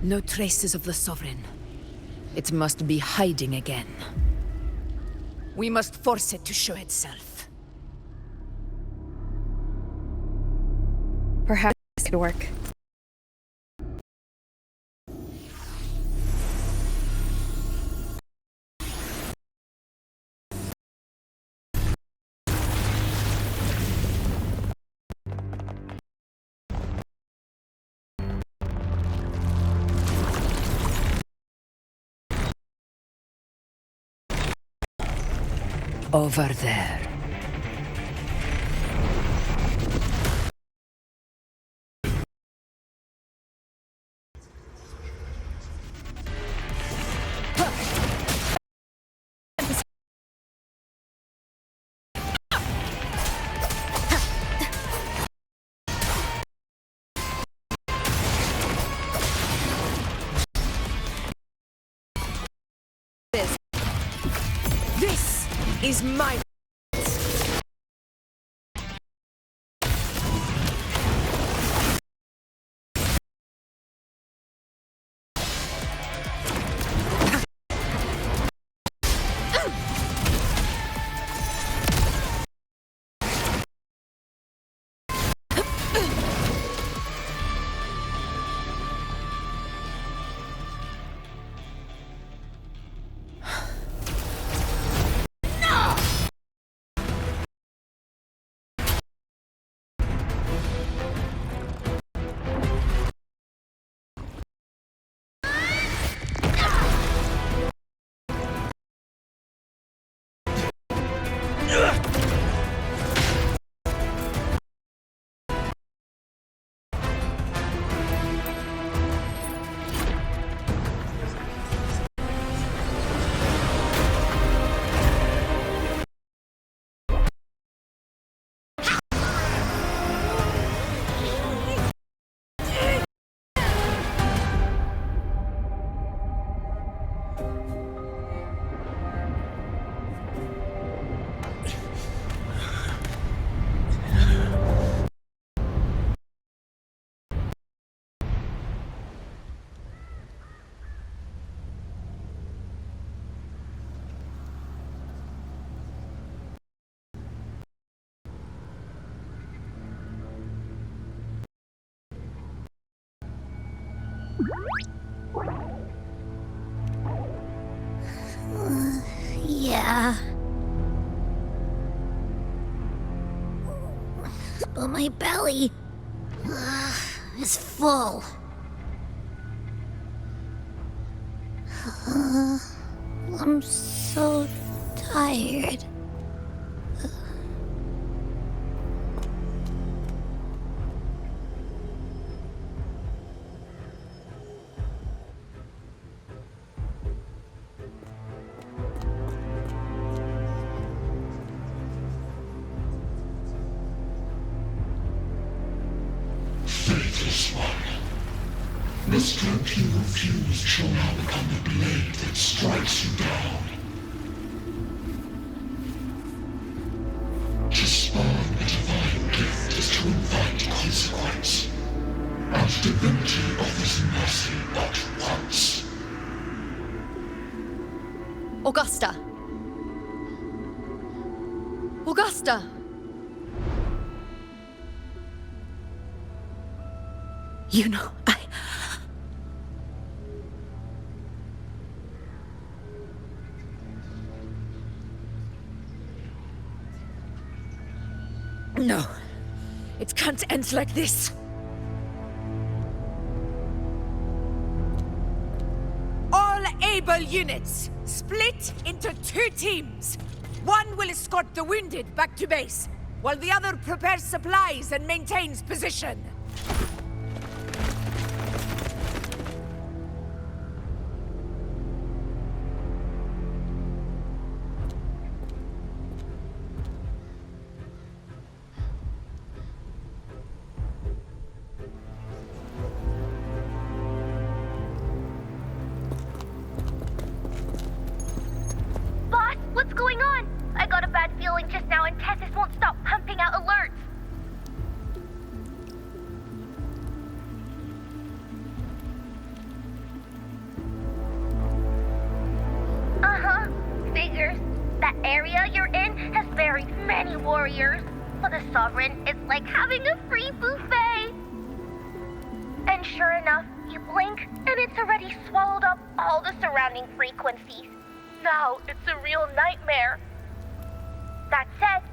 No traces of the Sovereign. It must be hiding again. We must force it to show itself. Perhaps this could work. Over there. This is my... Yeah. But my belly is full. I'm so tired. Faithless one. The strength you refused shall now become the blade that strikes you down. To spawn a divine gift is to invite consequence. And divinity offers mercy but once. Augusta! You know, No. It can't end like this. All able units, split into 2 teams. One will escort the wounded back to base, while the other prepares supplies and maintains position. Boss, what's going on? I got a bad feeling just now and Tessus won't stop pumping out alerts. Uh-huh. Figures. That area you're in has very many warriors. For the Sovereign, it's like having a free buffet. And sure enough, you blink, and it's already swallowed up all the surrounding frequencies. Now it's a real nightmare. That said,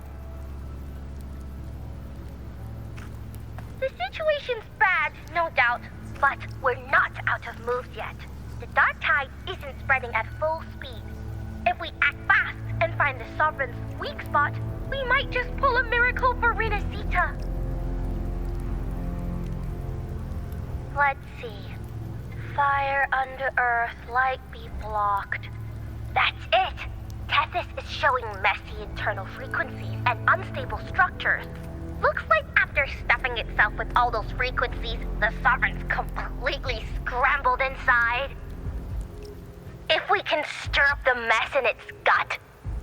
the situation's bad, no doubt, but we're not out of moves yet. The dark tide isn't spreading at full speed. If we act fast and find the Sovereign's weak spot, we might just pull a miracle for Renacita. Let's see. Fire under earth, light be blocked. That's it! Tethys is showing messy internal frequencies and unstable structures. Looks like after stuffing itself with all those frequencies, the Sovereign's completely scrambled inside. If we can stir up the mess in its gut,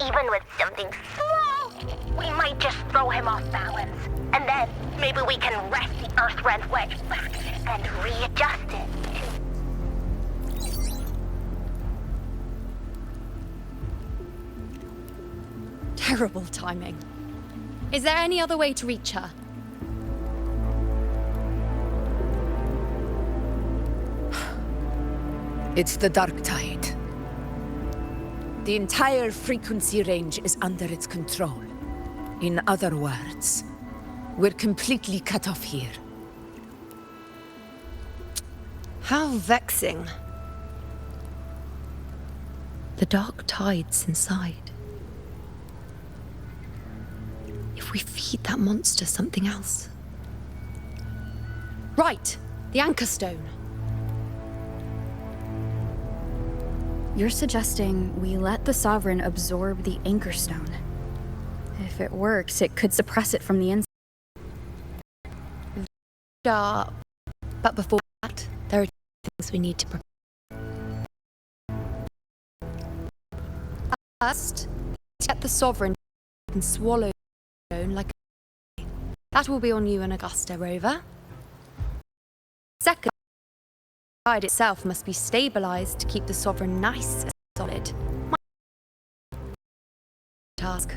even with something small, we might just throw him off balance. And then maybe we can wrest the Earth-Rend wedge back and readjust it. Terrible timing. Is there any other way to reach her? It's the dark tide. The entire frequency range is under its control. In other words, we're completely cut off here. How vexing. The dark tide's inside. If we feed that monster something else. Right, the anchor stone. you're suggesting we let the Sovereign absorb the Anchor Stone. If it works, it could suppress it from the inside. But before that, there are things we need to prepare. First, get the Sovereign and swallow the stone like a... That will be on you and Augusta, Rover. Second, the tide itself must be stabilized to keep the Sovereign nice and solid. Task.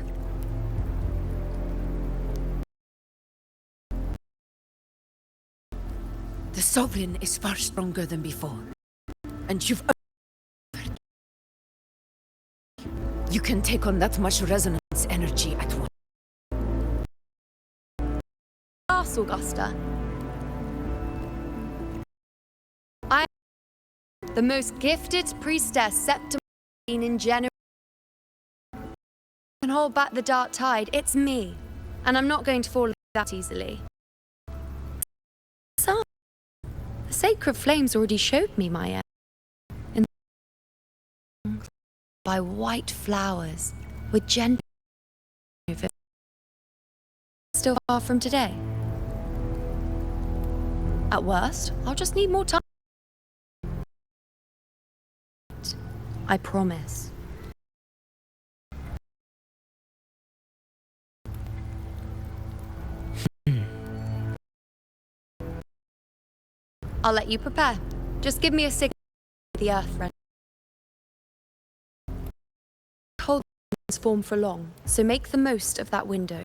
The Sovereign is far stronger than before. And you've... You can take on that much resonance energy at once. Ask Augusta. I am the most gifted priestess Septim in general. Can hold back the dark tide. It's me. And I'm not going to fall that easily. So, the sacred flames already showed me my end. By white flowers with gentle over. Still far from today. At worst, I'll just need more time. I promise. I'll let you prepare. Just give me a signal for the Earth-Rend. Hold transform for long, so make the most of that window.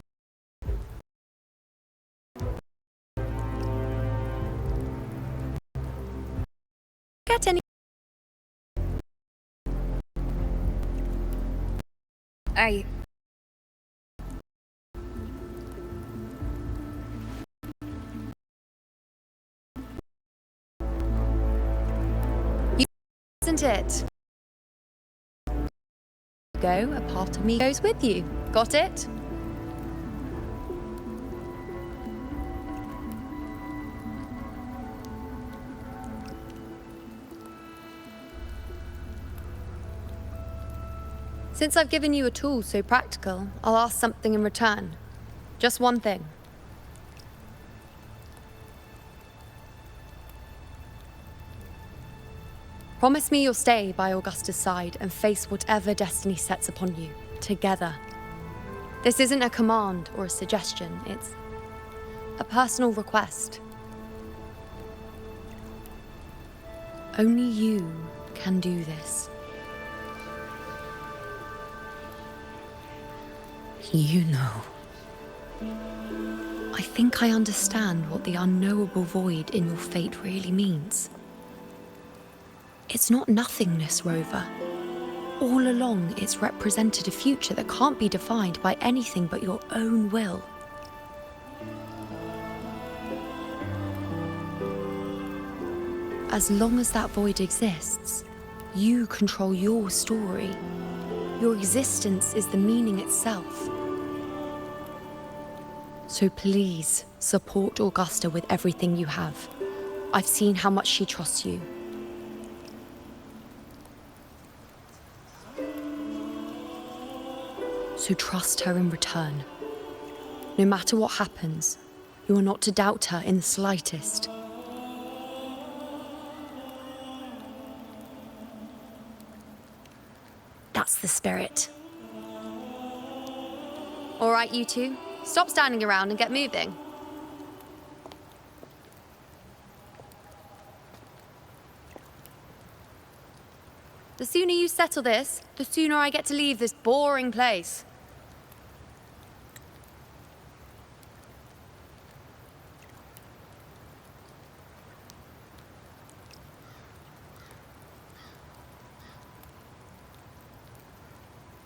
Get any... Isn't it? Go, a part of me goes with you. Got it? Since I've given you a tool so practical, I'll ask something in return. Just one thing. Promise me you'll stay by Augusta's side and face whatever destiny sets upon you, together. This isn't a command or a suggestion, it's a personal request. Only you can do this. You know. I think I understand what the unknowable void in your fate really means. It's not nothingness, Rover. All along, it's represented a future that can't be defined by anything but your own will. As long as that void exists, you control your story. Your existence is the meaning itself. So please, support Augusta with everything you have. I've seen how much she trusts you. So trust her in return. No matter what happens, you are not to doubt her in the slightest. That's the spirit. All right, you two. Stop standing around and get moving. The sooner you settle this, the sooner I get to leave this boring place.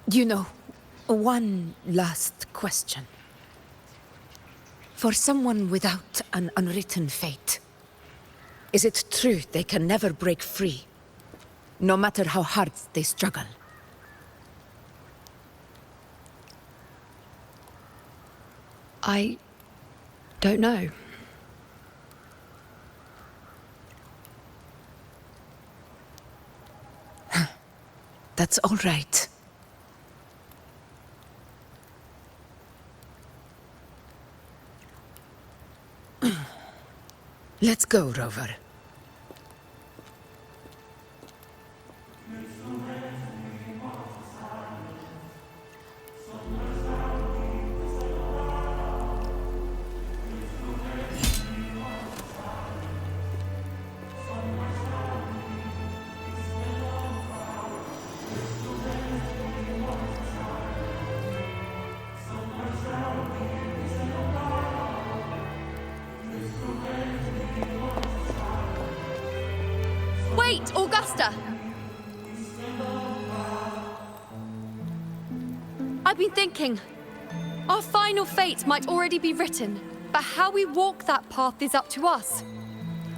You know, one last question. For someone without an unwritten fate, is it true they can never break free, no matter how hard they struggle? I don't know. That's all right. Let's go, Rover. Wait, Augusta! I've been thinking. Our final fate might already be written, but how we walk that path is up to us.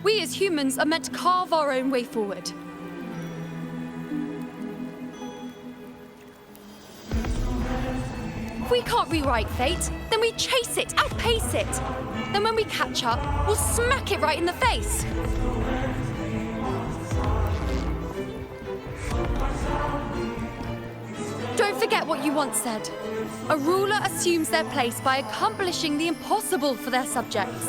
We as humans are meant to carve our own way forward. If we can't rewrite fate, then we chase it, outpace it. Then when we catch up, we'll smack it right in the face. Don't forget what you once said. A ruler assumes their place by accomplishing the impossible for their subjects.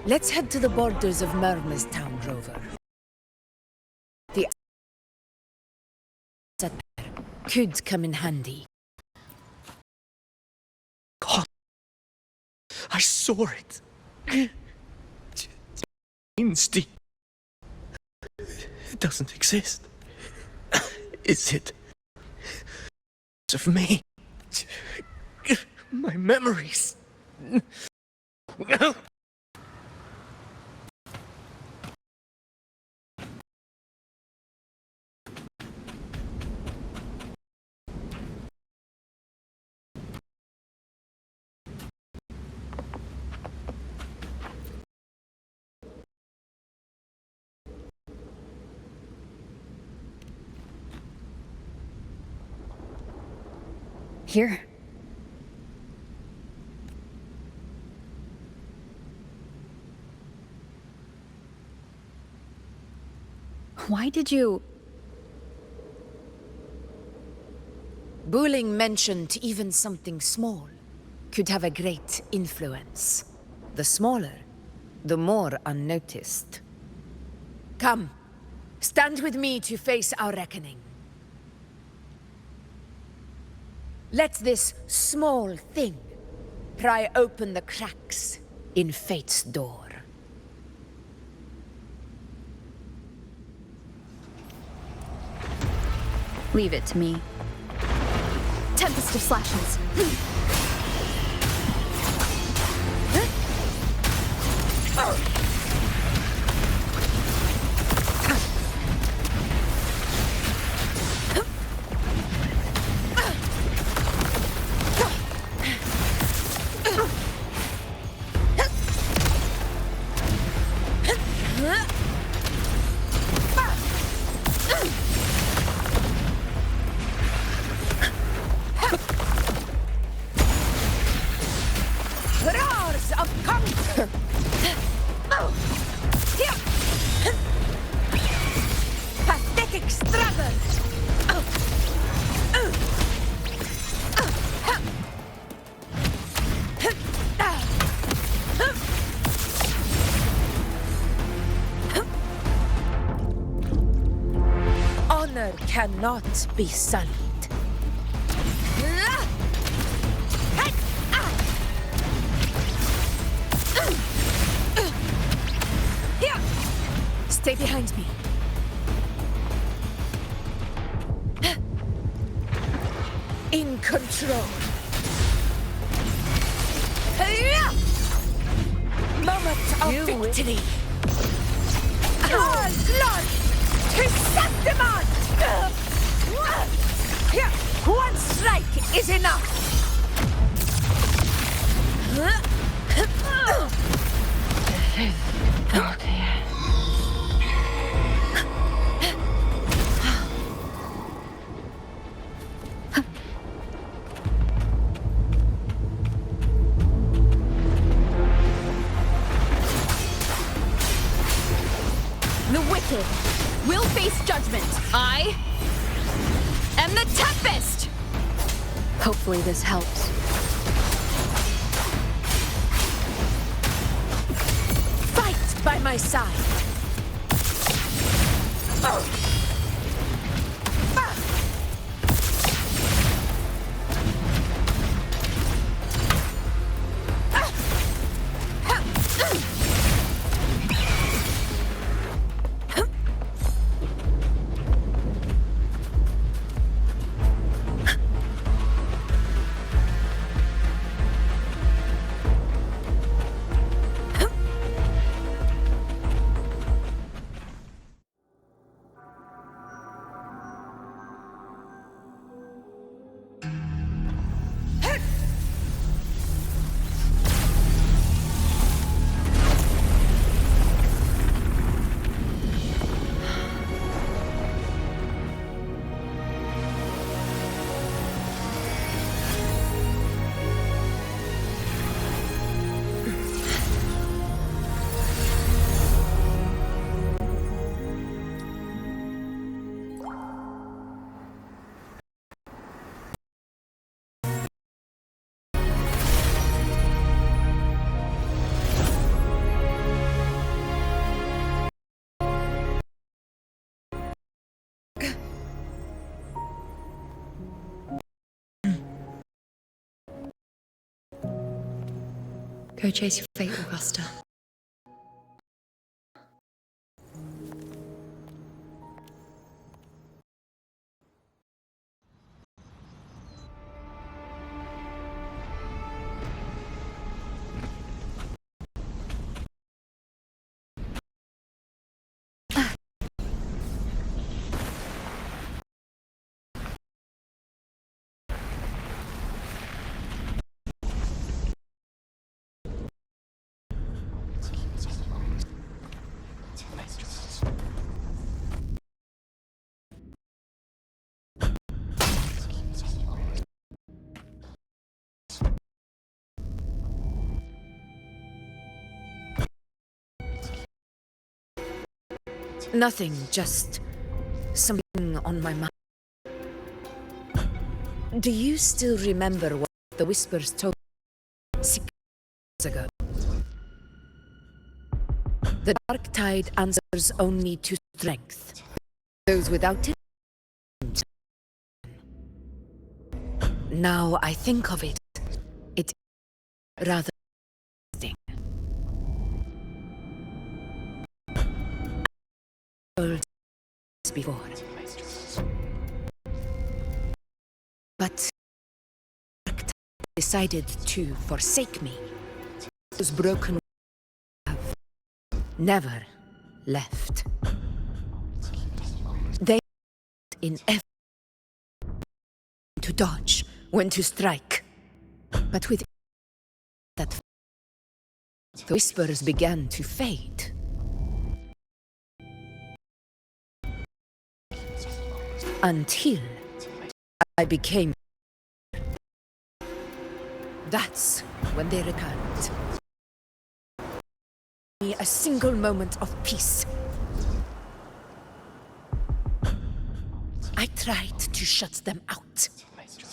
Let's head to the borders of Town, Rover. The could come in handy. God, I saw it. Instinct. It doesn't exist. Is it? It's of me. My memories. Here. Why did you... Buling mentioned even something small could have a great influence. The smaller, the more unnoticed. Come, stand with me to face our reckoning. Let this small thing pry open the cracks in fate's door. Leave it to me. Tempest of slashes. Roars of conquer! Pathetic struggle! Honor cannot be sullied. Stay behind me. In control. Moment of victory. All glory to Septimon! One strike is enough. The wicked will face judgment. I am the Tempest! Hopefully this helps. Fight by my side. Go chase your fate, Augusta. Nothing, just something on my mind. Do you still remember what the Whispers told me 6 years ago? The dark tide answers only to strength. Those without it. Now I think of it, it is rather interesting. Before. But decided to forsake me. Those broken have never left. They in every to dodge, when to strike. But with that, the whispers began to fade. Until I became. That's when they returned. A single moment of peace. I tried to shut them out,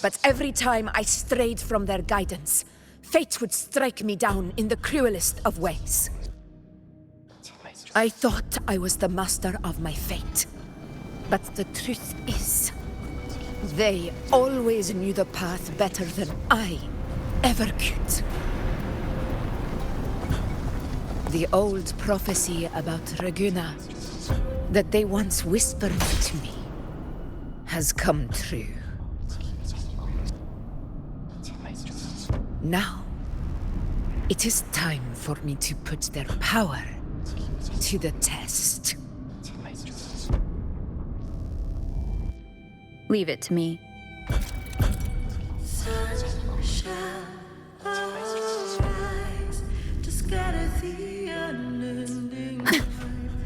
but every time I strayed from their guidance, fate would strike me down in the cruelest of ways. I thought I was the master of my fate. But the truth is, they always knew the path better than I ever could. The old prophecy about Raguna, that they once whispered to me, has come true. Now, it is time for me to put their power to the test. Leave it to me.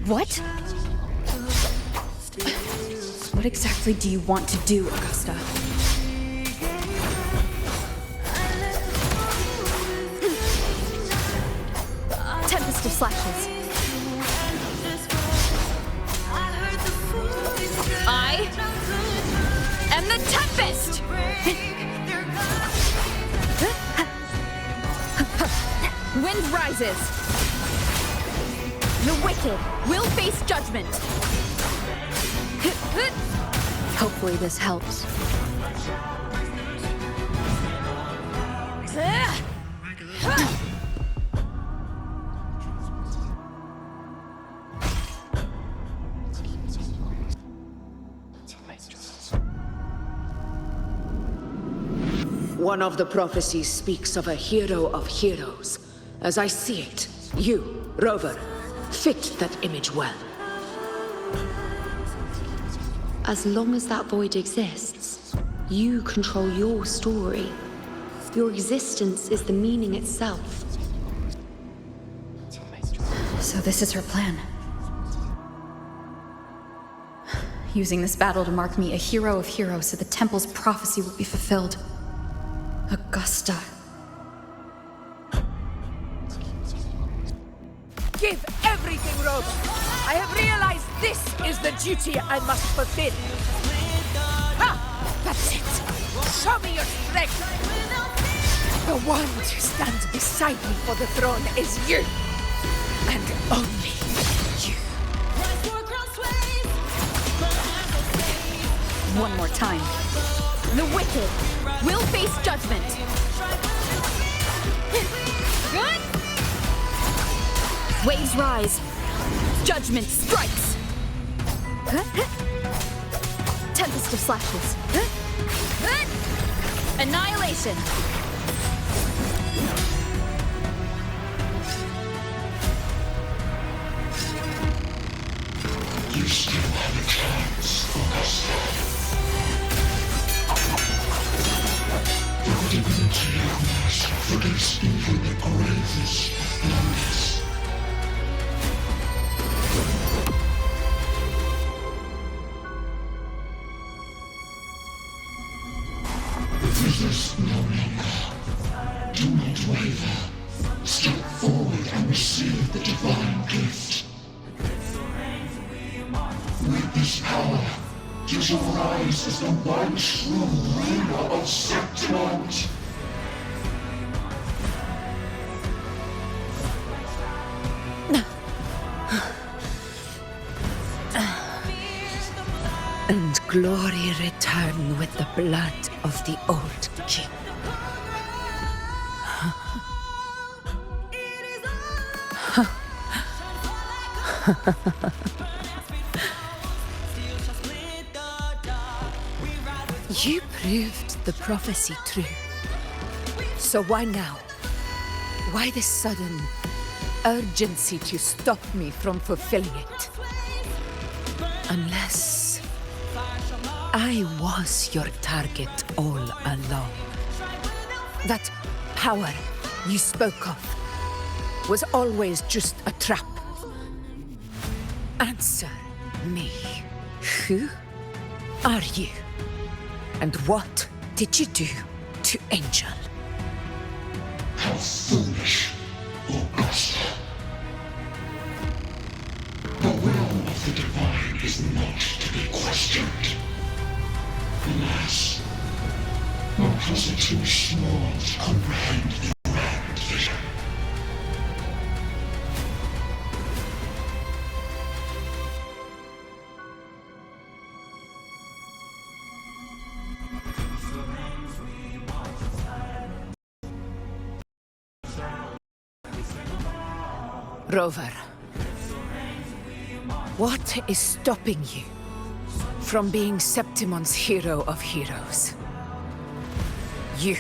What? What exactly do you want to do, Augusta? Tempest of Slashes. I am the Tempest! Wind rises. The wicked will face judgment. Hopefully this helps. One of the prophecies speaks of a hero of heroes. As I see it, you, Rover, fit that image well. As long as that void exists, you control your story. Your existence is the meaning itself. So this is her plan. Using this battle to mark me a hero of heroes so the temple's prophecy will be fulfilled. Augusta. Give everything, Rover! I have realized this is the duty I must fulfill. Ha! That's it! Show me your strength! The one who stands beside me for the throne is you! And only you. One more time. The wicked will face judgment. Good? Waves rise. Judgment strikes. Tempest of slashes. Annihilation. You still have a chance, Augusta. The divinity of Master forgets even the gravest illness. Resist no longer. Do not waver. Step forward and receive the divine gift. With this power, you shall rise as the one true ruler of Septimont. And glory return with the blood of the old king. You proved the prophecy true. So why now? Why this sudden urgency to stop me from fulfilling it? Unless I was your target all along. That power you spoke of was always just a trap. Answer me. Who are you? And what did you do to Angel? How foolish, Augusta. The will of the divine is not to be questioned. Alas, our puzzle too small to comprehend the grand vision. Rover, what is stopping you from being Septimon's hero of heroes? You,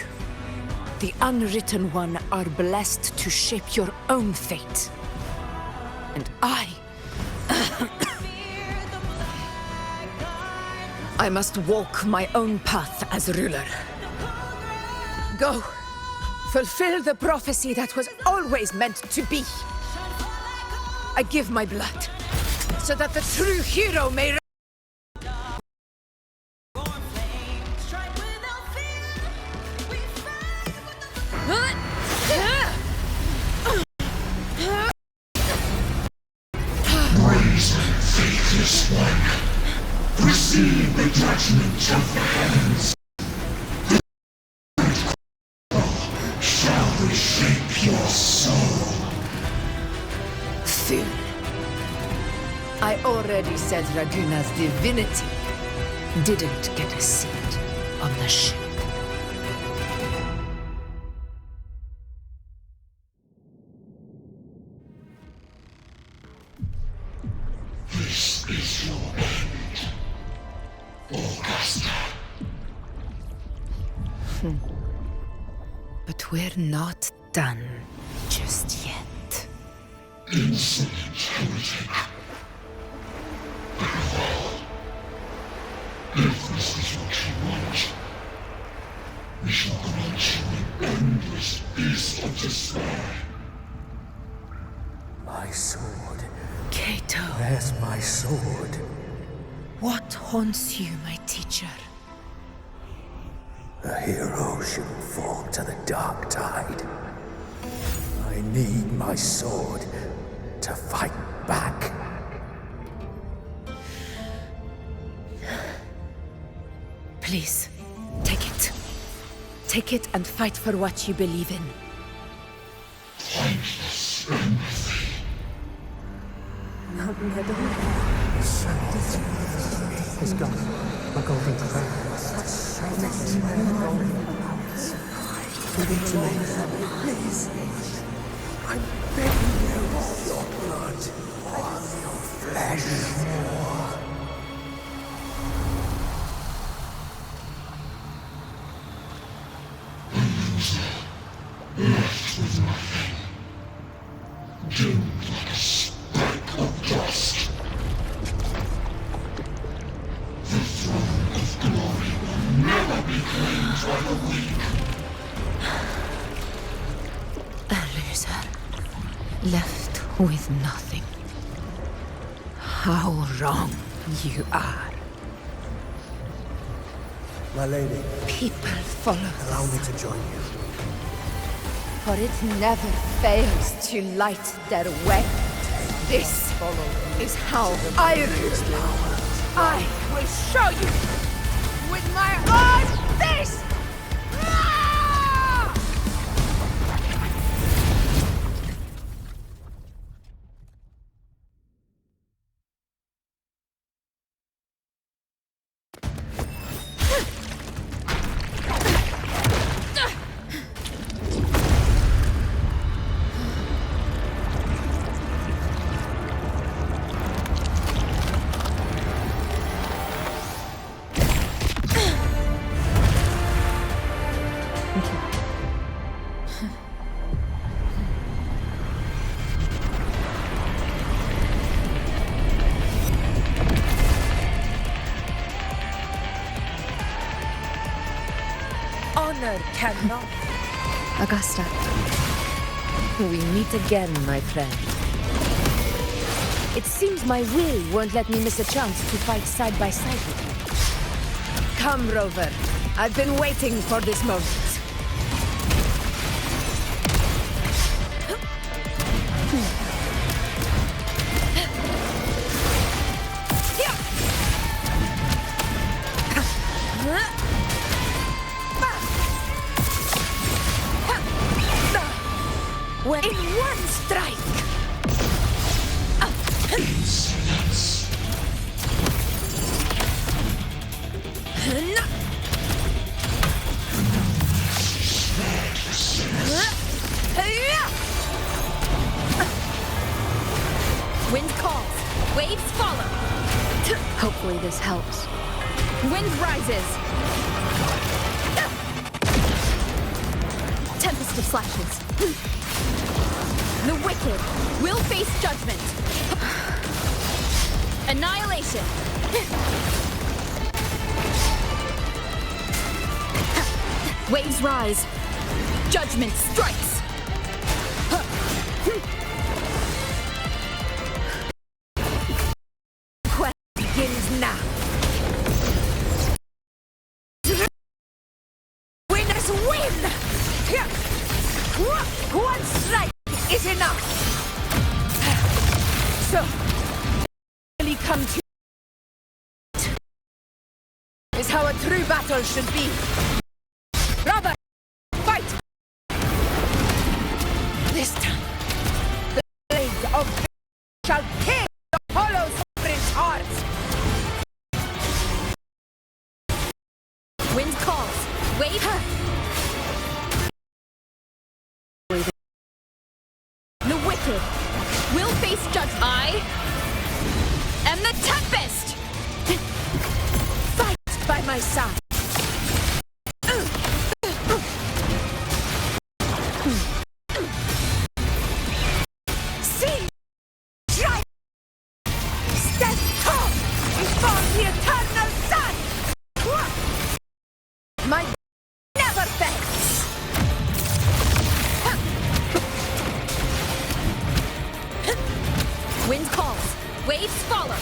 the unwritten one, are blessed to shape your own fate. And I must walk my own path as ruler. Go, fulfill the prophecy that was always meant to be. I give my blood, so that the true hero may... Brazen, faithless one, receive the judgment of the heavens. The shall reshape your soul. Fool. I already said Raguna's divinity didn't get a seat on the ship. This is your end, Augusta. But we're not done just yet. Insolent heretic. Above all, if this is what you want, we shall grant you an endless peace of despair. My sword. Kato. Where's my sword? What haunts you, my teacher? A hero shouldn't fall to the dark tide. I need my sword to fight back. Please, take it. Take it and fight for what you believe in. Thankless empathy. It's gone. My golden crown. Give it to me. Please. I I'm begging you, your blood, your flesh. Left with nothing. Doomed like a speck of dust. The throne of glory will never be claimed by the weak. A loser. Left with nothing. How wrong you are. My lady, People follow allow the me sun, to join you. for it never fails to light their way. This is how I rule. I will show you with my own fist! Honor cannot. Augusta, We meet again, my friend. It seems my will won't let me miss a chance to fight side by side with you. Come, Rover. I've been waiting for this moment. In one strike! Wind calls. Waves follow. Hopefully this helps. Wind rises. Tempest of slashes. The wicked will face judgment. Annihilation. Waves rise. Judgment strikes. Quest begins now. Winners win! One strike is enough! So, really come to is how a true battle should be. Robert, fight! This time, the blade of shall tear the hollow sovereign's hearts! Wind calls. Wave. The wicked will face judgment. I am the Tempest! Fight by my side! See! Try! Stand tall before the eternal sun! My never fails! Wind calls. Waves follow.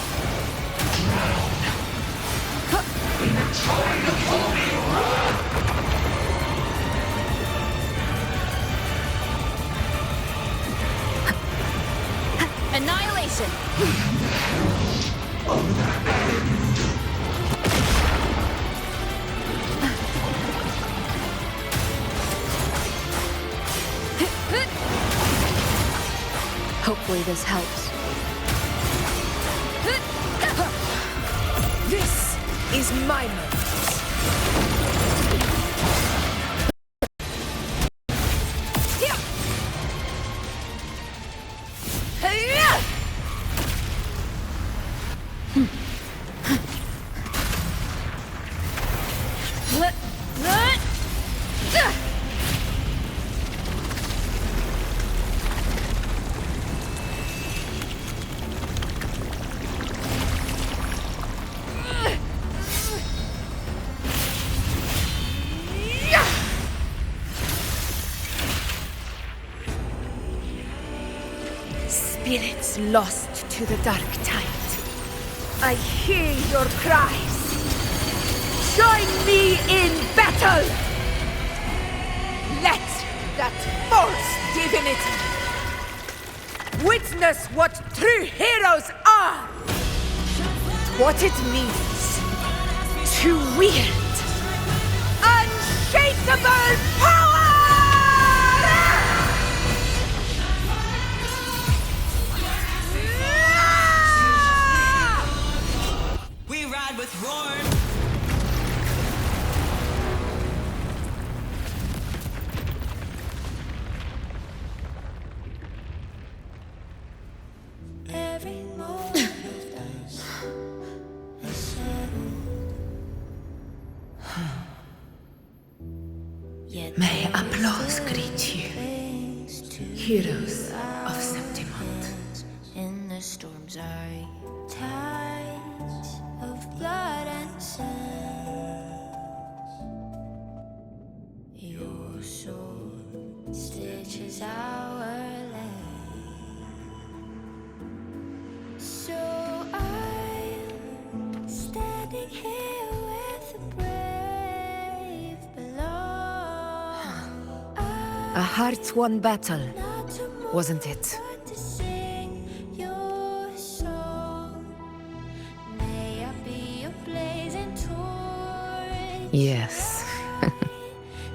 Annihilation. Hopefully this helps. This is my moment. Spirits lost to the dark tide. I hear your cries. Join me in battle! Let that false divinity witness what true heroes are! What it means to wield unshakable power! We ride with roar. May applause greet you, heroes of Septimont. In the storms are tides of blood and sand. Your sword stitches our land. So I'm standing here with the brave below. A heart-won battle, wasn't it? To sing your song. May I be a blazing torch Yes.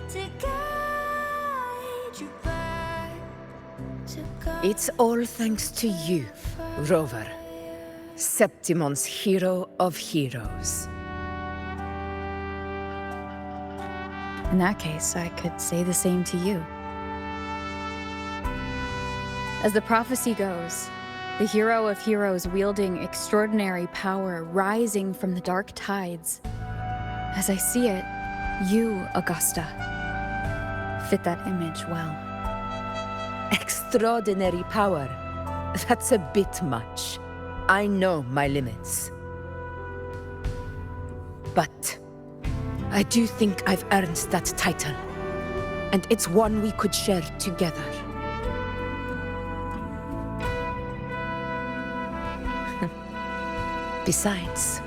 to guide you back to God. It's all thanks to you, Rover. Septimont's hero of heroes. In that case, I could say the same to you. As the prophecy goes, the hero of heroes wielding extraordinary power rising from the dark tides. As I see it, you, Augusta, fit that image well. Extraordinary power. That's a bit much. I know my limits. But I do think I've earned that title. And it's one we could share together. Besides,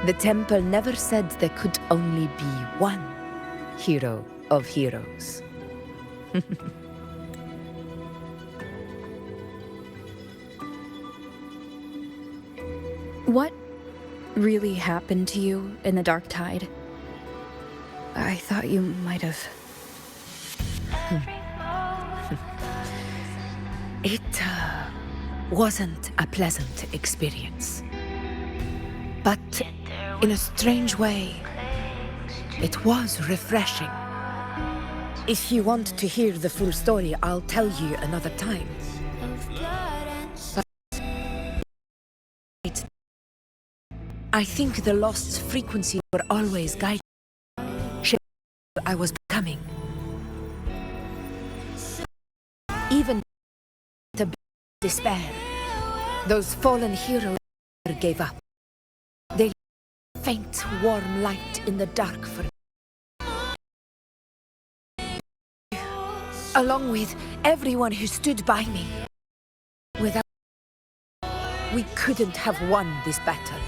the temple never said there could only be one hero of heroes. What really happened to you in the dark tide? I thought you might have. It wasn't a pleasant experience. But in a strange way, it was refreshing. If you want to hear the full story, I'll tell you another time. But I think the lost frequencies were always guiding I was becoming. Even the despair, those fallen heroes never gave up. They faint, warm light in the dark for along with everyone who stood by me. Without we couldn't have won this battle.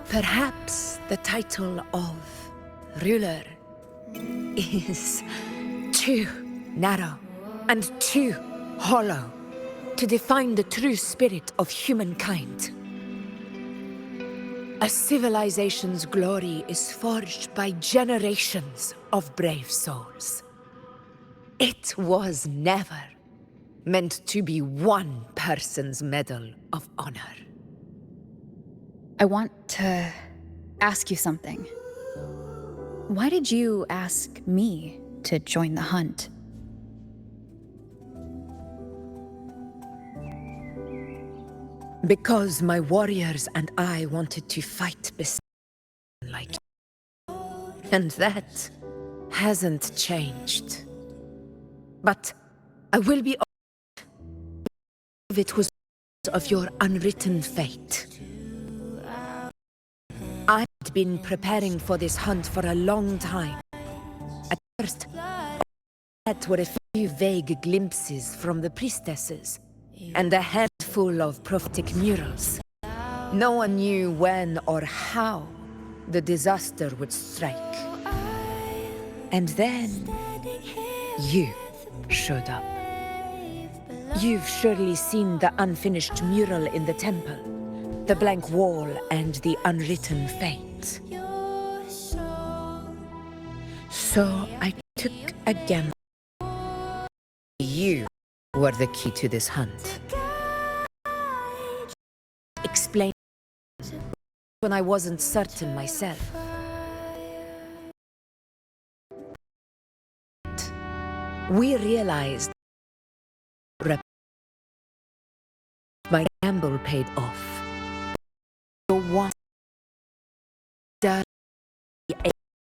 Perhaps the title of ruler is too narrow and too hollow to define the true spirit of humankind. A civilization's glory is forged by generations of brave souls. It was never meant to be one person's medal of honor. I want to ask you something. Why did you ask me to join the hunt? Because my warriors and I wanted to fight beside like you. And that hasn't changed. But I will be honest, if it was of your unwritten fate. I'd been preparing for this hunt for a long time. At first, that were a few vague glimpses from the priestesses, and a handful of prophetic murals. No one knew when or how the disaster would strike. And then, you showed up. You've surely seen the unfinished mural in the temple, the blank wall and the unwritten fate. So I took a gamble. You were the key to this hunt. Explain when I wasn't certain myself. We realized my gamble paid off. The one, the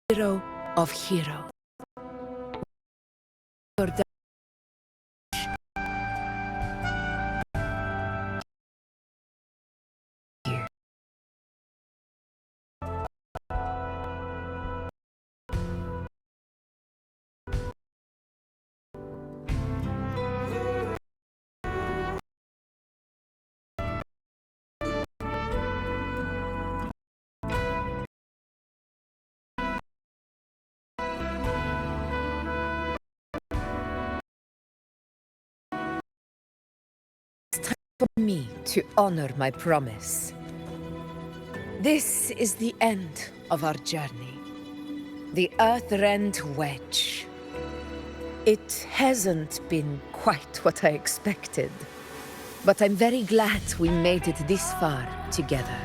hero of heroes. For me to honor my promise. This is the end of our journey. The Earth-rent wedge. It hasn't been quite what I expected, but I'm very glad we made it this far together.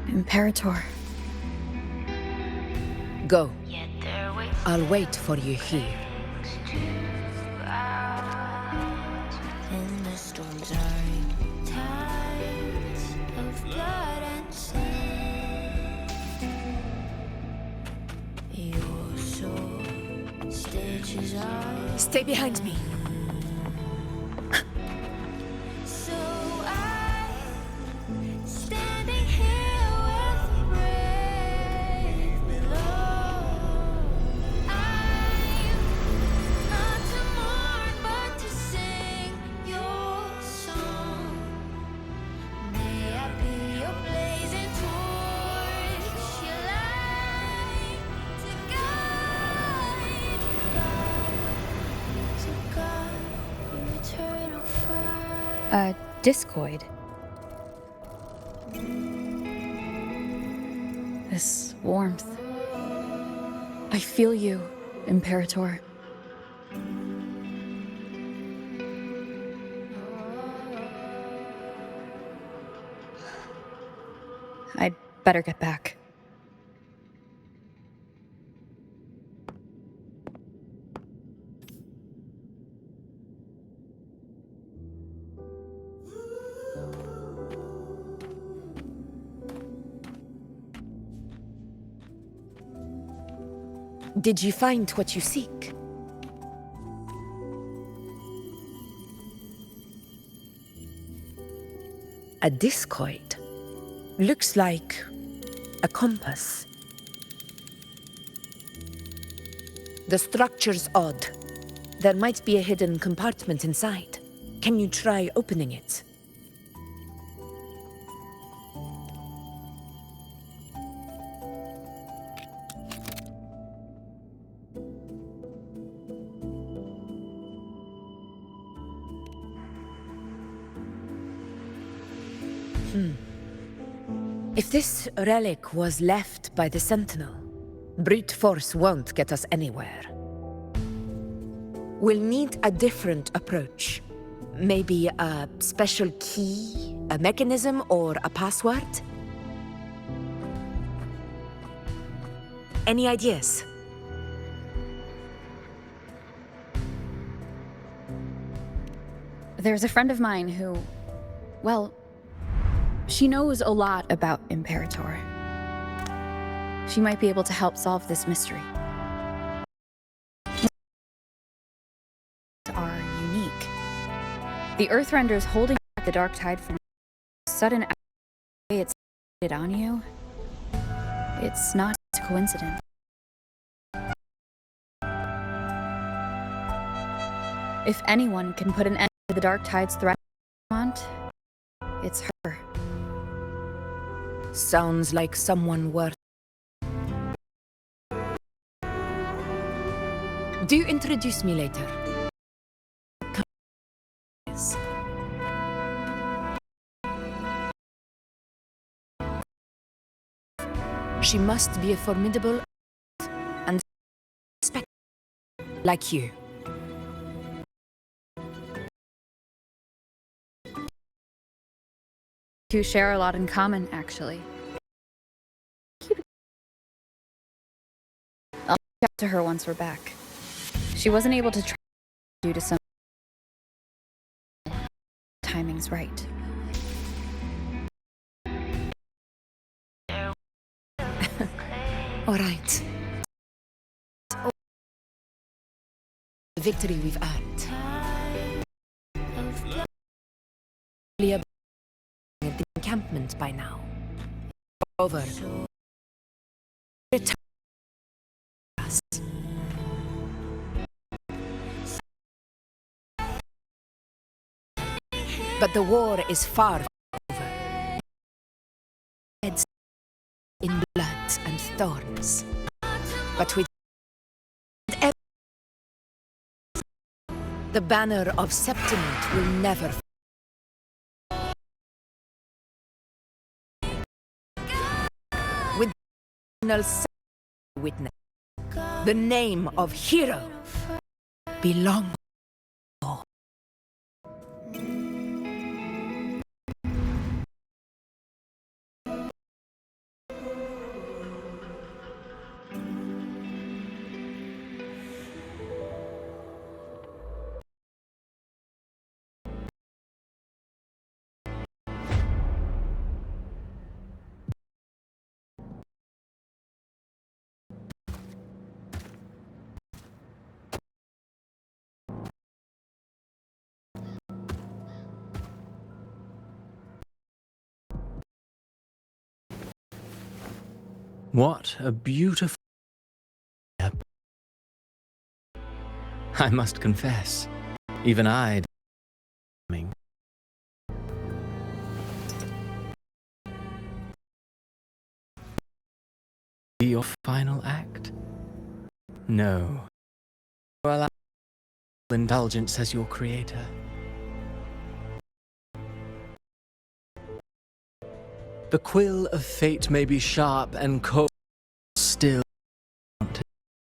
Imperator. Go. I'll wait for you here. In the storms are tides of blood and sin. Your soul stitches out. Stay behind me. So I'm standing here with the brave below. I'm not to mourn, but to sing your song. May I be your blazing torch, your light to guide your eternal fire. Discoid. This warmth. I feel you, Imperator. I'd better get back. Did you find what you seek? A discoid. Looks like a compass. The structure's odd. There might be a hidden compartment inside. Can you try opening it? If this relic was left by the Sentinel, brute force won't get us anywhere. We'll need a different approach. Maybe a special key, a mechanism, or a password? Any ideas? There's a friend of mine who, well, she knows a lot about Imperator. She might be able to help solve this mystery. Are unique. The Earthrenders holding back the dark tide from sudden way it's on you. It's not a coincidence. If anyone can put an end to the dark tide's threat, it's her. Sounds like someone worth. Do introduce me later. She must be a formidable and respected like you. Two share a lot in common, actually. I'll chat to her once we're back. She wasn't able to try due to some timing's right. All right. The victory we've earned. At the encampment by now. Over. But the war is far from over. Heads in blood and thorns. But with the banner of Septimate will never fall. With the final witness, the name of hero belongs. What a beautiful... I must confess, even I... Your final act? No. Allow indulgence as your creator. The quill of fate may be sharp and cold, still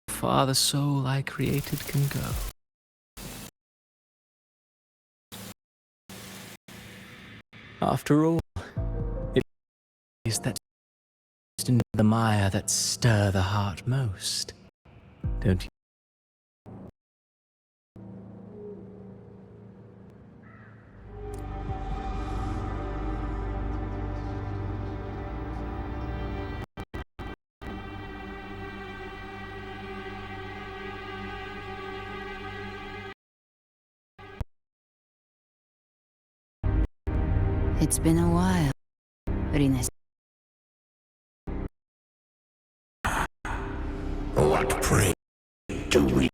far the soul I created can go. After all, it is that in the mire that stir the heart most, don't you? It's been a while, Rines. What pray do we